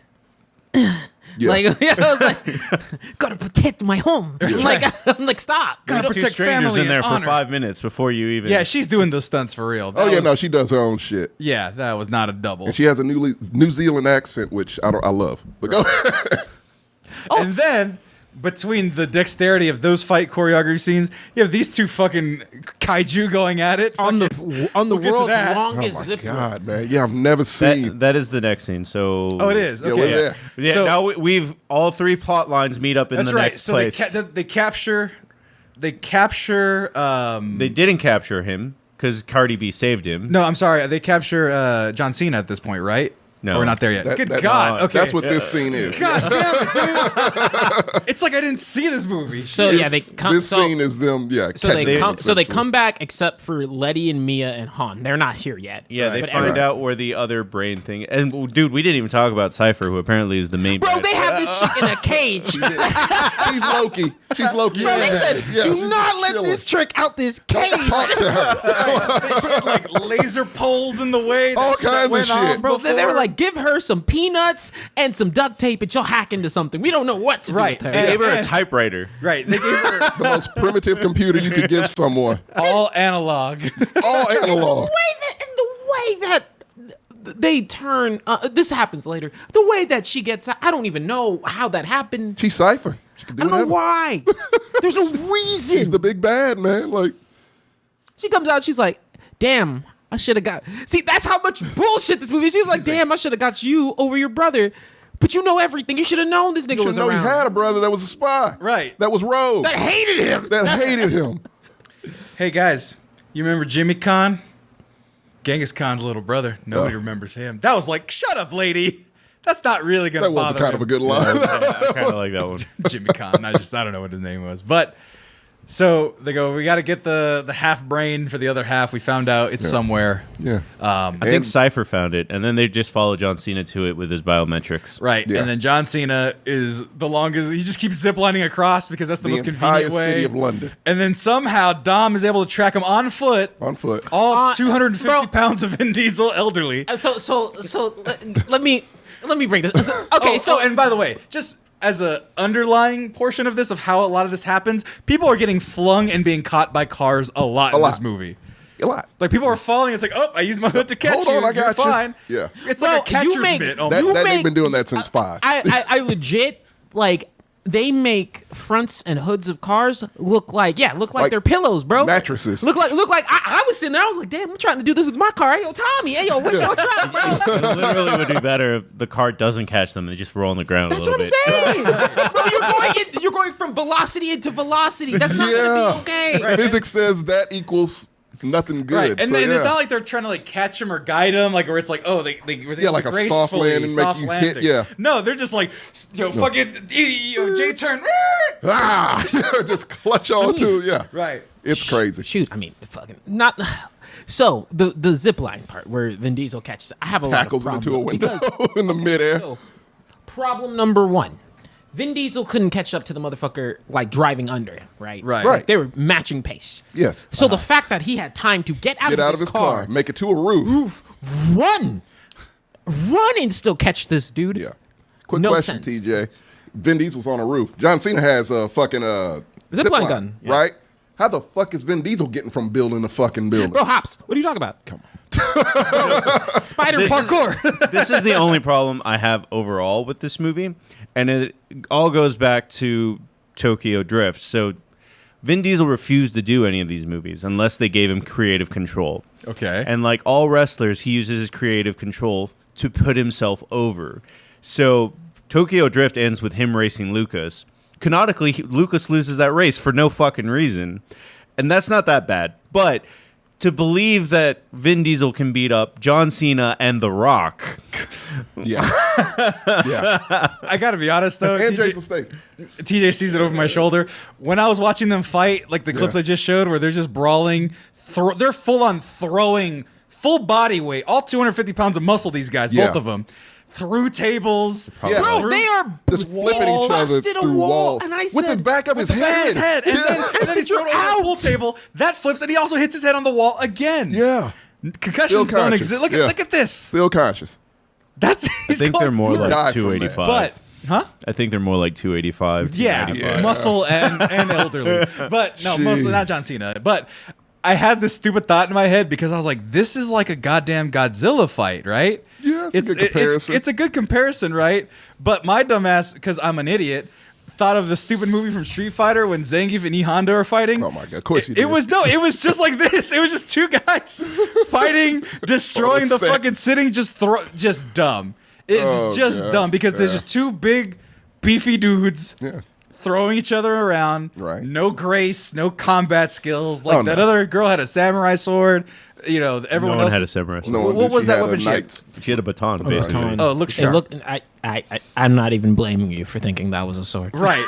Speaker 3: Yeah.
Speaker 4: like I was like, gotta protect my home. I'm like, stop.
Speaker 1: Gotta
Speaker 2: Two
Speaker 1: protect
Speaker 2: strangers
Speaker 1: family
Speaker 2: in there
Speaker 1: and
Speaker 2: for
Speaker 1: honor.
Speaker 2: 5 minutes before you even.
Speaker 1: Yeah, she's doing those stunts for real. That
Speaker 3: Oh yeah,
Speaker 1: was-
Speaker 3: no, she does her own shit,
Speaker 1: Yeah, that was not a double.
Speaker 3: and she has a New Zealand accent, which I love. But go ahead.
Speaker 1: And then between the dexterity of those fight choreography scenes, you have these two fucking kaiju going at it
Speaker 4: on the
Speaker 1: We'll get to
Speaker 4: world's
Speaker 1: that.
Speaker 3: Oh
Speaker 4: longest
Speaker 3: my
Speaker 4: zip rope.
Speaker 3: god, man, yeah, I've never seen.
Speaker 2: That is the next scene. So.
Speaker 1: Oh, it is.
Speaker 3: Yeah,
Speaker 1: Okay.
Speaker 3: well, yeah.
Speaker 2: Yeah.
Speaker 1: So-
Speaker 2: now we've all three plot lines meet up in
Speaker 1: That's
Speaker 2: the
Speaker 1: right.
Speaker 2: next
Speaker 1: So
Speaker 2: place.
Speaker 1: they capture. They capture.
Speaker 2: They didn't capture him because Cardi B saved him.
Speaker 1: No, I'm sorry. They capture John Cena at this point, right?
Speaker 2: No.
Speaker 1: Or we're not there yet.
Speaker 3: That-
Speaker 1: Good
Speaker 3: that's-
Speaker 1: God. Okay.
Speaker 3: That's what this scene is.
Speaker 1: God damn it, dude. It's like I didn't see this movie.
Speaker 4: So yeah, they come.
Speaker 3: This
Speaker 4: So,
Speaker 3: scene is them. Yeah,
Speaker 4: so they
Speaker 3: catching
Speaker 4: come.
Speaker 3: it,
Speaker 4: So they
Speaker 3: essentially.
Speaker 4: come back, except for Letty and Mia and Han. They're not here yet.
Speaker 2: Yeah, they
Speaker 4: But
Speaker 2: find
Speaker 4: every-
Speaker 2: out where the other brain thing. And well, dude, we didn't even talk about Cypher, who apparently is the main.
Speaker 4: Bro,
Speaker 2: bad-
Speaker 4: they have this shit in a cage.
Speaker 3: He's Loki. She's Loki.
Speaker 4: Bro, they
Speaker 3: Yeah,
Speaker 4: said,
Speaker 3: yeah,
Speaker 4: do
Speaker 3: she's
Speaker 4: not let
Speaker 3: chilling.
Speaker 4: this trick out this cage.
Speaker 3: Talk to her.
Speaker 1: She had like laser poles in the way.
Speaker 3: All
Speaker 1: that
Speaker 3: kinds of
Speaker 1: went
Speaker 3: shit.
Speaker 1: off
Speaker 4: Bro, they were
Speaker 1: before.
Speaker 4: like, give her some peanuts and some duct tape, and she'll hack into something. We don't know what to
Speaker 1: Right.
Speaker 4: do with
Speaker 2: They
Speaker 4: her.
Speaker 2: gave her a
Speaker 1: And-
Speaker 2: typewriter.
Speaker 1: Right. They gave her
Speaker 3: The most primitive computer you could give someone.
Speaker 1: all analog.
Speaker 3: All analog.
Speaker 4: The way that they turn, this happens later. The way that she gets out, I don't even know how that happened.
Speaker 3: She's Cypher. She can do
Speaker 4: I don't know
Speaker 3: whatever.
Speaker 4: why. There's no reason.
Speaker 3: She's the big bad, man. Like,
Speaker 4: She comes out, she's like, damn, I should have got. See, that's how much bullshit this movie is. She's like, damn, I should have got you over your brother. But you know everything. You should have known this nigga
Speaker 3: you
Speaker 4: was
Speaker 3: should know
Speaker 4: around.
Speaker 3: he had a brother that was a spy.
Speaker 1: Right.
Speaker 3: That was rogue.
Speaker 4: That hated him.
Speaker 3: That hated him.
Speaker 1: Hey guys, you remember Jimmy Khan? Genghis Khan's little brother. Nobody
Speaker 3: Oh.
Speaker 1: remembers him. That was like, shut up, lady. That's not really gonna
Speaker 3: That wasn't
Speaker 1: bother
Speaker 3: kind
Speaker 1: him.
Speaker 3: of a good line.
Speaker 2: I kind of like that one.
Speaker 1: Jimmy Khan. I don't know what his name was, but so they go. We got to get the half brain for the other half. We found out it's somewhere.
Speaker 3: Yeah.
Speaker 2: I think Cypher found it, and then they just follow John Cena to it with his biometrics.
Speaker 1: Right,
Speaker 3: Yeah.
Speaker 1: and then John Cena is the longest. He just keeps ziplining across because that's the most
Speaker 3: entire
Speaker 1: convenient way.
Speaker 3: city of London.
Speaker 1: And then somehow Dom is able to track him on foot.
Speaker 3: On foot.
Speaker 1: All 250
Speaker 4: bro.
Speaker 1: pounds of Vin Diesel, elderly.
Speaker 4: So let me bring this. Okay, so
Speaker 1: and by the way, just as a underlying portion of how a lot of this happens, people are getting flung and being caught by cars a lot in
Speaker 3: lot.
Speaker 1: this movie.
Speaker 3: A lot.
Speaker 1: Like people are falling. It's like, oh, I use my hood to catch
Speaker 3: Hold
Speaker 1: you.
Speaker 3: on, I got
Speaker 1: You're
Speaker 3: you.
Speaker 1: fine.
Speaker 3: Yeah.
Speaker 1: It's like a catcher's mitt. almost.
Speaker 3: They've been doing that since 5.
Speaker 4: I legit like they make fronts and hoods of cars look like they're pillows, bro.
Speaker 3: Mattresses.
Speaker 4: Look like I was sitting there. I was like, damn, I'm trying to do this with my car. Hey, yo, Tommy. Hey, yo, what y'all trying, bro?
Speaker 2: It literally would be better if the car doesn't catch them and they just roll on the ground
Speaker 4: That's
Speaker 2: a little
Speaker 4: what
Speaker 2: bit.
Speaker 4: I'm saying. Bro, you're going from velocity into velocity. That's not gonna be okay.
Speaker 3: Physics says that equals nothing good.
Speaker 1: Right, and,
Speaker 3: so,
Speaker 1: and it's not like they're trying to like catch him or guide him, like where it's like, oh, they
Speaker 3: like a soft landing, make you hit. Yeah,
Speaker 1: no, they're just like, fucking, J turn,
Speaker 3: just clutch on to yeah.
Speaker 1: Right,
Speaker 3: it's crazy.
Speaker 4: Shoot, I mean, fucking not. So the zip line part where Vin Diesel catches, I have a
Speaker 3: tackles
Speaker 4: lot of
Speaker 3: him into a window in the midair.
Speaker 4: So, problem number 1. Vin Diesel couldn't catch up to the motherfucker like driving under him, right?
Speaker 1: Right.
Speaker 4: Like, they were matching pace.
Speaker 3: Yes.
Speaker 4: So the fact that he had time to get out of his car,
Speaker 3: make it to a roof,
Speaker 4: run and still catch this dude.
Speaker 3: Yeah. Quick
Speaker 4: No
Speaker 3: question,
Speaker 4: sense.
Speaker 3: TJ. Vin Diesel's on a roof. John Cena has a fucking
Speaker 4: Zipline gun,
Speaker 3: right? How the fuck is Vin Diesel getting from building to fucking building?
Speaker 4: Bro, Hops, what are you talking about?
Speaker 3: Come on.
Speaker 4: Spider
Speaker 2: This is-
Speaker 4: parkour.
Speaker 2: This is the only problem I have overall with this movie, and it all goes back to Tokyo Drift. So Vin Diesel refused to do any of these movies unless they gave him creative control.
Speaker 1: Okay.
Speaker 2: And like all wrestlers, he uses his creative control to put himself over. So Tokyo Drift ends with him racing Lucas. Canonically, Lucas loses that race for no fucking reason. And that's not that bad. But to believe that Vin Diesel can beat up John Cena and The Rock.
Speaker 3: Yeah. Yeah.
Speaker 1: I gotta be honest though,
Speaker 3: And Jason Statham.
Speaker 1: TJ sees it over my shoulder. When I was watching them fight, like the clips I just showed, where they're just brawling, they're full on throwing, full body weight, all 250 pounds of muscle. These guys, both of them, through tables.
Speaker 3: Yeah.
Speaker 4: Bro, they are
Speaker 3: just flipping each other
Speaker 4: busted a
Speaker 3: through
Speaker 4: wall,
Speaker 3: walls
Speaker 4: and I
Speaker 3: with the
Speaker 4: said-
Speaker 3: back of his
Speaker 1: Back of
Speaker 3: head.
Speaker 1: his head, and then, and then he's
Speaker 4: you're
Speaker 1: thrown over
Speaker 4: out.
Speaker 1: the pool table. That flips, and he also hits his head on the wall again.
Speaker 3: Yeah.
Speaker 1: Concussions
Speaker 3: Still
Speaker 1: don't
Speaker 3: conscious.
Speaker 1: exist. Look
Speaker 3: Yeah.
Speaker 1: at this.
Speaker 3: Still conscious.
Speaker 1: That's
Speaker 2: I think they're more
Speaker 3: Die
Speaker 2: like
Speaker 3: from that.
Speaker 2: 285.
Speaker 1: But huh?
Speaker 2: I think they're more like 285.
Speaker 1: Yeah,
Speaker 2: 295.
Speaker 1: muscle and elderly. But no, mostly not John Cena. But I had this stupid thought in my head because I was like, this is like a goddamn Godzilla fight, right?
Speaker 3: Yeah, it's a good comparison.
Speaker 1: It's a good comparison, right? But my dumbass, because I'm an idiot, thought of the stupid movie from Street Fighter when Zangief and E Honda are fighting.
Speaker 3: Oh my god, of course you did.
Speaker 1: It was just like this. It was just two guys fighting, destroying the
Speaker 3: set.
Speaker 1: fucking sitting, just dumb. It's just
Speaker 3: God.
Speaker 1: dumb because there's
Speaker 3: Yeah.
Speaker 1: just two big, beefy dudes
Speaker 3: Yeah.
Speaker 1: throwing each other around.
Speaker 3: Right.
Speaker 1: No grace, no combat skills. Like
Speaker 3: Oh,
Speaker 1: that
Speaker 3: no.
Speaker 1: other girl had a samurai sword. You know, everyone
Speaker 2: No one
Speaker 1: else
Speaker 2: had a samurai sword.
Speaker 3: No one
Speaker 1: What
Speaker 3: did.
Speaker 1: was
Speaker 3: She
Speaker 1: that
Speaker 3: had
Speaker 1: weapon
Speaker 3: a
Speaker 1: she had?
Speaker 3: knight.
Speaker 2: She had a baton, basically.
Speaker 1: Oh, look
Speaker 4: It
Speaker 1: sharp.
Speaker 4: looked. I'm not even blaming you for thinking that was a sword.
Speaker 1: Right.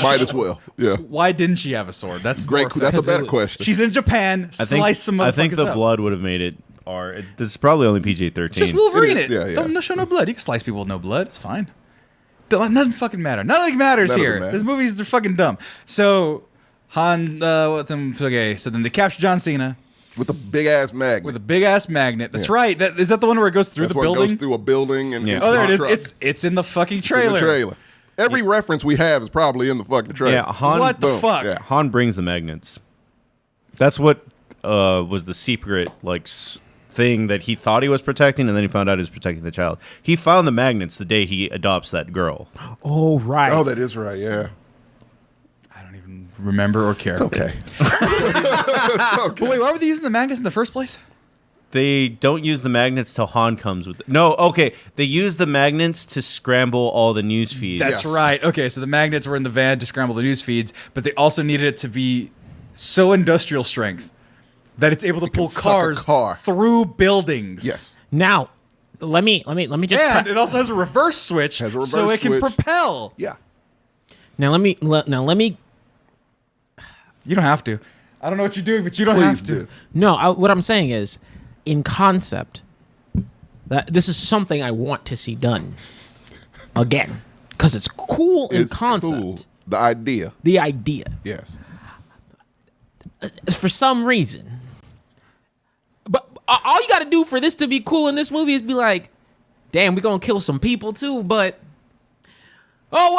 Speaker 3: Might as well. Yeah.
Speaker 1: Why didn't she have a sword? That's
Speaker 3: Great.
Speaker 1: more
Speaker 3: That's a
Speaker 1: offensive.
Speaker 3: better question.
Speaker 1: She's in Japan.
Speaker 2: I think,
Speaker 1: Slice some
Speaker 2: I think
Speaker 1: motherfuckers
Speaker 2: the
Speaker 1: up.
Speaker 2: blood would have made it R. This is probably only PG-13.
Speaker 1: Just Wolverine
Speaker 3: It
Speaker 1: it.
Speaker 3: is. Yeah, yeah.
Speaker 1: Don't show no blood. You can slice people with no blood. It's fine. Nothing fucking matter. Nothing matters
Speaker 3: None of it
Speaker 1: here.
Speaker 3: matters.
Speaker 1: These movies, they're fucking dumb. So okay. So then they capture John Cena
Speaker 3: With a big ass magnet.
Speaker 1: with a big ass magnet. That's
Speaker 3: Yeah.
Speaker 1: right. Is that the one where it goes through
Speaker 3: That's
Speaker 1: the
Speaker 3: what
Speaker 1: building?
Speaker 3: goes through a building and
Speaker 2: Yeah.
Speaker 3: into
Speaker 1: Oh, there
Speaker 3: a
Speaker 1: it is.
Speaker 3: truck.
Speaker 1: It's in the fucking
Speaker 3: It's in
Speaker 1: trailer.
Speaker 3: the trailer. Every reference we have is probably in the fucking trailer.
Speaker 2: Yeah, Han,
Speaker 1: What the
Speaker 3: Boom.
Speaker 1: fuck?
Speaker 3: Yeah.
Speaker 2: Han brings the magnets. That's what was the secret thing that he thought he was protecting, and then he found out he was protecting the child. He found the magnets the day he adopts that girl.
Speaker 4: Oh right.
Speaker 3: Oh, that is right. Yeah.
Speaker 1: I don't even remember or care.
Speaker 3: It's okay.
Speaker 1: But wait, why were they using the magnets in the first place?
Speaker 2: They don't use the magnets till Han comes with. No, okay. They use the magnets to scramble all the news feeds.
Speaker 1: That's
Speaker 3: Yes.
Speaker 1: right. Okay, so the magnets were in the van to scramble the news feeds, but they also needed it to be so industrial strength that it's able to pull
Speaker 3: suck a
Speaker 1: cars
Speaker 3: car.
Speaker 1: through buildings.
Speaker 3: Yes.
Speaker 4: Now, let me just.
Speaker 1: And it also has a reverse switch,
Speaker 3: Has a reverse
Speaker 1: so it can
Speaker 3: switch.
Speaker 1: propel.
Speaker 3: Yeah.
Speaker 4: now let me.
Speaker 1: You don't have to. I don't know what you're doing, but you don't
Speaker 3: Please
Speaker 1: have to.
Speaker 3: do.
Speaker 4: No, what I'm saying is, in concept, that this is something I want to see done again because it's cool in
Speaker 3: It's
Speaker 4: concept.
Speaker 3: cool. The idea.
Speaker 4: The idea,
Speaker 3: Yes.
Speaker 4: for some reason, but all you got to do for this to be cool in this movie is be like, "Damn, we gonna kill some people too," but oh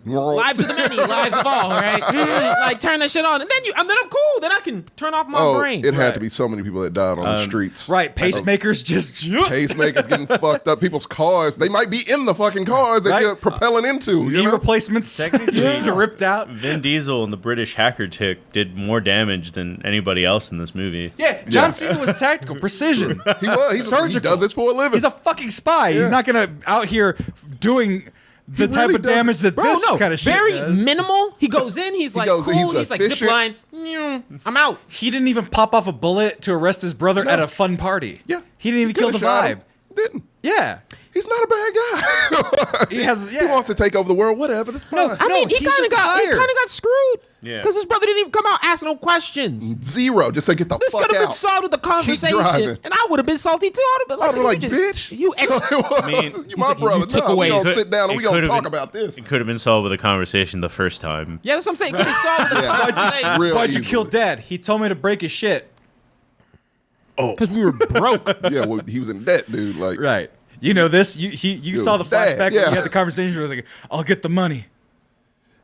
Speaker 4: well, lives of the many, lives of all, right? Like turn that shit on, and then I'm cool. Then I can turn off my brain.
Speaker 3: It had to be so many people that died on the streets.
Speaker 1: Right, pacemakers
Speaker 3: pacemakers getting fucked up. People's cars, they might be in the fucking cars that you're propelling into.
Speaker 1: Knee replacements just ripped out.
Speaker 2: Vin Diesel and the British hacker chick did more damage than anybody else in this movie.
Speaker 1: Yeah, John Cena was tactical, precision.
Speaker 3: He was. He's surgical. He does it for a living.
Speaker 1: He's a fucking spy. He's not gonna out here doing the type of damage that this kind of shit does.
Speaker 4: Minimal. He goes in. He's like cool. He's like zip line. I'm out.
Speaker 1: He didn't even pop off a bullet to arrest his brother at a fun party.
Speaker 3: Yeah,
Speaker 1: he didn't even kill the vibe.
Speaker 3: Didn't.
Speaker 1: Yeah.
Speaker 3: He's not a bad guy. He wants to take over the world. Whatever. That's fine.
Speaker 4: I mean, he kind of got screwed.
Speaker 2: Yeah.
Speaker 4: Because his brother didn't even come out asking no questions.
Speaker 3: Zero. Just say get the fuck out.
Speaker 4: This could have been solved with a conversation, and I would have been salty too. I would have been like,
Speaker 3: bitch,
Speaker 4: you
Speaker 3: you my brother.
Speaker 4: You took away.
Speaker 3: We gonna sit down and we gonna talk about this.
Speaker 2: It could have been solved with a conversation the first time.
Speaker 4: Yeah, that's what I'm saying. Could have solved with a conversation.
Speaker 1: Why'd you kill Dad? He told me to break his shit.
Speaker 4: Oh, because we were broke.
Speaker 3: Yeah, well, he was in debt, dude. Like,
Speaker 1: right. You know this. You saw the flashback when you had the conversation. Where it was like, I'll get the money.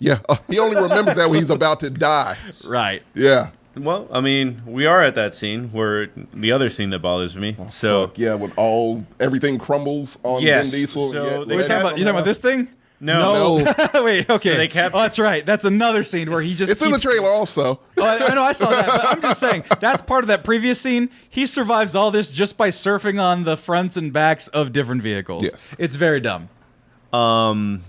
Speaker 3: Yeah, he only remembers that when he's about to die.
Speaker 1: Right.
Speaker 3: Yeah.
Speaker 2: Well, I mean, we are at that scene where the other scene that bothers me. So
Speaker 3: yeah, when everything crumbles on Vin Diesel.
Speaker 2: So
Speaker 1: you talking about this thing?
Speaker 2: No.
Speaker 1: Wait, okay.
Speaker 2: So they kept...
Speaker 1: Oh, that's right. That's another scene where he just
Speaker 3: It's in the trailer also.
Speaker 1: I know, I saw that, but I'm just saying, that's part of that previous scene. He survives all this just by surfing on the fronts and backs of different vehicles.
Speaker 3: Yes.
Speaker 1: It's very dumb.
Speaker 2: So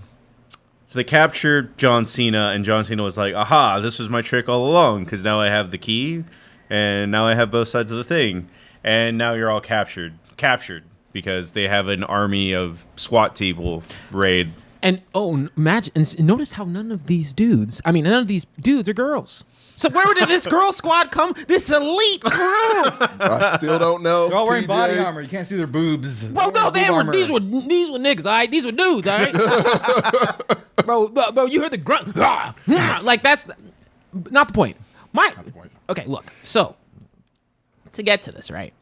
Speaker 2: they captured John Cena, and John Cena was like, aha, this was my trick all along, because now I have the key, and now I have both sides of the thing. And now you're all captured, because they have an army of SWAT people raid.
Speaker 4: And imagine, and notice how none of these dudes are girls. So where did this girl squad come? This elite crew.
Speaker 3: I still don't know.
Speaker 1: They're all wearing body armor. You can't see their boobs.
Speaker 4: Bro, no, these were niggas, all right? These were dudes, all right? bro, you heard the grunt. Like, that's not the point. Okay, look. So, to get to this, right?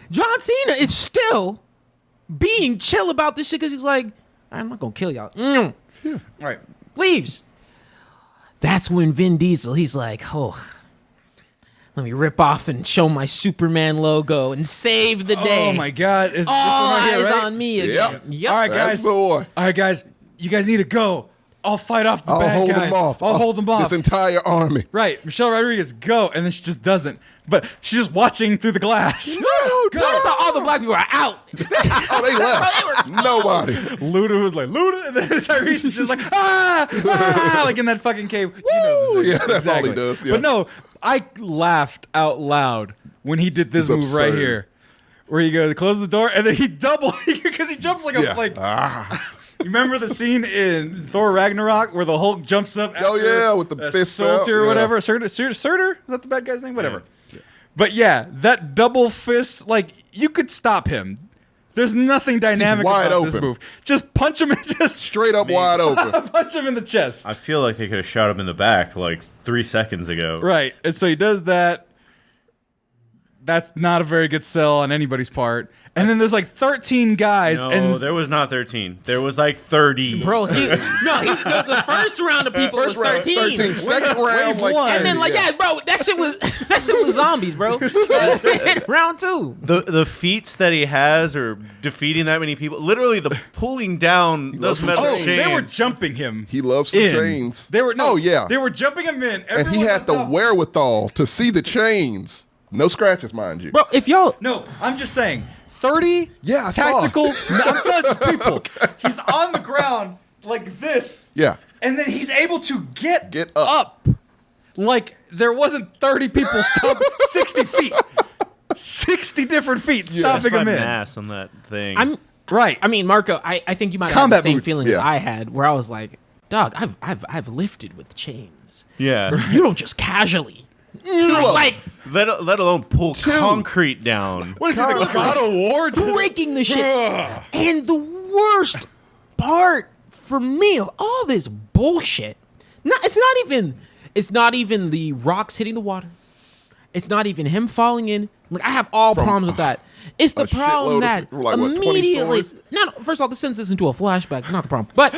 Speaker 4: John Cena is still being chill about this shit because he's like, I'm not going to kill y'all.
Speaker 3: Yeah.
Speaker 1: Right.
Speaker 4: Leaves. That's when Vin Diesel, he's like, let me rip off and show my Superman logo and save the day.
Speaker 1: Oh my God! Is
Speaker 4: all
Speaker 1: this one right here,
Speaker 4: eyes
Speaker 1: right?
Speaker 4: on me again.
Speaker 3: Yep.
Speaker 1: All right, guys. All right, guys. You guys need to go. I'll fight off the bad guys. I'll hold them off.
Speaker 3: This entire army.
Speaker 1: Right. Michelle Rodriguez, go, and then she just doesn't. But she's just watching through the glass.
Speaker 4: No, notice how all the black people are out.
Speaker 3: Oh, they left. Nobody.
Speaker 1: Luda was like, Luda, and then Tyrese is just like, like in that fucking cave.
Speaker 3: Woo!
Speaker 1: You know this,
Speaker 3: Yeah, that's all he does. Yeah.
Speaker 1: But no, I laughed out loud when he did this move right here, where he goes, close the door, and then he because he jumps like a You remember the scene in Thor Ragnarok where the Hulk jumps up after
Speaker 3: with the fist out.
Speaker 1: or whatever. Surtur? Is that the bad guy's name? Whatever. Yeah. But yeah, that double fist, like, you could stop him. There's nothing dynamic about this move. Just punch him
Speaker 3: straight up wide open.
Speaker 1: Punch him in the chest.
Speaker 2: I feel like they could have shot him in the back like 3 seconds ago.
Speaker 1: Right. And so he does that. That's not a very good sell on anybody's part. And then there's like 13 guys.
Speaker 2: No, there was not 13. There was like 30.
Speaker 4: Bro, the first round of people was 13.
Speaker 3: Second round, like 30,
Speaker 4: and then bro, that shit was zombies, bro. Round 2.
Speaker 2: The feats that he has are defeating that many people. Literally, the pulling down those metal chains.
Speaker 1: They were jumping him.
Speaker 3: He loves some chains.
Speaker 1: They were
Speaker 3: They
Speaker 1: were jumping him in.
Speaker 3: And he had the wherewithal to see the chains. No scratches, mind you.
Speaker 4: Bro, if y'all...
Speaker 1: No, I'm just saying. 30
Speaker 3: I
Speaker 1: tactical.
Speaker 3: saw.
Speaker 1: I'm telling you, people. Okay. He's on the ground like this.
Speaker 3: Yeah.
Speaker 1: And then he's able to get
Speaker 3: up.
Speaker 1: Like there wasn't 30 people stop 60 feet. 60 different feet stopping him in.
Speaker 2: Mass on that thing.
Speaker 1: Right.
Speaker 4: I mean, Marco, I think you might have the same feelings I had, where I was like, dog, I've lifted with chains.
Speaker 2: Yeah.
Speaker 4: You don't just casually. Like,
Speaker 2: let alone pull concrete down.
Speaker 1: What is it, the God of War?
Speaker 4: Breaking the shit. And the worst part for me of all this bullshit, it's not even the rocks hitting the water. It's not even him falling in. Like, I have all problems with that. It's the
Speaker 3: A
Speaker 4: problem
Speaker 3: shitload
Speaker 4: that
Speaker 3: of, like, what, 20
Speaker 4: immediately.
Speaker 3: stories?
Speaker 4: Not first of all, this sends this into a flashback. Not the problem, but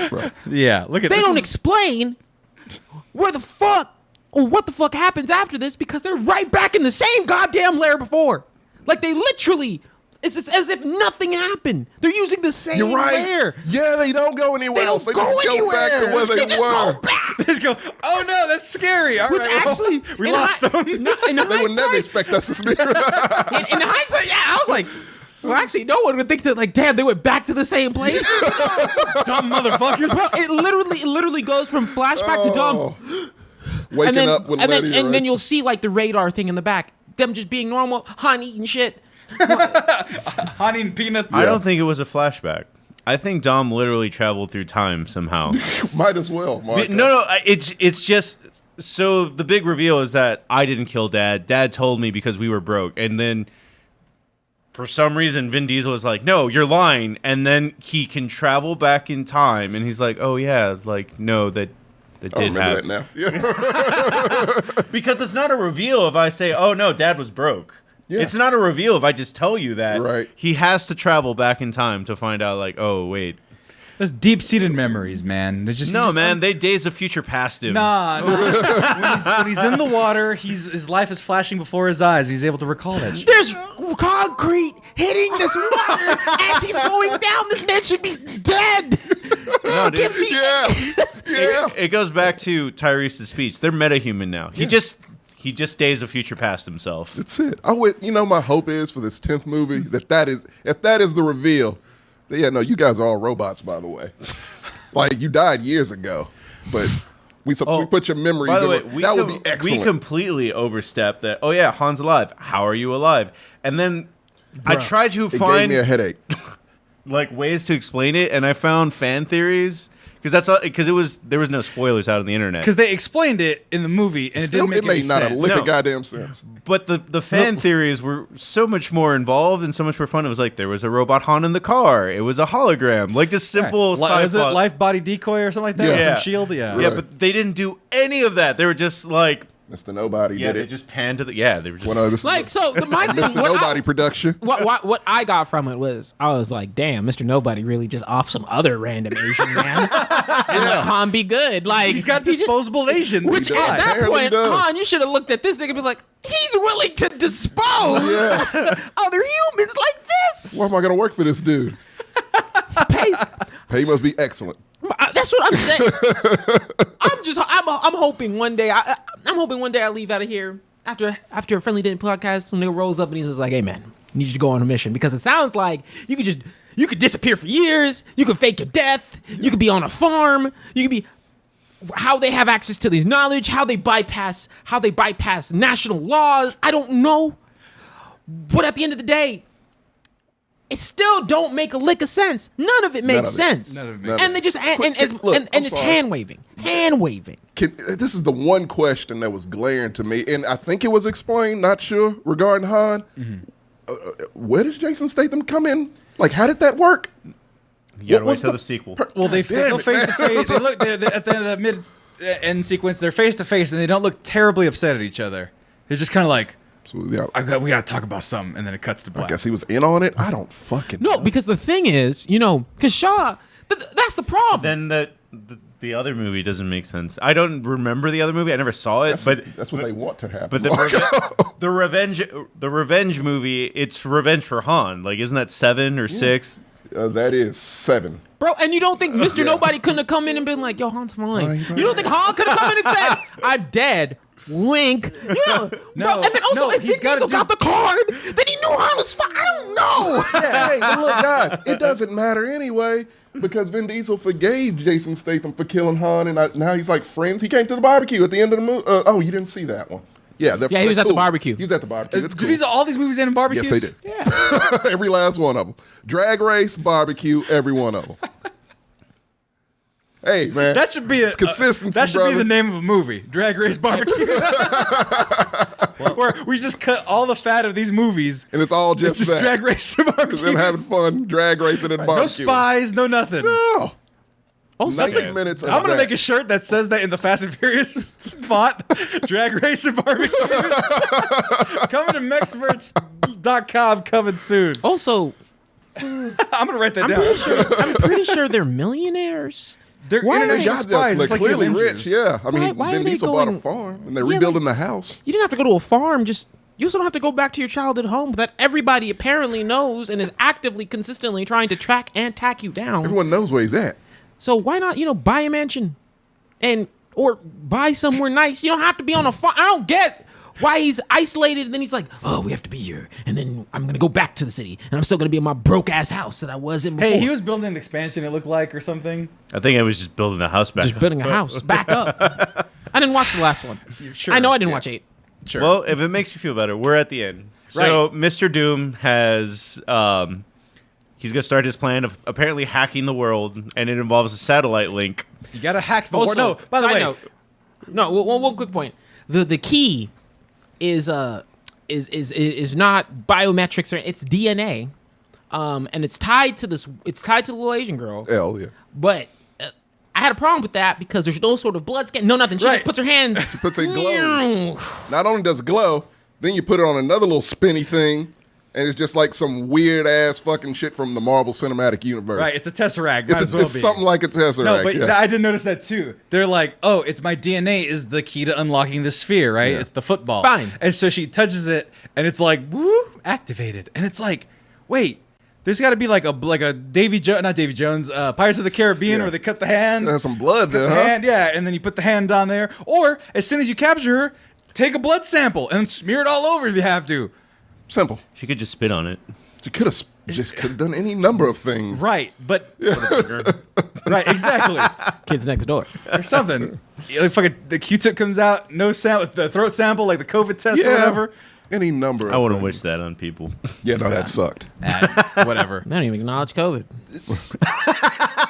Speaker 1: Yeah, look at
Speaker 4: they
Speaker 1: this.
Speaker 4: don't explain where the fuck or what the fuck happens after this because they're right back in the same goddamn lair before. Like they literally. It's as if nothing happened. They're using the same
Speaker 3: You're right.
Speaker 4: layer.
Speaker 3: Yeah, they don't go anywhere
Speaker 4: They
Speaker 3: else.
Speaker 4: don't
Speaker 3: They
Speaker 4: go
Speaker 3: just go back to
Speaker 4: anywhere.
Speaker 3: where they
Speaker 4: They just
Speaker 3: were.
Speaker 4: go back.
Speaker 1: They just go, oh no, that's scary. All
Speaker 4: Which
Speaker 1: right, well,
Speaker 4: actually,
Speaker 1: we
Speaker 4: in
Speaker 1: lost
Speaker 4: hi-
Speaker 1: them.
Speaker 4: no, in
Speaker 3: They would never
Speaker 4: hindsight,
Speaker 3: expect us to speak.
Speaker 4: in hindsight, yeah, I was like, well, actually, no one would think that, like, damn, they went back to the same place.
Speaker 1: Dumb motherfuckers.
Speaker 4: Bro, it literally goes from flashback to dumb,
Speaker 3: Waking up with Letty,
Speaker 4: and
Speaker 3: right?
Speaker 4: then you'll see like the radar thing in the back, them just being normal, Han eating shit.
Speaker 1: Honey and peanuts.
Speaker 2: I don't think it was a flashback. I think Dom literally traveled through time somehow.
Speaker 3: Might as well, Mark.
Speaker 2: No, it's just so the big reveal is that I didn't kill Dad. Dad told me because we were broke, and then for some reason Vin Diesel is like, "No, you're lying," and then he can travel back in time, and he's like, "Oh yeah, like no, that
Speaker 3: I
Speaker 2: did
Speaker 3: remember
Speaker 2: happen."
Speaker 3: that now. Yeah.
Speaker 2: Because it's not a reveal if I say, "Oh no, Dad was broke."
Speaker 3: Yeah.
Speaker 2: It's not a reveal if I just tell you that.
Speaker 3: Right.
Speaker 2: He has to travel back in time to find out, like, oh wait,
Speaker 1: That's deep-seated memories, man. They're just,
Speaker 2: they Days of Future Past him.
Speaker 1: Nah. when he's in the water, his life is flashing before his eyes. He's able to recall that shit.
Speaker 4: There's concrete hitting this water as he's going down. This man should be dead.
Speaker 2: No, dude.
Speaker 4: Give me
Speaker 3: Yeah.
Speaker 2: It goes back to Tyrese's speech. They're metahuman now. He just Days of Future Past himself.
Speaker 3: That's it. My hope is for this 10th movie that is if that is the reveal. Yeah, no, you guys are all robots, by the way. Like you died years ago, but we put your memories.
Speaker 2: By the
Speaker 3: in
Speaker 2: way,
Speaker 3: that would be excellent.
Speaker 2: We completely overstepped that. Oh yeah, Han's alive. How are you alive? And then I tried to
Speaker 3: it gave
Speaker 2: find
Speaker 3: me a headache.
Speaker 2: like ways to explain it, and I found fan theories because there was no spoilers out on the internet.
Speaker 1: Because they explained it in the movie, and it didn't make
Speaker 3: it made
Speaker 1: any
Speaker 3: not
Speaker 1: sense.
Speaker 3: a lick
Speaker 2: No.
Speaker 3: of goddamn sense.
Speaker 2: But the fan theories were so much more involved and so much more fun. It was like there was a robot Han in the car. It was a hologram. Like just simple
Speaker 1: Right. Is it
Speaker 2: sci-fi.
Speaker 1: life body decoy or something like that?
Speaker 3: Yeah.
Speaker 1: Or some shield? Yeah.
Speaker 2: Yeah,
Speaker 3: Right.
Speaker 2: but they didn't do any of that. They were just like,
Speaker 3: Mr. Nobody
Speaker 2: yeah,
Speaker 3: did
Speaker 2: they
Speaker 3: it.
Speaker 2: just panned to the, yeah, they were just
Speaker 3: This is
Speaker 4: Like so, my thing.
Speaker 3: Mr. Nobody production.
Speaker 4: What I got from it was I was like, damn, Mr. Nobody really just off some other random Asian man and let Han be good. Like
Speaker 1: He's got
Speaker 4: just-
Speaker 1: disposable Asian.
Speaker 4: Which
Speaker 3: He
Speaker 4: at
Speaker 3: does.
Speaker 4: that
Speaker 3: Apparently
Speaker 4: point,
Speaker 3: does.
Speaker 4: Han, you should have looked at this nigga and be like, he's willing to dispose other humans like this.
Speaker 3: Why am I going to work for this dude?
Speaker 4: Pays-
Speaker 3: Pay must be excellent.
Speaker 4: That's what I'm saying. I'm hoping one day I'm hoping one day I leave out of here after a Friendly Dent podcast. Some nigga rolls up and he's just like, "Hey man, I need you to go on a mission," because it sounds like you could disappear for years. You could fake your death. You could be on a farm. You could be how they have access to these knowledge. How they bypass national laws. I don't know. But at the end of the day, it still don't make a lick of sense. None of it makes sense.
Speaker 1: None of it makes
Speaker 4: And they just
Speaker 3: Look, I'm
Speaker 4: just
Speaker 3: sorry.
Speaker 4: hand waving.
Speaker 3: This is the one question that was glaring to me, and I think it was explained, not sure, regarding Han. Where does Jason Statham come in? Like, how did that work?
Speaker 2: you gotta
Speaker 3: What
Speaker 2: wait
Speaker 3: was
Speaker 2: till
Speaker 3: the
Speaker 2: the sequel.
Speaker 1: Well, they
Speaker 3: damn
Speaker 1: go
Speaker 3: it,
Speaker 1: face
Speaker 3: man.
Speaker 1: to face. They look they're at the end of the mid-end sequence. They're face to face, and they don't look terribly upset at each other. They're just kind of like,
Speaker 3: So, yeah,
Speaker 1: we got to talk about something, and then it cuts to
Speaker 3: I
Speaker 1: black.
Speaker 3: guess he was in on it. I don't fucking know.
Speaker 4: No, because the thing is, because Shaw, that's the problem.
Speaker 2: Then the other movie doesn't make sense. I don't remember the other movie. I never saw it,
Speaker 3: That's what they want to happen.
Speaker 2: But the revenge movie, it's revenge for Han. Like, isn't that 7 or 6?
Speaker 3: That is 7.
Speaker 4: Bro, and you don't think Mr.
Speaker 3: Yeah.
Speaker 4: Nobody couldn't have come in and been like, yo, Han's fine.
Speaker 3: he's
Speaker 4: You don't think Han could have come in and said, I'm dead. Wink.
Speaker 1: No,
Speaker 4: bro, and then also,
Speaker 1: no,
Speaker 4: if
Speaker 1: he's
Speaker 4: Vin
Speaker 1: gotta
Speaker 4: Diesel got the card, then he knew Han was fine. I don't know.
Speaker 3: Hey, but look, guys, it doesn't matter anyway because Vin Diesel forgave Jason Statham for killing Han, and now he's like friends. He came to the barbecue at the end of the movie. Oh, you didn't see that one? Yeah,
Speaker 4: Yeah, he was at the barbecue.
Speaker 3: He was at the barbecue. It's cool.
Speaker 1: All these movies end in barbecues?
Speaker 3: Yes, they did.
Speaker 4: Yeah.
Speaker 3: Every last one of them. Drag race, barbecue, every one of them. Hey, man.
Speaker 1: That should be
Speaker 3: It's consistency,
Speaker 1: That should
Speaker 3: brother.
Speaker 1: be the name of a movie. Drag Race Barbecue. Where we just cut all the fat of these movies.
Speaker 3: And it's all just,
Speaker 1: It's just
Speaker 3: that.
Speaker 1: Drag Race Barbecue.
Speaker 3: Them having fun, drag racing and
Speaker 1: No
Speaker 3: barbecue.
Speaker 1: spies, no nothing.
Speaker 3: No.
Speaker 4: Also,
Speaker 3: 90 minutes of
Speaker 1: I'm gonna
Speaker 3: that.
Speaker 1: make a shirt that says that in the Fast and Furious font. Drag Race and Barbecue. Coming to McGrew's.com coming soon.
Speaker 4: Also,
Speaker 1: I'm gonna write that
Speaker 4: I'm
Speaker 1: down.
Speaker 4: pretty sure they're millionaires.
Speaker 1: They're
Speaker 4: Why are
Speaker 1: internet
Speaker 4: they-
Speaker 3: God,
Speaker 1: spies.
Speaker 3: they're
Speaker 1: It's like the
Speaker 3: clearly
Speaker 1: Avengers.
Speaker 3: rich. Yeah, I mean,
Speaker 4: Why are
Speaker 3: Vin
Speaker 4: they
Speaker 3: Diesel bought a
Speaker 4: going-
Speaker 3: farm, and they're
Speaker 4: Yeah,
Speaker 3: rebuilding
Speaker 4: like-
Speaker 3: the house.
Speaker 4: You didn't have to go to a farm. You also don't have to go back to your childhood home that everybody apparently knows and is actively, consistently trying to track and tack you down.
Speaker 3: Everyone knows where he's at.
Speaker 4: So why not, buy a mansion or buy somewhere nice? You don't have to be on a farm. I don't get why he's isolated and then he's like, oh, we have to be here. And then I'm going to go back to the city and I'm still going to be in my broke ass house that I was in before.
Speaker 1: Hey, he was building an expansion, it looked like, or something.
Speaker 2: I think I was just building a house back.
Speaker 4: just building a house back up. I didn't watch the last one.
Speaker 1: Sure.
Speaker 4: I know I didn't watch 8.
Speaker 1: Sure.
Speaker 2: Well, if it makes you feel better, we're at the end. So Mr. Doom has he's gonna start his plan of apparently hacking the world, and it involves a satellite link.
Speaker 1: You gotta hack the
Speaker 4: Also,
Speaker 1: war. No, by the
Speaker 4: side
Speaker 1: way,
Speaker 4: note- no. One quick point. The key is not biometrics or it's DNA, and it's tied to this. It's tied to the little Asian girl.
Speaker 3: Hell yeah.
Speaker 4: But I had a problem with that because there's no sort of blood scan. No, nothing. She
Speaker 1: Right.
Speaker 4: just puts her hands.
Speaker 3: She puts it glows. Not only does it glow, then you put it on another little spinny thing, and it's just like some weird ass fucking shit from the Marvel Cinematic Universe.
Speaker 1: right, it's a tesseract. Might
Speaker 3: It's,
Speaker 1: as well be.
Speaker 3: something like a Tesseract.
Speaker 1: No, but
Speaker 3: yeah.
Speaker 1: I did notice that too. They're like, oh, it's my DNA is the key to unlocking the sphere, right?
Speaker 3: Yeah.
Speaker 1: It's the football.
Speaker 4: Fine.
Speaker 1: And so she touches it, and it's like, woo, activated. And it's like, wait, there's got to be like a not Davy Jones, Pirates of the Caribbean,
Speaker 3: Yeah.
Speaker 1: where they cut the hand.
Speaker 3: There's some blood there,
Speaker 1: the
Speaker 3: huh?
Speaker 1: hand, yeah, and then you put the hand on there. Or as soon as you capture her, take a blood sample and smear it all over if you have to.
Speaker 3: Simple.
Speaker 2: She could just spit on it.
Speaker 3: She could have done any number of things.
Speaker 1: Right, but right, exactly.
Speaker 4: Kids next door.
Speaker 1: Or something. Like fucking the Q-tip comes out, no sound, the throat sample, like the COVID test or
Speaker 3: Yeah.
Speaker 1: whatever.
Speaker 3: Any number of
Speaker 2: I wouldn't
Speaker 3: things.
Speaker 2: wish that on people.
Speaker 3: Yeah, no, that sucked.
Speaker 1: Whatever.
Speaker 4: They don't even acknowledge COVID.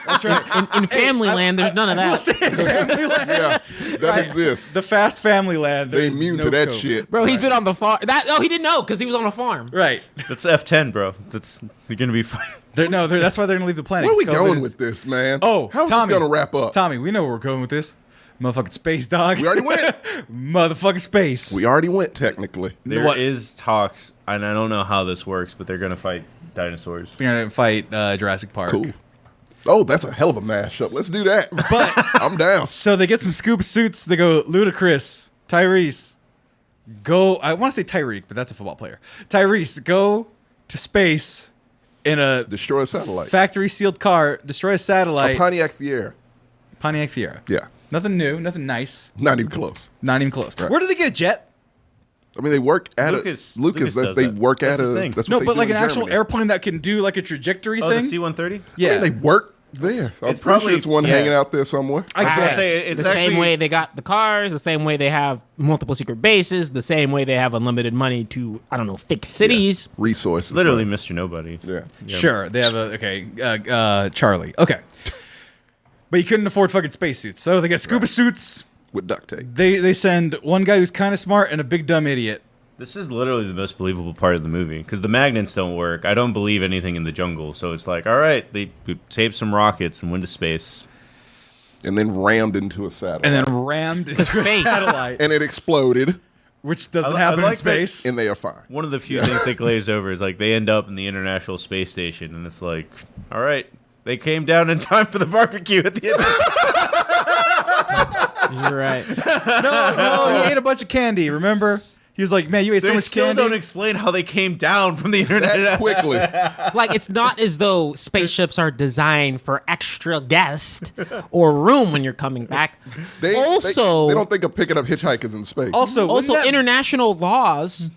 Speaker 1: That's right.
Speaker 4: In family land, there's none of that.
Speaker 1: Family land.
Speaker 3: Yeah, that exists.
Speaker 1: The fast family land.
Speaker 3: They
Speaker 1: there's
Speaker 3: immune
Speaker 1: no
Speaker 3: to that
Speaker 1: COVID.
Speaker 3: shit.
Speaker 4: Bro, he's been on the farm. He didn't know because he was on a farm.
Speaker 1: Right.
Speaker 2: That's F10, bro. You're gonna be fine.
Speaker 1: That's why they're gonna leave the planet.
Speaker 3: Where are we
Speaker 1: 'cause COVID
Speaker 3: going
Speaker 1: is-
Speaker 3: with this, man?
Speaker 1: Oh,
Speaker 3: how's
Speaker 1: Tommy,
Speaker 3: this gonna wrap up?
Speaker 1: Tommy, we know where we're going with this. Motherfucking space, dog.
Speaker 3: We already went.
Speaker 1: Motherfucking space.
Speaker 3: We already went, technically.
Speaker 2: There is talks, and I don't know how this works, but they're gonna fight dinosaurs.
Speaker 1: They're gonna fight Jurassic Park.
Speaker 3: Cool. Oh, that's a hell of a mashup. Let's do that.
Speaker 1: But
Speaker 3: I'm down.
Speaker 1: so they get some scuba suits. They go Ludacris, Tyrese, go. I want to say Tyreek, but that's a football player. Tyrese, go to space in a
Speaker 3: Destroy a satellite.
Speaker 1: factory sealed car, destroy a
Speaker 3: A
Speaker 1: satellite.
Speaker 3: Pontiac Fiera.
Speaker 1: Pontiac Fiera.
Speaker 3: Yeah.
Speaker 1: Nothing new, nothing nice,
Speaker 3: Not even close.
Speaker 1: not even close.
Speaker 3: Right.
Speaker 1: Where do they get a jet?
Speaker 3: I mean, they work at
Speaker 2: Lucas
Speaker 3: Lucas
Speaker 2: does
Speaker 3: they
Speaker 2: that.
Speaker 3: work
Speaker 2: That's
Speaker 3: at
Speaker 2: his
Speaker 3: a.
Speaker 2: thing.
Speaker 3: That's
Speaker 1: No,
Speaker 3: what they
Speaker 1: but
Speaker 3: do
Speaker 1: like
Speaker 3: in
Speaker 1: an actual
Speaker 3: Germany.
Speaker 1: airplane that can do like a trajectory
Speaker 2: Oh,
Speaker 1: thing.
Speaker 2: the C-130.
Speaker 1: Yeah,
Speaker 3: I mean, they work there. I'm
Speaker 2: It's
Speaker 3: pretty sure
Speaker 2: probably-
Speaker 3: it's one
Speaker 2: yeah.
Speaker 3: hanging out there somewhere.
Speaker 1: I
Speaker 2: was gonna
Speaker 1: guess.
Speaker 2: say, it's
Speaker 4: The same
Speaker 2: actually-
Speaker 4: way they got the cars, the same way they have multiple secret bases, the same way they have unlimited money to, I don't know, fix cities.
Speaker 3: Resources.
Speaker 2: Literally
Speaker 3: man.
Speaker 2: Mr. Nobody.
Speaker 3: Yeah.
Speaker 1: Sure, they have Charlie. Okay, but you couldn't afford fucking spacesuits, so they get scuba suits.
Speaker 3: With duct tape.
Speaker 1: They send one guy who's kind of smart and a big dumb idiot.
Speaker 2: This is literally the most believable part of the movie because the magnets don't work. I don't believe anything in the jungle, so it's like, all right, they taped some rockets and went to space.
Speaker 3: And then rammed into a satellite.
Speaker 1: And then rammed into a
Speaker 4: space.
Speaker 1: satellite,
Speaker 3: And it exploded,
Speaker 1: which doesn't
Speaker 2: I
Speaker 1: happen
Speaker 2: like
Speaker 1: in
Speaker 2: that-
Speaker 1: space.
Speaker 3: and they are fine.
Speaker 2: One of the few things they glazed over is like they end up in the International Space Station, and it's like, all right, they came down in time for the barbecue at the end.
Speaker 4: You're right.
Speaker 1: no, he ate a bunch of candy. Remember? He was like, "Man, you ate so
Speaker 2: They
Speaker 1: much
Speaker 2: still
Speaker 1: candy."
Speaker 2: don't explain how they came down from the
Speaker 3: That
Speaker 2: internet.
Speaker 3: quickly.
Speaker 4: Like, it's not as though spaceships are designed for extra guest or room when you're coming back.
Speaker 3: They
Speaker 4: Also-
Speaker 3: don't think of picking up hitchhikers in space.
Speaker 1: Also, wouldn't that-
Speaker 4: International laws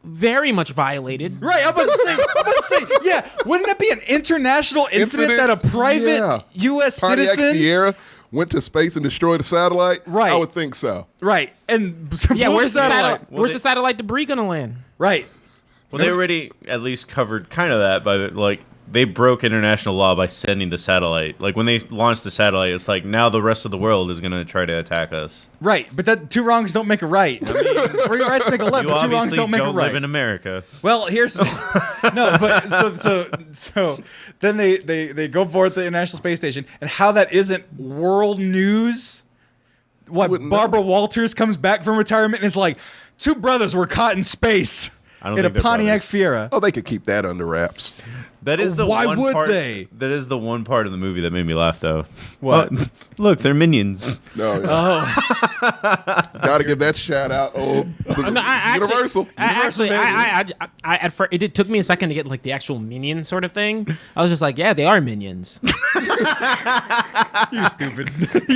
Speaker 4: very much violated.
Speaker 1: Right, I'm about to say, yeah, wouldn't that be an international incident that a private
Speaker 3: Yeah.
Speaker 1: U.S.
Speaker 3: Pontiac
Speaker 1: citizen,
Speaker 3: Fiera went to space and destroyed a satellite.
Speaker 1: Right.
Speaker 3: I would think so.
Speaker 1: right, and
Speaker 4: Yeah,
Speaker 1: blew
Speaker 4: where's the satellite?
Speaker 2: Well,
Speaker 4: Where's
Speaker 2: they-
Speaker 4: the satellite debris gonna land?
Speaker 1: Right,
Speaker 2: Well, they already at least covered kind of that by like they broke international law by sending the satellite. Like when they launched the satellite, it's like now the rest of the world is going to try to attack us.
Speaker 1: right, but that two wrongs don't make a right. I mean, 3 rights make a left,
Speaker 2: You
Speaker 1: but two wrongs
Speaker 2: obviously
Speaker 1: don't make a
Speaker 2: don't
Speaker 1: right.
Speaker 2: live in America.
Speaker 1: Well, here's no, but so then they go forward to the International Space Station, and how that isn't world news. What
Speaker 3: Wouldn't know.
Speaker 1: Barbara Walters comes back from retirement and is like, 2 brothers were caught in space.
Speaker 2: I don't
Speaker 1: in a
Speaker 2: think they're
Speaker 1: Pontiac
Speaker 2: brothers.
Speaker 1: Fiera.
Speaker 3: Oh, they could keep that under wraps.
Speaker 2: That is the
Speaker 1: Why
Speaker 2: one
Speaker 1: would
Speaker 2: part,
Speaker 1: they?
Speaker 2: That is the one part of the movie that made me laugh, though.
Speaker 1: What?
Speaker 2: Oh, look, they're minions.
Speaker 3: No, got to give that shout out. Oh, to
Speaker 4: No,
Speaker 3: Universal.
Speaker 4: At first, it took me a second to get like the actual minion sort of thing. I was just like, yeah, they are minions.
Speaker 1: You stupid.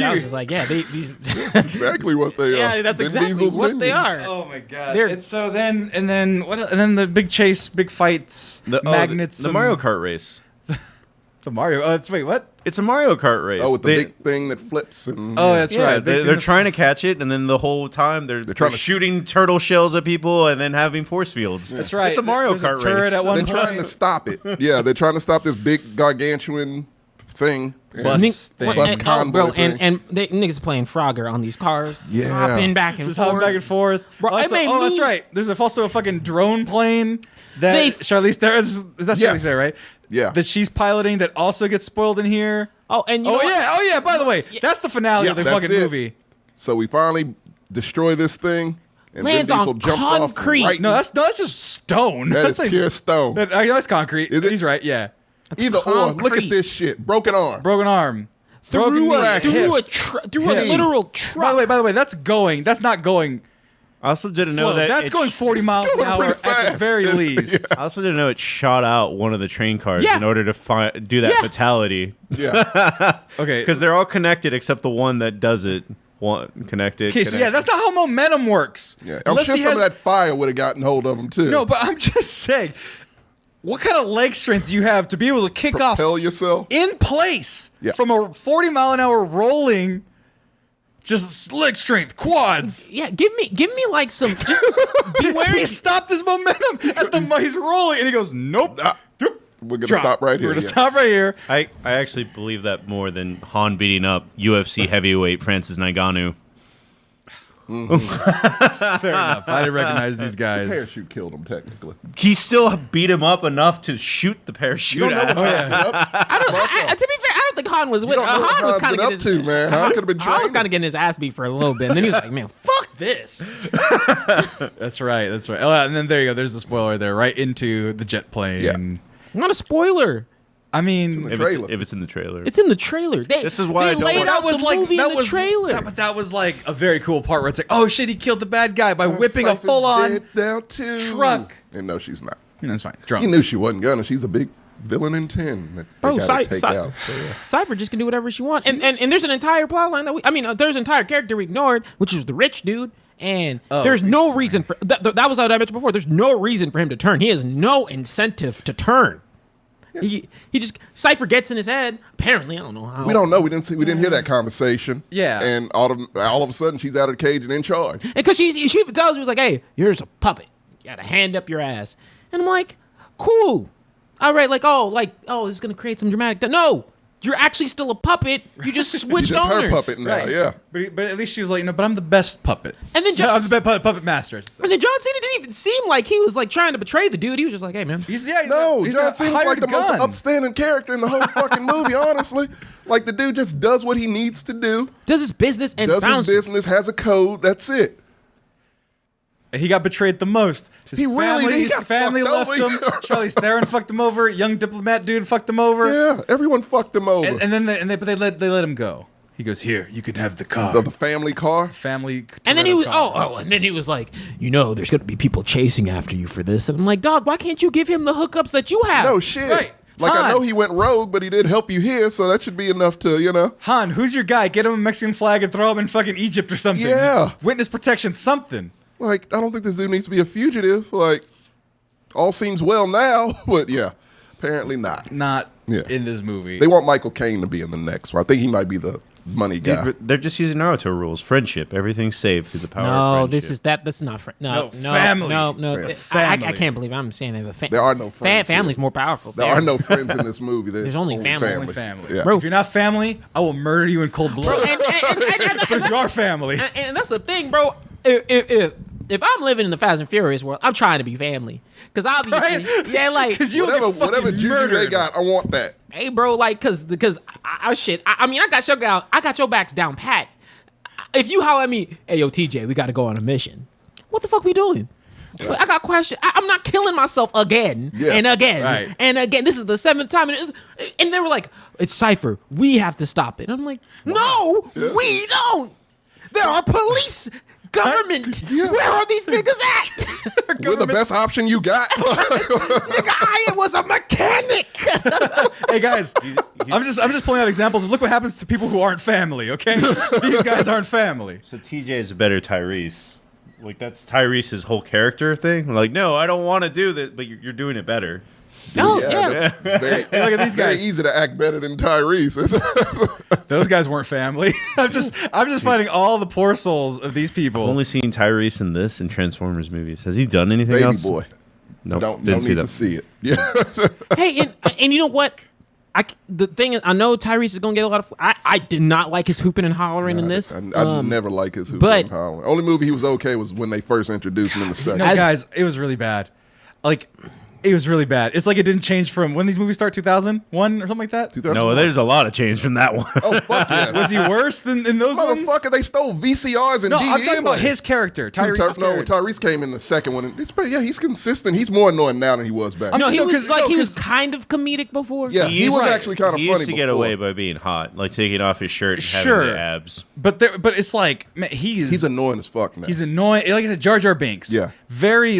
Speaker 4: I was just like, yeah, these.
Speaker 3: Exactly what they are.
Speaker 4: Yeah, that's
Speaker 3: Vin
Speaker 4: exactly
Speaker 3: Diesel's
Speaker 4: what they
Speaker 3: minions.
Speaker 4: are.
Speaker 1: Oh my god!
Speaker 4: They're-
Speaker 1: And so then the big chase, big fights, magnets,
Speaker 2: The Mario Kart race.
Speaker 1: the Mario. Wait, what?
Speaker 2: It's a Mario Kart race.
Speaker 3: Oh, with the big thing that flips and
Speaker 1: Oh, that's
Speaker 2: Yeah,
Speaker 1: right.
Speaker 2: they're trying to catch it, and then the whole time they're
Speaker 3: trying to-
Speaker 2: shooting turtle shells at people and then having force fields.
Speaker 1: That's right.
Speaker 2: It's a Mario
Speaker 1: There's a
Speaker 2: Kart
Speaker 1: turret
Speaker 2: race.
Speaker 1: at one
Speaker 3: they're
Speaker 1: point.
Speaker 3: trying to stop it. Yeah, they're trying to stop this big gargantuan thing.
Speaker 1: Bus thing.
Speaker 3: Bus convoy
Speaker 4: bro,
Speaker 3: thing.
Speaker 4: and they niggas playing Frogger on these cars,
Speaker 3: Yeah.
Speaker 4: hopping back and
Speaker 1: Just hopping
Speaker 4: forth.
Speaker 1: back and forth.
Speaker 4: Bro, it
Speaker 1: Also,
Speaker 4: made
Speaker 1: that's
Speaker 4: me-
Speaker 1: right. There's also a fucking drone plane that
Speaker 4: They-
Speaker 1: Charlize Theron is that
Speaker 3: Yes.
Speaker 1: Charlize Theron, right?
Speaker 3: Yeah.
Speaker 1: That she's piloting that also gets spoiled in here.
Speaker 4: Oh, and you know what?
Speaker 1: Oh yeah. By the way, that's the finale
Speaker 3: Yeah,
Speaker 1: of the
Speaker 3: that's
Speaker 1: fucking
Speaker 3: it.
Speaker 1: movie.
Speaker 3: So we finally destroy this thing, and
Speaker 4: Lands
Speaker 3: Vin Diesel
Speaker 4: on
Speaker 3: jumps
Speaker 4: concrete.
Speaker 3: off right.
Speaker 1: No, that's just stone.
Speaker 3: that
Speaker 1: That's
Speaker 3: is pure stone.
Speaker 1: That's concrete.
Speaker 3: Is it?
Speaker 1: He's right. Yeah.
Speaker 3: Either or. Look
Speaker 4: concrete.
Speaker 3: at this shit. Broken arm.
Speaker 1: Broken arm. Broken
Speaker 4: Through
Speaker 1: knee,
Speaker 4: a
Speaker 1: hip.
Speaker 4: through a literal truck.
Speaker 1: By the way, that's not going
Speaker 2: I also didn't
Speaker 1: slow.
Speaker 2: know that
Speaker 1: That's going 40 miles an
Speaker 3: going
Speaker 1: hour
Speaker 3: pretty
Speaker 1: at the
Speaker 3: fast.
Speaker 1: very least.
Speaker 2: I also didn't know it shot out one of the train cars
Speaker 4: Yeah.
Speaker 2: in order to do that
Speaker 4: Yeah.
Speaker 2: fatality.
Speaker 3: Yeah.
Speaker 1: Okay.
Speaker 2: Because they're all connected except the one that does it. One connected.
Speaker 1: Okay, so yeah, that's not how momentum works.
Speaker 3: Yeah. I'm
Speaker 1: Unless
Speaker 3: sure
Speaker 1: he
Speaker 3: some
Speaker 1: has,
Speaker 3: of that fire would have gotten hold of him too.
Speaker 1: No, but I'm just saying, what kind of leg strength do you have to be able to kick off
Speaker 3: Propel yourself.
Speaker 1: in place
Speaker 3: Yeah.
Speaker 1: from a 40 mile an hour rolling, just leg strength, quads?
Speaker 4: Yeah, give me like some. Just be wary.
Speaker 1: He stopped his momentum at the he's rolling, and he goes, nope. Doop,
Speaker 3: We're gonna
Speaker 1: drop.
Speaker 3: stop right here.
Speaker 1: We're gonna
Speaker 3: yeah.
Speaker 1: stop right here.
Speaker 2: I actually believe that more than Han beating up UFC heavyweight Francis Ngannou.
Speaker 1: Fair enough. I didn't recognize these guys.
Speaker 3: Parachute killed him technically.
Speaker 2: He still beat him up enough to shoot the parachute at him.
Speaker 1: Oh yeah.
Speaker 4: To be fair, I don't think Han was with.
Speaker 3: You don't know what
Speaker 4: Han was
Speaker 3: Han's
Speaker 4: kind
Speaker 3: been
Speaker 4: of
Speaker 3: up to, man. Han could have been
Speaker 4: Han was
Speaker 3: training.
Speaker 4: kind of getting his ass beat for a little bit, and then he was like, "Man, fuck this."
Speaker 1: That's right. That's right. Oh, and then there you go. There's the spoiler there, right into the jet plane.
Speaker 3: Yeah.
Speaker 4: Not a spoiler.
Speaker 1: I mean,
Speaker 3: the
Speaker 2: If
Speaker 3: trailer.
Speaker 2: it's in the trailer.
Speaker 4: It's in the trailer.
Speaker 2: This is why I
Speaker 4: they
Speaker 2: don't
Speaker 4: laid
Speaker 2: want-
Speaker 4: out
Speaker 1: that was
Speaker 4: the
Speaker 1: like
Speaker 4: movie
Speaker 1: that
Speaker 4: in
Speaker 1: was
Speaker 4: the trailer.
Speaker 1: But that was like a very cool part where it's like, oh shit, he killed the bad guy by whipping a
Speaker 3: Cypher's
Speaker 1: full on.
Speaker 3: dead now too.
Speaker 1: truck.
Speaker 3: And no, she's not.
Speaker 1: That's fine. Drums.
Speaker 3: You knew she wasn't gonna. She's a big villain in 10 that
Speaker 4: Bro,
Speaker 3: they gotta take out. So, yeah.
Speaker 4: Cypher just can do whatever she wants, and there's an entire plot line that there's an entire character we ignored, which is the rich dude, and there's no reason for that was what I mentioned before. There's no reason for him to turn. He has no incentive to turn. He just Cypher gets in his head. Apparently, I don't know how.
Speaker 3: We don't know. We didn't hear that conversation.
Speaker 1: Yeah.
Speaker 3: And all of a sudden, she's out of the cage and in charge.
Speaker 4: And because she tells me, like, hey, here's a puppet. You got a hand up your ass. And I'm like, cool. All right, it's going to create some dramatic. No, you're actually still a puppet. You just switched
Speaker 3: She's her
Speaker 4: owners.
Speaker 3: puppet now.
Speaker 1: Right.
Speaker 3: Yeah.
Speaker 1: But at least she was like, no, but I'm the best puppet.
Speaker 4: And then
Speaker 1: I'm the best puppet master.
Speaker 4: And then John Cena didn't even seem like he was like trying to betray the dude. He was just like, hey, man.
Speaker 3: No,
Speaker 1: he's
Speaker 3: John
Speaker 1: a
Speaker 3: Cena's like
Speaker 1: hired
Speaker 3: the most
Speaker 1: gun.
Speaker 3: upstanding character in the whole fucking movie, honestly. Like, the dude just does what he needs to do,
Speaker 4: Does his business and
Speaker 3: does his
Speaker 4: bounces.
Speaker 3: business, has a code, that's it.
Speaker 1: And he got betrayed the most.
Speaker 3: He really did. He
Speaker 1: His
Speaker 3: got
Speaker 1: family
Speaker 3: fucked
Speaker 1: left
Speaker 3: over.
Speaker 1: him. Charlize Theron fucked him over. Young diplomat dude fucked him over.
Speaker 3: Yeah, everyone fucked him over.
Speaker 1: And then they let him go. He goes, here, you can have the car.
Speaker 3: The family car.
Speaker 1: Family.
Speaker 4: And then he was
Speaker 1: car.
Speaker 4: and then he was like, there's gonna be people chasing after you for this. And I'm like, dog, why can't you give him the hookups that you have?
Speaker 3: No shit.
Speaker 1: Right.
Speaker 3: Like, I
Speaker 1: Han.
Speaker 3: know he went rogue, but he did help you here, so that should be enough to,
Speaker 1: Han, who's your guy? Get him a Mexican flag and throw him in fucking Egypt or something.
Speaker 3: Yeah.
Speaker 1: Witness protection, something.
Speaker 3: Like, I don't think this dude needs to be a fugitive. Like, all seems well now, but yeah, apparently not.
Speaker 1: Not
Speaker 3: Yeah.
Speaker 1: in this movie.
Speaker 3: They want Michael Caine to be in the next one. I think he might be the money guy.
Speaker 2: Dude, they're just using Naruto rules. Friendship. Everything's saved through the power of
Speaker 4: No,
Speaker 2: friendship.
Speaker 4: this is that's not no,
Speaker 1: family.
Speaker 4: No,
Speaker 3: Yeah.
Speaker 1: Family.
Speaker 4: I can't believe I'm saying that.
Speaker 3: There are no friends here.
Speaker 4: Family's more powerful.
Speaker 3: There are no friends in this movie.
Speaker 4: There's only family.
Speaker 1: Only family.
Speaker 3: Yeah.
Speaker 4: Bro.
Speaker 1: If you're not family, I will murder you in cold blood. But if you are family,
Speaker 4: and that's the thing, bro. If I'm living in the Fast and Furious world, I'm trying to be family. Because obviously,
Speaker 1: Right?
Speaker 4: yeah, like,
Speaker 1: because you
Speaker 3: Whatever juju they
Speaker 1: murdered.
Speaker 3: got, I want that.
Speaker 4: hey, bro, like, because I mean, I got your backs down pat. If you holler at me, hey, yo, TJ, we got to go on a mission. What the fuck we doing? But I got questions. I'm not killing myself again and again and again. This is the 7th time, and they were like, "It's Cypher. We have to stop it." And I'm like, "No, we don't. There are police." Government, where are these niggas at?
Speaker 3: We're the best option you got.
Speaker 4: Nigga, I was a mechanic.
Speaker 1: Hey guys, I'm just pulling out examples of look what happens to people who aren't family. Okay, these guys aren't family.
Speaker 2: So TJ is a better Tyrese. Like that's Tyrese's whole character thing. Like, no, I don't want to do that, but you're doing it better.
Speaker 4: No,
Speaker 3: that's very,
Speaker 1: Hey, look at these
Speaker 3: very
Speaker 1: guys.
Speaker 3: easy to act better than Tyrese.
Speaker 1: Those guys weren't family. I'm just finding all the poor souls of these people.
Speaker 2: I've only seen Tyrese in this and Transformers movies. Has he done anything
Speaker 3: Baby
Speaker 2: else?
Speaker 3: boy.
Speaker 2: No,
Speaker 3: Don't
Speaker 2: didn't see
Speaker 3: need
Speaker 2: that.
Speaker 3: to see it. Yeah.
Speaker 4: Hey, and you know what? The thing is, I know Tyrese is gonna get a lot of. I did not like his hooping and hollering in this.
Speaker 3: I never liked his hooping
Speaker 4: but-
Speaker 3: and hollering. Only movie he was okay was when they first introduced him in the second.
Speaker 1: No, guys, it was really bad. Like, it was really bad. It's like it didn't change from when these movies start, 2001 or something like that.
Speaker 3: 2001.
Speaker 2: No, there's a lot of change from that one.
Speaker 3: Oh, fuck yeah.
Speaker 1: Was he worse than in those ones?
Speaker 3: Motherfucker, they stole VCRs and
Speaker 1: No,
Speaker 3: DVD
Speaker 1: I'm talking about
Speaker 3: players.
Speaker 1: his character, Tyrese's character.
Speaker 3: Tyrese came in the second one. He's consistent. He's more annoying now than he was back.
Speaker 4: No,
Speaker 3: then.
Speaker 4: he was kind of comedic before.
Speaker 3: Yeah, he was actually kind of funny.
Speaker 2: He used to get
Speaker 3: before.
Speaker 2: away by being hot, like taking off his shirt and
Speaker 1: Sure.
Speaker 2: having the abs.
Speaker 1: But it's like, man,
Speaker 3: He's annoying as fuck now.
Speaker 1: He's annoying. Like I said, Jar Jar Binks.
Speaker 3: Yeah.
Speaker 1: Very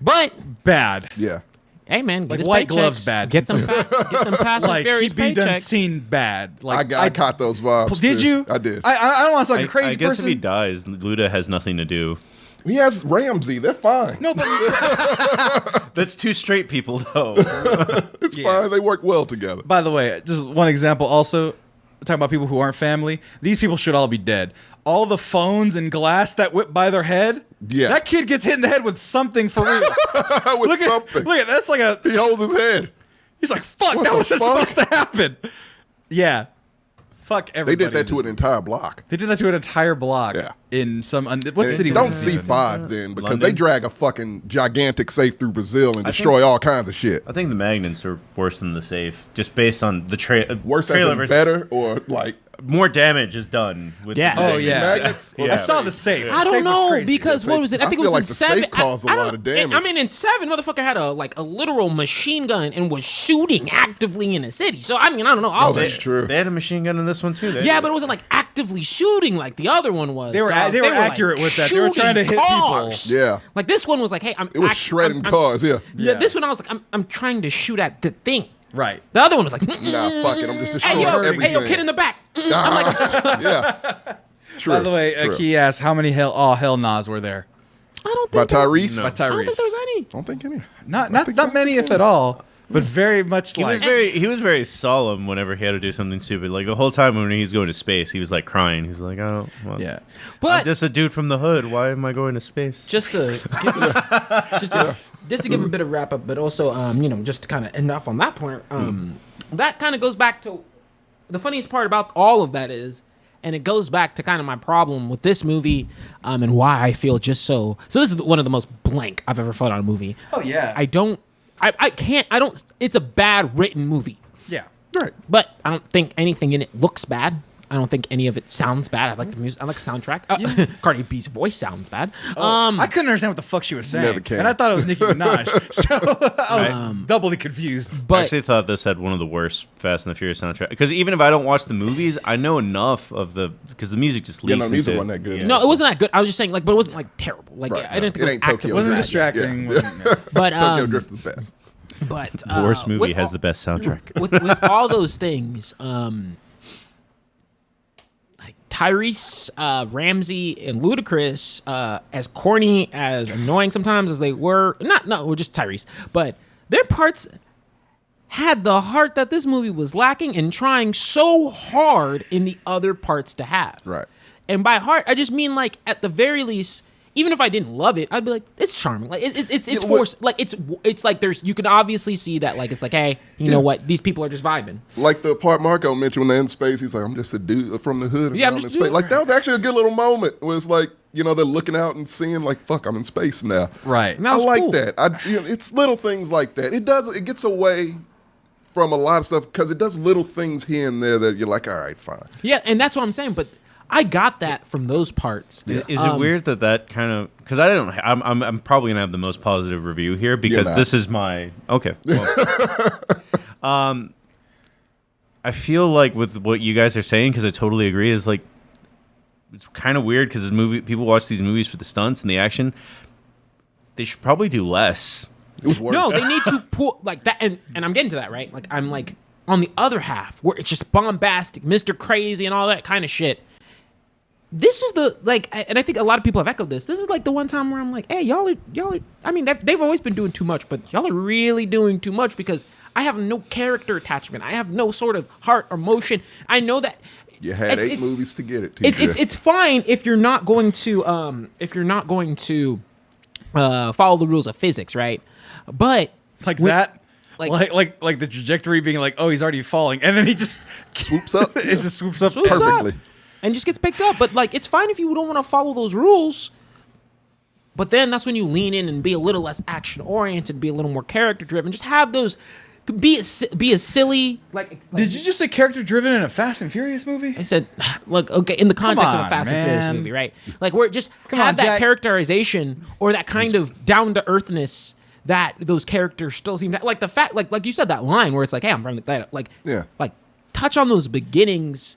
Speaker 4: but
Speaker 1: bad.
Speaker 3: Yeah.
Speaker 4: hey man, get
Speaker 1: Like
Speaker 4: his
Speaker 1: white
Speaker 4: paychecks.
Speaker 1: gloves bad.
Speaker 4: Get them Fast and
Speaker 1: Like
Speaker 4: Furious
Speaker 1: he's been done
Speaker 4: paychecks.
Speaker 1: seen bad. Like
Speaker 3: I caught those vibes.
Speaker 1: Did
Speaker 3: too.
Speaker 1: you?
Speaker 3: I did.
Speaker 1: I don't want to sound like a crazy
Speaker 2: I guess
Speaker 1: person.
Speaker 2: if he dies, Luda has nothing to do.
Speaker 3: He has Ramsey. They're fine.
Speaker 1: No, but
Speaker 2: That's two straight people, though.
Speaker 3: It's fine. They work well together.
Speaker 1: by the way, just one example. Also, talking about people who aren't family. These people should all be dead. All the phones and glass that whip by their head.
Speaker 3: Yeah.
Speaker 1: That kid gets hit in the head with something for real.
Speaker 3: With something.
Speaker 1: Look at that's like a.
Speaker 3: He holds his head.
Speaker 1: He's like, fuck,
Speaker 3: What
Speaker 1: that
Speaker 3: the
Speaker 1: wasn't
Speaker 3: fuck?
Speaker 1: supposed to happen. Yeah. Fuck
Speaker 3: They
Speaker 1: everybody.
Speaker 3: did that to
Speaker 1: in
Speaker 3: an entire block.
Speaker 1: They did that to an entire block.
Speaker 3: Yeah.
Speaker 1: In some what
Speaker 3: And
Speaker 1: city?
Speaker 3: don't
Speaker 1: was this in?
Speaker 3: C5 then because
Speaker 2: London?
Speaker 3: they drag a fucking gigantic safe through Brazil and destroy all kinds of shit.
Speaker 2: I think the magnets are worse than the safe, just based on the
Speaker 3: Worse as
Speaker 2: trailer.
Speaker 3: in
Speaker 2: versus-
Speaker 3: better or like
Speaker 2: More damage is done with
Speaker 4: Yeah.
Speaker 2: the
Speaker 1: Oh
Speaker 2: magnets.
Speaker 1: yeah.
Speaker 3: Magnets?
Speaker 1: I saw the safe.
Speaker 4: I
Speaker 1: The
Speaker 4: don't
Speaker 1: safe was
Speaker 4: know
Speaker 1: crazy.
Speaker 4: because what was it? I
Speaker 3: I
Speaker 4: think it
Speaker 3: feel
Speaker 4: was
Speaker 3: like
Speaker 4: in
Speaker 3: the
Speaker 4: 7.
Speaker 3: safe caused a
Speaker 4: I don't-
Speaker 3: lot of damage.
Speaker 4: I mean, in 7, motherfucker had a literal machine gun and was shooting actively in a city. So I mean, I don't know. All
Speaker 3: Oh, that's
Speaker 4: that.
Speaker 3: true.
Speaker 2: They had a machine gun in this one too.
Speaker 4: Yeah, but it wasn't like actively shooting like the other one was.
Speaker 1: They were
Speaker 4: dog.
Speaker 1: they were accurate
Speaker 4: like,
Speaker 1: with that. They were trying to hit
Speaker 4: cars.
Speaker 1: people.
Speaker 3: Yeah.
Speaker 4: Like this one was like, hey,
Speaker 3: It was shredding cars, yeah.
Speaker 4: Yeah, this one I was like, I'm trying to shoot at the thing.
Speaker 1: Right.
Speaker 4: The other one was like,
Speaker 3: Nah, fuck it. I'm just
Speaker 4: hey
Speaker 3: destroying
Speaker 4: yo,
Speaker 3: everything.
Speaker 4: hey yo, kid in the back. I'm like,
Speaker 3: yeah. True.
Speaker 1: By the way,
Speaker 3: true.
Speaker 1: Key asked how many hell nahs were there?
Speaker 4: I don't
Speaker 3: By
Speaker 4: think there-
Speaker 3: Tyrese?
Speaker 1: By
Speaker 4: I don't think there was
Speaker 1: Tyrese.
Speaker 4: any.
Speaker 3: Don't think any.
Speaker 1: Not many, if at all. But very much
Speaker 2: He
Speaker 1: like
Speaker 2: was very solemn whenever he had to do something stupid. Like the whole time when he was going to space, he was like crying. He's like, I don't. Well,
Speaker 1: yeah.
Speaker 2: I'm
Speaker 4: But
Speaker 2: just a dude from the hood. Why am I going to space?
Speaker 4: just to just to give a bit of wrap up, but also just to kind of end off on that point. That kind of goes back to the funniest part about all of that is, and it goes back to kind of my problem with this movie, and why I feel just so. So this is one of the most blank I've ever felt on a movie.
Speaker 1: Oh yeah.
Speaker 4: I can't. It's a bad written movie.
Speaker 1: yeah.
Speaker 3: Right.
Speaker 4: But I don't think anything in it looks bad. I don't think any of it sounds bad. I like the music. I like the soundtrack. Cardi B's voice sounds bad.
Speaker 1: I couldn't understand what the fuck she was saying.
Speaker 3: Never can.
Speaker 1: And I thought it was Nicki Minaj. So I was doubly confused.
Speaker 2: I
Speaker 4: But
Speaker 2: actually thought this had one of the worst Fast and the Furious soundtrack. Because even if I don't watch the movies, I know enough of because the music just
Speaker 3: Yeah,
Speaker 2: leaks
Speaker 3: no, music
Speaker 2: into
Speaker 3: wasn't that good.
Speaker 2: Yeah.
Speaker 4: no, it wasn't that good. I was just saying, like, but it wasn't like terrible. Like,
Speaker 3: Right,
Speaker 4: I didn't think
Speaker 3: it
Speaker 4: it,
Speaker 3: ain't
Speaker 4: was
Speaker 3: Tokyo
Speaker 4: active.
Speaker 1: Wasn't
Speaker 3: Drift.
Speaker 1: distracting.
Speaker 3: Yeah.
Speaker 1: wasn't-
Speaker 4: But
Speaker 3: Tokyo Drift is the best.
Speaker 4: but
Speaker 2: The worst movie
Speaker 4: with
Speaker 2: has
Speaker 4: all-
Speaker 2: the best soundtrack.
Speaker 4: with all those things. Like Tyrese, Ramsey, and Ludacris, as corny, as annoying sometimes as they were, we're just Tyrese, but their parts had the heart that this movie was lacking and trying so hard in the other parts to have.
Speaker 3: Right.
Speaker 4: And by heart, I just mean like at the very least, even if I didn't love it, I'd be like, it's charming. Like it's
Speaker 3: Yeah,
Speaker 4: forced. Like it's like you can obviously see that like it's like, hey, you know what? These people are just vibing.
Speaker 3: Like the part Marco mentioned when they're in space, he's like, I'm just a dude from the hood.
Speaker 4: Yeah, I'm
Speaker 3: I'm
Speaker 4: just
Speaker 3: in
Speaker 4: a
Speaker 3: space.
Speaker 4: dude.
Speaker 3: Like that was actually a good little moment. Where it's like, they're looking out and seeing like, fuck, I'm in space now.
Speaker 1: Right.
Speaker 4: And that
Speaker 3: I
Speaker 4: was
Speaker 3: like
Speaker 4: cool.
Speaker 3: that. It's little things like that. It gets away from a lot of stuff because it does little things here and there that you're like, all right, fine.
Speaker 4: Yeah, and that's what I'm saying. But I got that from those parts.
Speaker 2: Is it weird that kind of, because I'm probably gonna have the most positive review here because this is my okay. Well, I feel like with what you guys are saying, because I totally agree, is like it's kind of weird because people watch these movies for the stunts and the action. They should probably do less.
Speaker 3: It was worse.
Speaker 4: No, they need to put like that, and I'm getting to that, right? Like I'm like on the other half where it's just bombastic, Mr. Crazy, and all that kind of shit. This is the like, and I think a lot of people have echoed this. This is like the one time where I'm like, hey, y'all are. I mean, they've always been doing too much, but y'all are really doing too much because I have no character attachment. I have no sort of heart or emotion. I know that.
Speaker 3: You had 8 movies to get it. TJ.
Speaker 4: It's fine if you're not going to follow the rules of physics, right? But
Speaker 1: like the trajectory being like, oh, he's already falling, and then he just
Speaker 3: swoops up.
Speaker 1: It just swoops up
Speaker 3: perfectly.
Speaker 4: Up and just gets picked up. But like, it's fine if you don't want to follow those rules. But then that's when you lean in and be a little less action oriented, be a little more character driven. Just have those. Be as silly. Like,
Speaker 1: did you just say character driven in a Fast and Furious movie?
Speaker 4: I said, look, okay, in the context of a Fast and Furious movie, right? Like, where just have that characterization or that kind of down to earthness that those characters still seem to like the fact, like you said that line where it's like, hey, I'm from the like touch on those beginnings.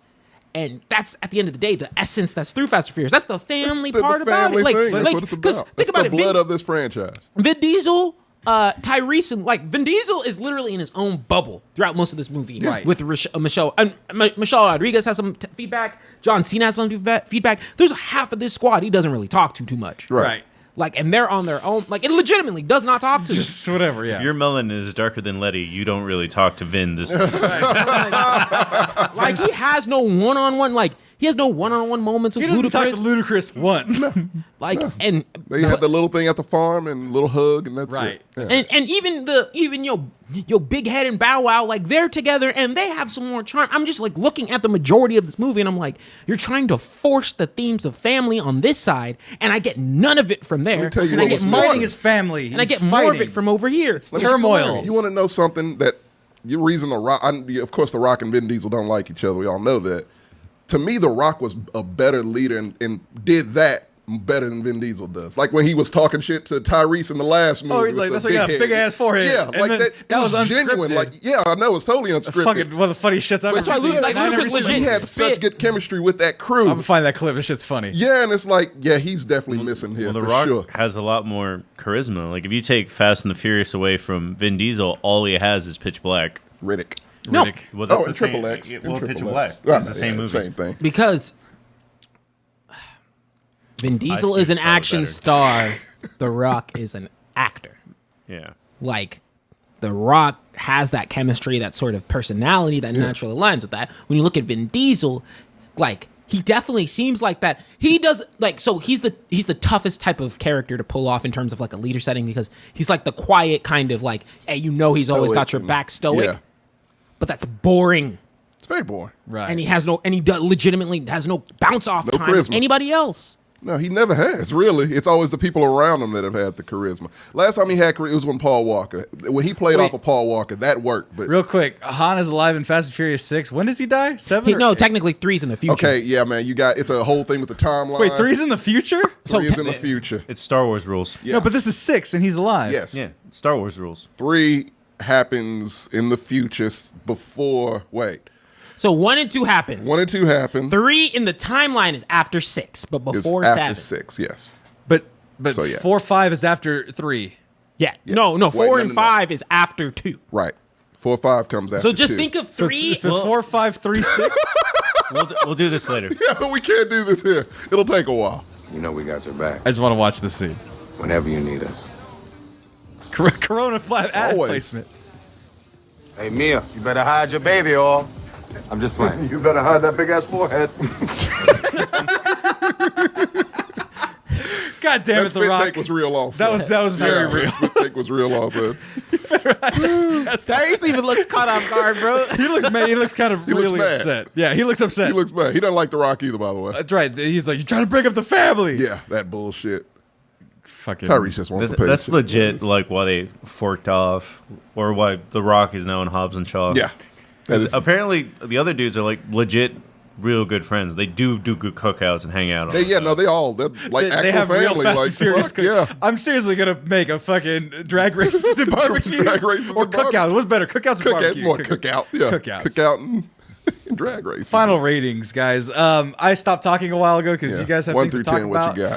Speaker 4: And that's at the end of the day the essence that's through Fast and Furious. That's the family part about it. Like,
Speaker 3: that's what it's about. Think about the blood of this franchise.
Speaker 4: Vin Diesel, Tyrese, and like Vin Diesel is literally in his own bubble throughout most of this movie.
Speaker 1: Right.
Speaker 4: With Michelle Rodriguez has some feedback. John Cena has some feedback. There's half of this squad he doesn't really talk to too much.
Speaker 1: Right.
Speaker 4: Like, and they're on their own. Like, it legitimately does not talk to
Speaker 1: just whatever. Yeah.
Speaker 2: If your melon is darker than Letty, you don't really talk to Vin this movie.
Speaker 4: Like, he has no one-on-one. Like, he has no one-on-one moments with Ludacris.
Speaker 1: He doesn't talk to Ludacris once.
Speaker 4: Like, and
Speaker 3: they had the little thing at the farm and little hug, and that's
Speaker 1: right.
Speaker 3: it. Yeah.
Speaker 4: And even your Big Head and Bow Wow, like they're together and they have some more charm. I'm just like looking at the majority of this movie and I'm like, you're trying to force the themes of family on this side, and I get none of it from there.
Speaker 3: And
Speaker 1: I get fighting his family,
Speaker 4: and I get more of it from over here. It's
Speaker 1: turmoil.
Speaker 3: You want to know something that the reason The Rock, of course, The Rock and Vin Diesel don't like each other. We all know that. To me, The Rock was a better leader and did that better than Vin Diesel does. Like when he was talking shit to Tyrese in the last movie.
Speaker 1: Oh, he's like, that's why you got a big ass forehead.
Speaker 3: Yeah,
Speaker 1: and
Speaker 3: like that was genuine.
Speaker 1: unscripted.
Speaker 3: Like, yeah, I know, it's totally unscripted.
Speaker 1: Fucking one of the funniest shits I've ever seen.
Speaker 4: Like,
Speaker 3: he had such good chemistry with that crew.
Speaker 1: I'm gonna find that clip. This shit's funny.
Speaker 3: Yeah, and it's like, yeah, he's definitely missing here.
Speaker 2: The
Speaker 3: for
Speaker 2: Rock
Speaker 3: sure.
Speaker 2: has a lot more charisma. Like if you take Fast and the Furious away from Vin Diesel, all he has is Pitch Black.
Speaker 3: Riddick.
Speaker 4: No.
Speaker 2: Well, that's
Speaker 3: and Triple X.
Speaker 2: Well,
Speaker 3: and
Speaker 2: Pitch
Speaker 3: Triple
Speaker 2: Black.
Speaker 3: X.
Speaker 2: It's the same movie.
Speaker 3: Same thing.
Speaker 4: Because Vin Diesel is an action star. The Rock is an actor.
Speaker 2: Yeah.
Speaker 4: Like, The Rock has that chemistry, that sort of personality that naturally aligns with that. When you look at Vin Diesel, like, he definitely seems like that. He does, like, so he's the toughest type of character to pull off in terms of, like, a leader setting because he's, like, the quiet kind of, like, hey, you know he's always got your back, stoic. Yeah. But that's boring.
Speaker 3: It's very boring.
Speaker 1: Right.
Speaker 4: And he legitimately has no bounce off time with anybody else.
Speaker 3: No, he never has, really. It's always the people around him that have had the charisma. Last time he had charisma, it was when Paul Walker. When he played off of Paul Walker, that worked. But
Speaker 1: real quick, Han is alive in Fast and Furious 6. When does he die? 7?
Speaker 4: No, technically 3's in the future.
Speaker 3: Okay, yeah, man. It's a whole thing with the timeline.
Speaker 1: Wait, 3's in the future?
Speaker 3: 3 is in the future.
Speaker 2: It's Star Wars rules.
Speaker 3: Yeah.
Speaker 1: No, but this is 6 and he's alive.
Speaker 3: Yes.
Speaker 2: Yeah, Star Wars rules.
Speaker 3: 3 happens in the future before,
Speaker 4: So 1 and 2 happen.
Speaker 3: 1 and 2 happen.
Speaker 4: 3 in the timeline is after 6, but before
Speaker 3: it's
Speaker 4: 7.
Speaker 3: after 6, yes.
Speaker 1: But
Speaker 3: So, yes.
Speaker 1: 4, 5 is after 3.
Speaker 4: Yeah. No, 4 and 5 is after 2.
Speaker 3: Right. 4, 5 comes after
Speaker 4: So just
Speaker 3: 2.
Speaker 4: think of
Speaker 1: So
Speaker 4: 3.
Speaker 1: it's 4, 5, 3, 6?
Speaker 2: We'll do this later.
Speaker 3: Yeah, but we can't do this here. It'll take a while.
Speaker 5: You know we got your back.
Speaker 1: I just want to watch this scene.
Speaker 5: Whenever you need us.
Speaker 1: Corona flat ad
Speaker 3: Always.
Speaker 1: placement.
Speaker 9: Hey, Mia, you better hide your baby or... I'm just playing.
Speaker 7: You better hide that big ass forehead.
Speaker 1: God damn
Speaker 3: That
Speaker 1: it, The
Speaker 3: spit
Speaker 1: Rock.
Speaker 3: take was real also.
Speaker 1: That was very real.
Speaker 3: That spit take was real also.
Speaker 4: Tyrese even looks caught off guard, bro.
Speaker 1: He looks mad. He looks kind of
Speaker 3: looks
Speaker 1: really
Speaker 3: mad.
Speaker 1: upset. Yeah, he looks upset.
Speaker 3: He looks bad. He doesn't like The Rock either, by the way.
Speaker 1: That's right. He's like, you're trying to break up the family.
Speaker 3: Yeah, that bullshit.
Speaker 1: Fucking
Speaker 3: Tyrese just wants to pay.
Speaker 2: That's legit, like why they forked off, or why The Rock is now in Hobbs and Shaw.
Speaker 3: Yeah. That is,
Speaker 2: Apparently, the other dudes are like legit real good friends. They do good cookouts and hang out.
Speaker 3: They're like
Speaker 1: They
Speaker 3: actual
Speaker 1: have real
Speaker 3: family.
Speaker 1: Fast
Speaker 3: Like,
Speaker 1: and Furious.
Speaker 3: fuck, yeah.
Speaker 1: I'm seriously gonna make a fucking drag races and barbecues
Speaker 3: Drag races
Speaker 1: or
Speaker 3: and
Speaker 1: cookouts. What's better, cookouts or barbecue?
Speaker 3: More cookout. Yeah.
Speaker 1: Cookouts.
Speaker 3: Cookout and drag races.
Speaker 1: Final ratings, guys. I stopped talking a while ago because
Speaker 3: Yeah.
Speaker 1: you guys have
Speaker 3: 1
Speaker 1: things to
Speaker 3: through
Speaker 1: talk
Speaker 3: 10,
Speaker 1: about.
Speaker 3: what you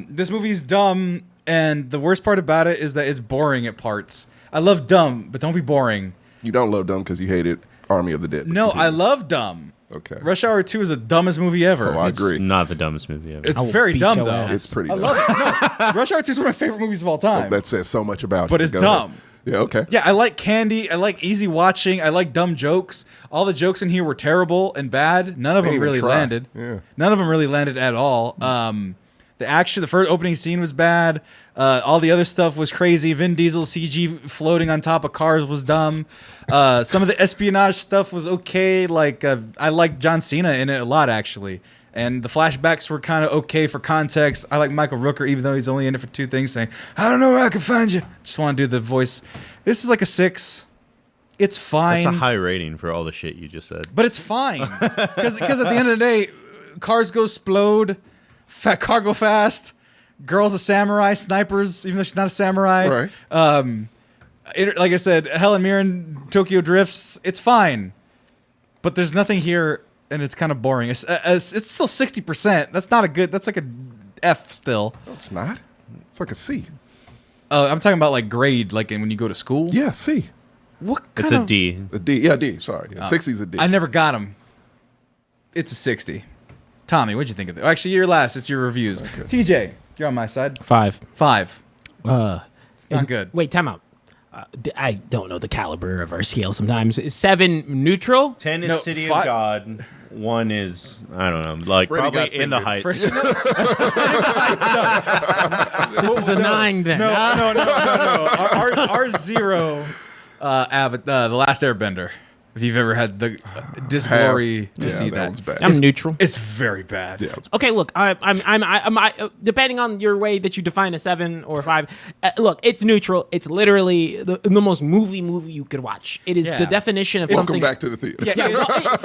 Speaker 3: got?
Speaker 1: This movie's dumb, and the worst part about it is that it's boring at parts. I love dumb, but don't be boring.
Speaker 3: You don't love dumb because you hated Army of the Dead.
Speaker 1: No, I love dumb.
Speaker 3: Okay.
Speaker 1: Rush Hour 2 is the dumbest movie ever.
Speaker 3: Oh, I
Speaker 2: It's
Speaker 3: agree.
Speaker 2: not the dumbest movie ever.
Speaker 1: It's
Speaker 4: I will
Speaker 1: very
Speaker 4: beat
Speaker 1: dumb,
Speaker 4: your
Speaker 1: though.
Speaker 4: ass.
Speaker 3: It's pretty
Speaker 1: I
Speaker 3: dumb.
Speaker 1: love it. No, Rush Hour 2 is one of my favorite movies of all time.
Speaker 3: That says so much about
Speaker 1: But
Speaker 3: you.
Speaker 1: it's
Speaker 3: Go
Speaker 1: dumb.
Speaker 3: ahead. Yeah, okay.
Speaker 1: Yeah, I like candy. I like easy watching. I like dumb jokes. All the jokes in here were terrible and bad. None of them
Speaker 3: Can't even
Speaker 1: really
Speaker 3: try.
Speaker 1: landed.
Speaker 3: Yeah.
Speaker 1: None of them really landed at all. The first opening scene was bad. All the other stuff was crazy. Vin Diesel CG floating on top of cars was dumb. Some of the espionage stuff was okay. Like I like John Cena in it a lot, actually. And the flashbacks were kind of okay for context. I like Michael Rooker, even though he's only in it for 2 things, saying, "I don't know where I can find you." Just want to do the voice. This is like a 6. It's fine.
Speaker 2: That's a high rating for all the shit you just said.
Speaker 1: But it's fine. Because at the end of the day, cars go explode, fat car go fast, girl's a samurai, snipers, even though she's not a samurai.
Speaker 3: Right.
Speaker 1: Like I said, Helen Mirren, Tokyo Drifts, it's fine. But there's nothing here, and it's kind of boring. It's still 60%. That's not a good, that's like a F still.
Speaker 3: No, it's not. It's like a C.
Speaker 1: I'm talking about like grade, like when you go to school.
Speaker 3: Yeah, C.
Speaker 1: What kind
Speaker 2: It's a
Speaker 1: of...
Speaker 2: D.
Speaker 3: A D. Yeah, D. Sorry. Yeah, 60's a D.
Speaker 1: I never got him. It's a 60. Tommy, what'd you think of it? Actually, you're last. It's your reviews.
Speaker 3: Okay.
Speaker 1: TJ, you're on my side.
Speaker 4: 5.
Speaker 1: 5. It's not good.
Speaker 4: Wait, time out. I don't know the caliber of our scale sometimes. Is 7 neutral?
Speaker 2: 10 is
Speaker 1: No,
Speaker 2: City
Speaker 1: 5
Speaker 2: of God. 1 is, I don't know, like
Speaker 3: Freddie got
Speaker 2: probably in the
Speaker 3: fingered.
Speaker 2: heights.
Speaker 4: This is a 9 then.
Speaker 1: No. Our 0, The Last Airbender. If you've ever had the disglory to see that.
Speaker 3: one's bad.
Speaker 4: I'm neutral.
Speaker 1: It's very bad.
Speaker 3: Yeah, it's
Speaker 4: Okay, look, I'm depending on your way that you define a 7 or 5. Look, it's neutral. It's literally the most movie you could watch. It is
Speaker 1: Yeah.
Speaker 4: the definition of
Speaker 3: Welcome
Speaker 4: something.
Speaker 3: back to the theater.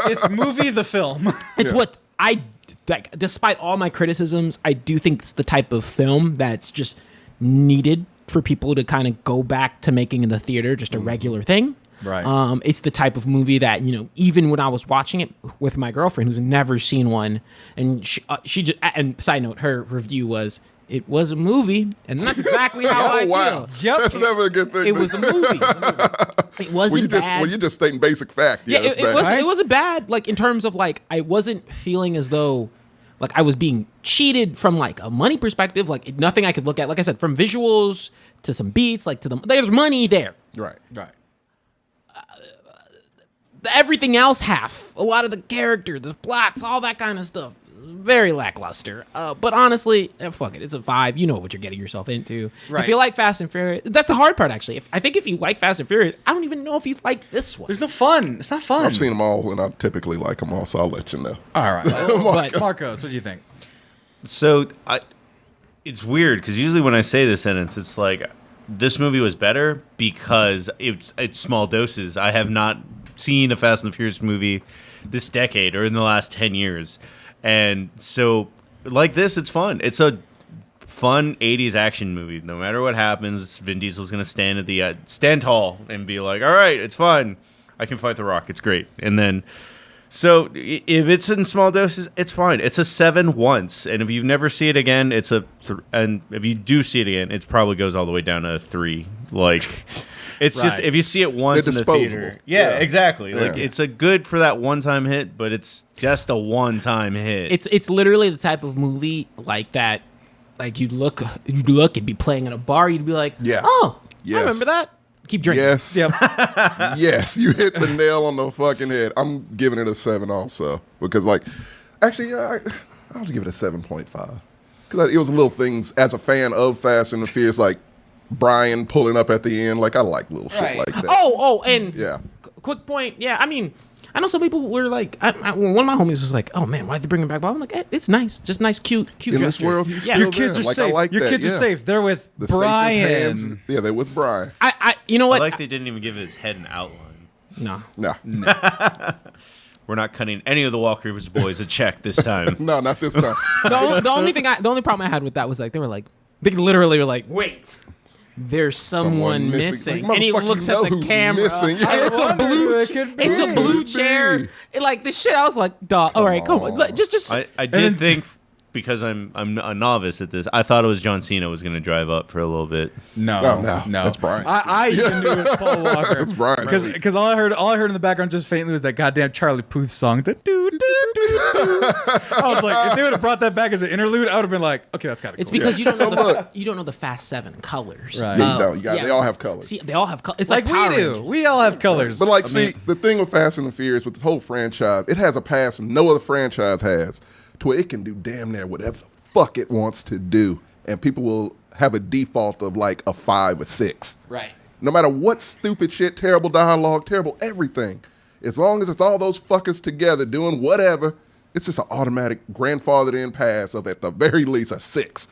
Speaker 1: It's movie the film.
Speaker 4: It's what I like. Despite all my criticisms, I do think it's the type of film that's just needed for people to kind of go back to making in the theater just a regular thing.
Speaker 1: Right.
Speaker 4: It's the type of movie that, even when I was watching it with my girlfriend who's never seen one, and she just, and side note, her review was, it was a movie, and that's exactly how I
Speaker 3: Oh, wow.
Speaker 4: feel.
Speaker 1: Yep.
Speaker 3: That's never a good thing.
Speaker 4: It was a movie. It wasn't bad.
Speaker 3: When you're just stating basic fact.
Speaker 4: Yeah,
Speaker 3: that's
Speaker 4: it
Speaker 3: bad.
Speaker 4: wasn't. It wasn't bad. Like in terms of like, I wasn't feeling as though like I was being cheated from like a money perspective. Like nothing I could look at. Like I said, from visuals to some beats, like there's money there.
Speaker 3: Right.
Speaker 4: Everything else, half a lot of the characters, the plots, all that kind of stuff, very lackluster. But honestly, fuck it. It's a 5. You know what you're getting yourself into.
Speaker 1: Right.
Speaker 4: If you like Fast and Furious, that's the hard part actually. I think if you like Fast and Furious, I don't even know if you like this one.
Speaker 1: There's no fun. It's not fun.
Speaker 3: I've seen them all, and I typically like them all, so I'll let you know.
Speaker 1: All right.
Speaker 4: But
Speaker 1: Marcos, what do you think?
Speaker 2: So it's weird because usually when I say this sentence, it's like this movie was better because it's small doses. I have not seen a Fast and the Furious movie this decade or in the last 10 years. And so like this, it's fun. It's a fun 80s action movie. No matter what happens, Vin Diesel's going to stand at the stand tall and be like, all right, it's fun. I can fight The Rock. It's great. And then so if it's in small doses, it's fine. It's a 7 once, and if you never see it again, it's a and if you do see it again, it probably goes all the way down to a 3. Like, it's just
Speaker 1: Right.
Speaker 2: if you see it once
Speaker 3: They're
Speaker 2: in the
Speaker 3: disposable.
Speaker 2: theater, yeah, exactly. Like
Speaker 3: Yeah.
Speaker 2: it's a good for that one-time hit, but it's just a one-time hit.
Speaker 4: it's literally the type of movie like that. Like you'd look, it'd be playing in a bar. You'd be like,
Speaker 3: Yeah.
Speaker 4: oh,
Speaker 3: Yes.
Speaker 4: I remember that. Keep drinking.
Speaker 3: Yes.
Speaker 1: Yep.
Speaker 3: Yes, you hit the nail on the fucking head. I'm giving it a 7 also because, like, actually, I'll give it a 7.5 because it was little things as a fan of Fast and the Furious, like Brian pulling up at the end. Like I like little shit
Speaker 1: Right.
Speaker 3: like that.
Speaker 4: Oh, and
Speaker 3: Yeah.
Speaker 4: quick point. Yeah, I mean, I know some people were like, one of my homies was like, "Oh man, why'd they bring him back?" But I'm like, it's nice, just nice, cute
Speaker 3: In this
Speaker 4: gesture.
Speaker 3: world, he's
Speaker 4: yeah.
Speaker 3: still
Speaker 1: Your kids
Speaker 3: there.
Speaker 1: are
Speaker 3: Like, I
Speaker 1: safe.
Speaker 3: like
Speaker 1: Your
Speaker 3: that,
Speaker 1: kids are
Speaker 3: yeah.
Speaker 1: safe. They're with
Speaker 3: The safest
Speaker 1: Brian.
Speaker 3: hands. Yeah, they're with Brian.
Speaker 4: I you know
Speaker 2: I
Speaker 4: what?
Speaker 2: like they didn't even give his head an outline.
Speaker 4: No.
Speaker 3: No.
Speaker 2: we're not cutting any of the Walker boys a check this time.
Speaker 3: No, not this time.
Speaker 4: The only problem I had with that was like they literally were like, wait, there's someone missing.
Speaker 3: Like,
Speaker 4: and he
Speaker 3: motherfucker,
Speaker 4: looks
Speaker 3: you
Speaker 4: at
Speaker 3: know
Speaker 4: the
Speaker 3: who's
Speaker 4: camera.
Speaker 3: missing.
Speaker 4: And it's a blue. It's a blue
Speaker 3: Could
Speaker 4: chair.
Speaker 3: be.
Speaker 4: And like this shit, I was like, dog. All right, come on. Like, just.
Speaker 2: I did think, because I'm a novice at this, I thought it was John Cena was going to drive up for a little bit.
Speaker 1: No.
Speaker 3: That's Brian.
Speaker 1: I even knew it was Paul Walker.
Speaker 3: That's Brian.
Speaker 1: Because all I heard in the background just faintly was that goddamn Charlie Puth song. The doo, doo, doo, doo. I was like, if they would have brought that back as an interlude, I would have been like, okay, that's kind of cool.
Speaker 4: It's because you don't know the Fast 7 colors.
Speaker 1: Right.
Speaker 3: Yeah, you don't. They all have colors.
Speaker 4: See, they all have colors. It's
Speaker 1: like
Speaker 4: Power
Speaker 1: we do.
Speaker 4: Rangers.
Speaker 1: We all have colors.
Speaker 3: But like, the thing with Fast and the Furious, with this whole franchise, it has a past no other franchise has, to where it can do damn near whatever the fuck it wants to do, and people will have a default of like a 5 or 6.
Speaker 1: Right.
Speaker 3: No matter what stupid shit, terrible dialogue, terrible everything, as long as it's all those fuckers together doing whatever, it's just an automatic grandfathered in pass of at the very least a 6.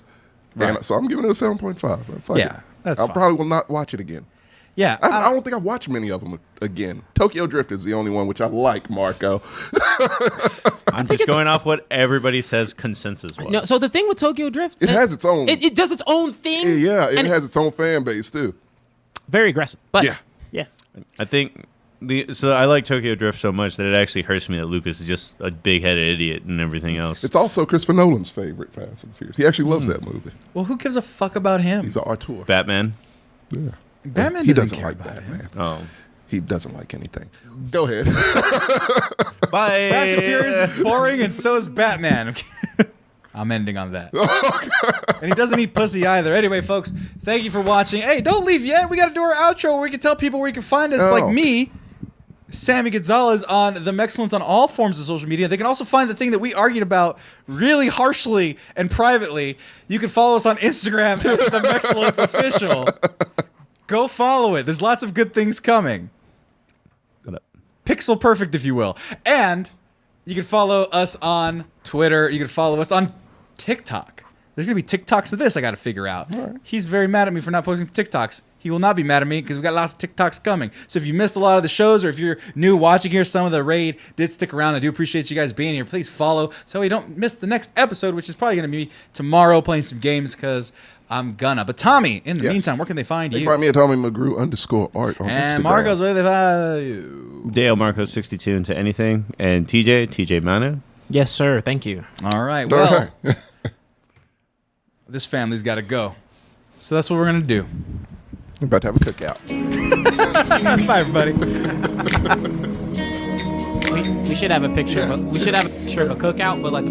Speaker 1: Right.
Speaker 3: And so I'm giving it a 7.5. Fuck
Speaker 1: Yeah,
Speaker 3: it.
Speaker 1: that's
Speaker 3: I
Speaker 1: fine.
Speaker 3: probably will not watch it again.
Speaker 1: Yeah.
Speaker 3: I don't think I've watched many of them again. Tokyo Drift is the only one which I like, Marco.
Speaker 2: I'm just going off what everybody says consensus was.
Speaker 4: No, so the thing with Tokyo Drift,
Speaker 3: It has its own.
Speaker 4: It does its own thing.
Speaker 3: Yeah, it
Speaker 4: and
Speaker 3: has its own fan base too.
Speaker 4: very aggressive. But
Speaker 3: Yeah.
Speaker 2: I think so I like Tokyo Drift so much that it actually hurts me that Lucas is just a big-headed idiot and everything else.
Speaker 3: It's also Christopher Nolan's favorite Fast and Furious. He actually loves that movie.
Speaker 1: Well, who gives a fuck about him?
Speaker 3: He's an auteur.
Speaker 2: Batman.
Speaker 3: Yeah.
Speaker 1: Batman
Speaker 3: He
Speaker 1: doesn't
Speaker 3: doesn't
Speaker 1: care
Speaker 3: like
Speaker 1: about
Speaker 3: Batman.
Speaker 1: him.
Speaker 2: Oh.
Speaker 3: He doesn't like anything. Go ahead.
Speaker 2: Bye.
Speaker 1: Fast and Furious is boring, and so is Batman. I'm ending on that. And he doesn't eat pussy either. Anyway, folks, thank you for watching. Hey, don't leave yet. We got to do our outro where we can tell people where you can find us, like me, Sammy Gonzalez, on the Mexcellence on all forms of social media. They can also find the thing that we argued about really harshly and privately. You can follow us on Instagram at the Mexcellence Official. Go follow it. There's lots of good things coming. Pixel perfect, if you will. And you can follow us on Twitter. You can follow us on TikTok. There's going to be TikToks of this I got to figure out. Right. He's very mad at me for not posting TikToks. He will not be mad at me because we've got lots of TikToks coming. So if you missed a lot of the shows, or if you're new watching here, some of the raid did stick around. I do appreciate you guys being here. Please follow so we don't miss the next episode, which is probably going to be tomorrow, playing some games because I'm gonna. But Tommy, in the meantime, where can they find you?
Speaker 3: They find me at Tommy McGrew _art on Instagram.
Speaker 1: And Marcos, where do they find you?
Speaker 2: Dale Marcos 62 into anything, and TJ Manu.
Speaker 4: Yes, sir. Thank you.
Speaker 1: All right. Well, this family's got to go, so that's what we're gonna do.
Speaker 3: We're about to have a cookout.
Speaker 1: Bye, everybody.
Speaker 4: We should have a picture. We should have a picture of a cookout, but like